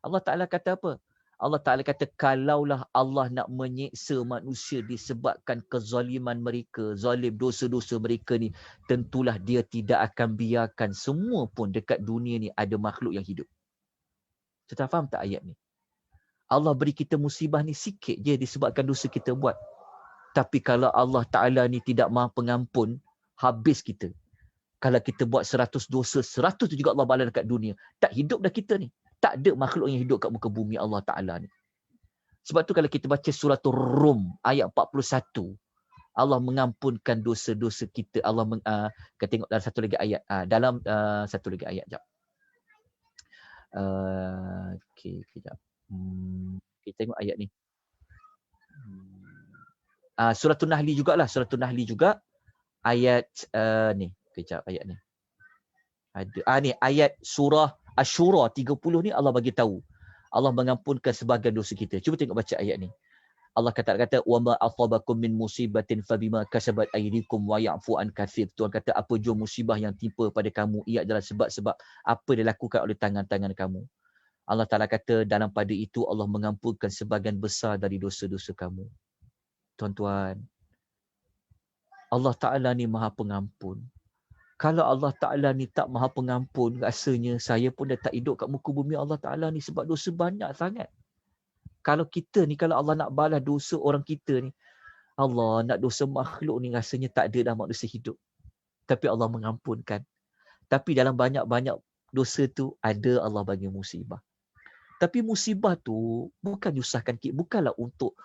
A: Allah Ta'ala kata apa? Allah Ta'ala kata kalaulah Allah nak menyeksa manusia disebabkan kezaliman mereka, zalim dosa-dosa mereka ni, tentulah dia tidak akan biarkan semua pun dekat dunia ni ada makhluk yang hidup. Kita faham tak ayat ni? Allah beri kita musibah ni sikit je disebabkan dosa kita buat. Tapi kalau Allah Ta'ala ni tidak maha pengampun, habis kita. Kalau kita buat 100 dosa, 100 tu juga Allah balas dekat dunia. Tak hidup dah kita ni. Tak ada makhluk yang hidup kat muka bumi Allah Ta'ala ni. Sebab tu kalau kita baca suratul Rum ayat 41, Allah mengampunkan dosa-dosa kita. Kita tengok dalam satu lagi ayat. Satu lagi ayat. Sekejap. Okey, kejap. Kita tengok ayat ni. Suratul Nahli jugalah. Suratul Nahli juga. Ayat ni. Kejap ayat ni. Ni ayat surah Asy-Syura 30 ni Allah bagi tahu. Allah mengampunkan sebahagian dosa kita. Cuba tengok baca ayat ni. Allah kata wa ma asabakum min musibatin fabima kasabat aydikum wa ya'fu an katsir. Tuhan kata apa jua musibah yang timpa pada kamu ia adalah sebab-sebab apa dilakukan oleh tangan-tangan kamu. Allah Taala kata dalam pada itu Allah mengampunkan sebahagian besar dari dosa-dosa kamu. Tuan-tuan, Allah Taala ni Maha Pengampun. Kalau Allah Ta'ala ni tak maha pengampun, rasanya saya pun dah tak hidup kat muka bumi Allah Ta'ala ni sebab dosa banyak sangat. Kalau kita ni, kalau Allah nak balas dosa orang kita ni, Allah nak dosa makhluk ni rasanya tak ada dah manusia hidup. Tapi Allah mengampunkan. Tapi dalam banyak-banyak dosa tu, ada Allah bagi musibah. Tapi musibah tu bukan nyusahkan kita, bukanlah untuk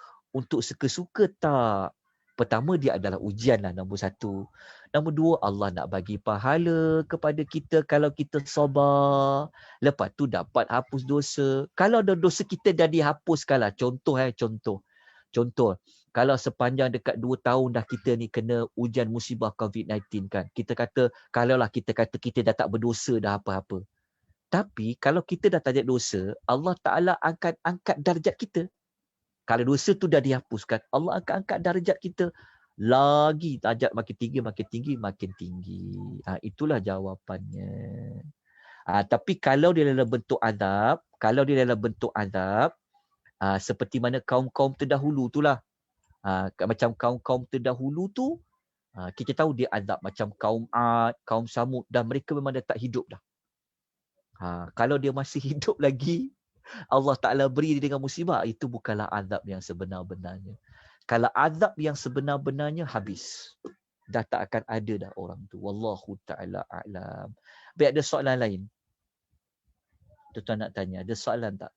A: suka-suka, tak. Pertama, dia adalah ujian lah, nombor satu. Nombor dua, Allah nak bagi pahala kepada kita kalau kita sabar. Lepas tu dapat hapus dosa. Kalau dosa kita dah dihapuskan lah. Contoh. Kalau sepanjang dekat 2 tahun dah kita ni kena ujian musibah COVID-19 kan. Kita kata kita dah tak berdosa dah apa-apa. Tapi kalau kita dah tak ada dosa, Allah Ta'ala angkat darjat kita. Kalau dosa tu dah dihapuskan, Allah akan angkat darjat kita lagi, darjat makin tinggi. Itulah jawapannya. Tapi kalau dia dalam bentuk azab, seperti mana kaum-kaum terdahulu itulah. Macam kaum-kaum terdahulu tu, kita tahu dia azab macam kaum Ad, kaum Samud, dan mereka memang dah tak hidup dah. Kalau dia masih hidup lagi, Allah Ta'ala beri dia dengan musibah, itu bukanlah azab yang sebenar-benarnya. Kalau azab yang sebenar-benarnya habis, dah tak akan ada dah orang tu. Wallahu Ta'ala a'lam. Baik, ada soalan lain? Tuan-tuan nak tanya, ada soalan tak?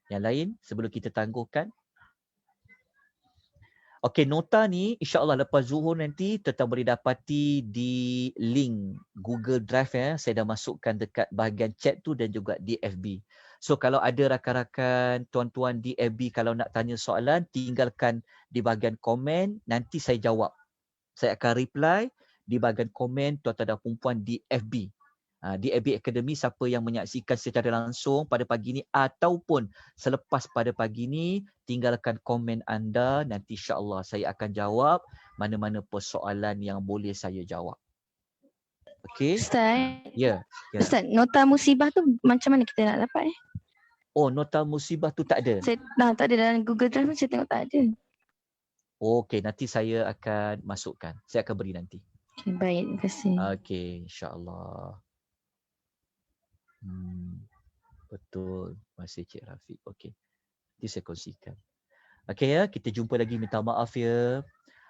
A: Yang lain sebelum kita tangguhkan? Okey, nota ni insya-Allah lepas zuhur nanti tetap boleh dapati di link Google Drive ya. Saya dah masukkan dekat bahagian chat tu dan juga di FB. So kalau ada rakan-rakan tuan-tuan di FB kalau nak tanya soalan, tinggalkan di bahagian komen, nanti saya jawab. Saya akan reply di bahagian komen tuan-tuan dan puan di FB. Di FB Academy, siapa yang menyaksikan secara langsung pada pagi ni ataupun selepas pada pagi ni, tinggalkan komen anda, nanti insya-Allah saya akan jawab mana-mana persoalan yang boleh saya jawab. Okey?
C: Ustaz.
A: Ya.
C: Ustaz, nota musibah tu macam mana kita nak dapat?
A: Oh, nota musibah tu tak ada?
C: Tak ada dalam Google Drive, saya tengok tak ada.
A: Okey, nanti saya akan masukkan. Saya akan beri nanti.
C: Okay, baik, terima kasih.
A: Okey, insya-Allah. Betul. Masih Cik Rafiq. Okey. Nanti saya kongsikan. Okey ya, kita jumpa lagi. Minta maaf ya.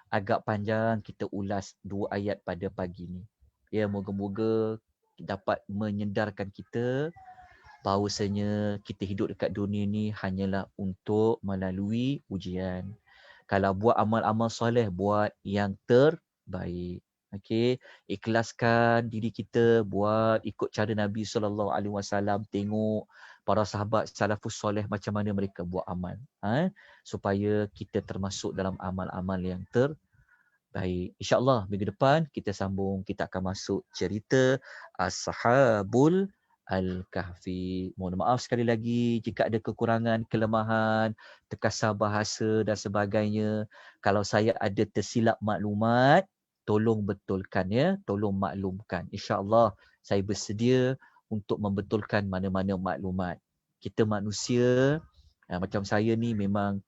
A: Agak panjang kita ulas 2 ayat pada pagi ni. Ya, moga-moga dapat menyedarkan kita bahawasanya kita hidup dekat dunia ni hanyalah untuk melalui ujian. Kalau buat amal-amal soleh, buat yang terbaik. Okey, ikhlaskan diri kita, buat ikut cara Nabi SAW, tengok para sahabat salafus soleh macam mana mereka buat amal, supaya kita termasuk dalam amal-amal yang terbaik. InsyaAllah minggu depan kita sambung, kita akan masuk cerita Ashabul Al-Kahfi. Mohon maaf sekali lagi jika ada kekurangan, kelemahan, terkasar bahasa dan sebagainya. Kalau saya ada tersilap maklumat, tolong betulkan ya, tolong maklumkan. InsyaAllah saya bersedia untuk membetulkan mana-mana maklumat. Kita manusia, macam saya ni memang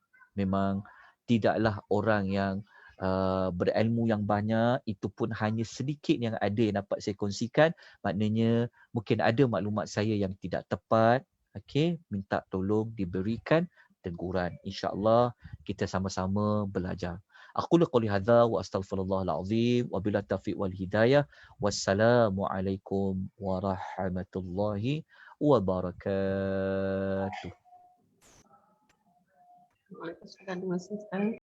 A: tidaklah orang yang berilmu yang banyak, itu pun hanya sedikit yang ada yang dapat saya kongsikan. Maknanya mungkin ada maklumat saya yang tidak tepat. Okey, minta tolong diberikan teguran. InsyaAllah kita sama-sama belajar. Aqulu qouli hadza wa astaghfirullahal azim wa billahi taufiq wal hidayah. Wassalamualaikum warahmatullahi wabarakatuh.
D: Waalaikumsalam. Terima kasih Ustaz.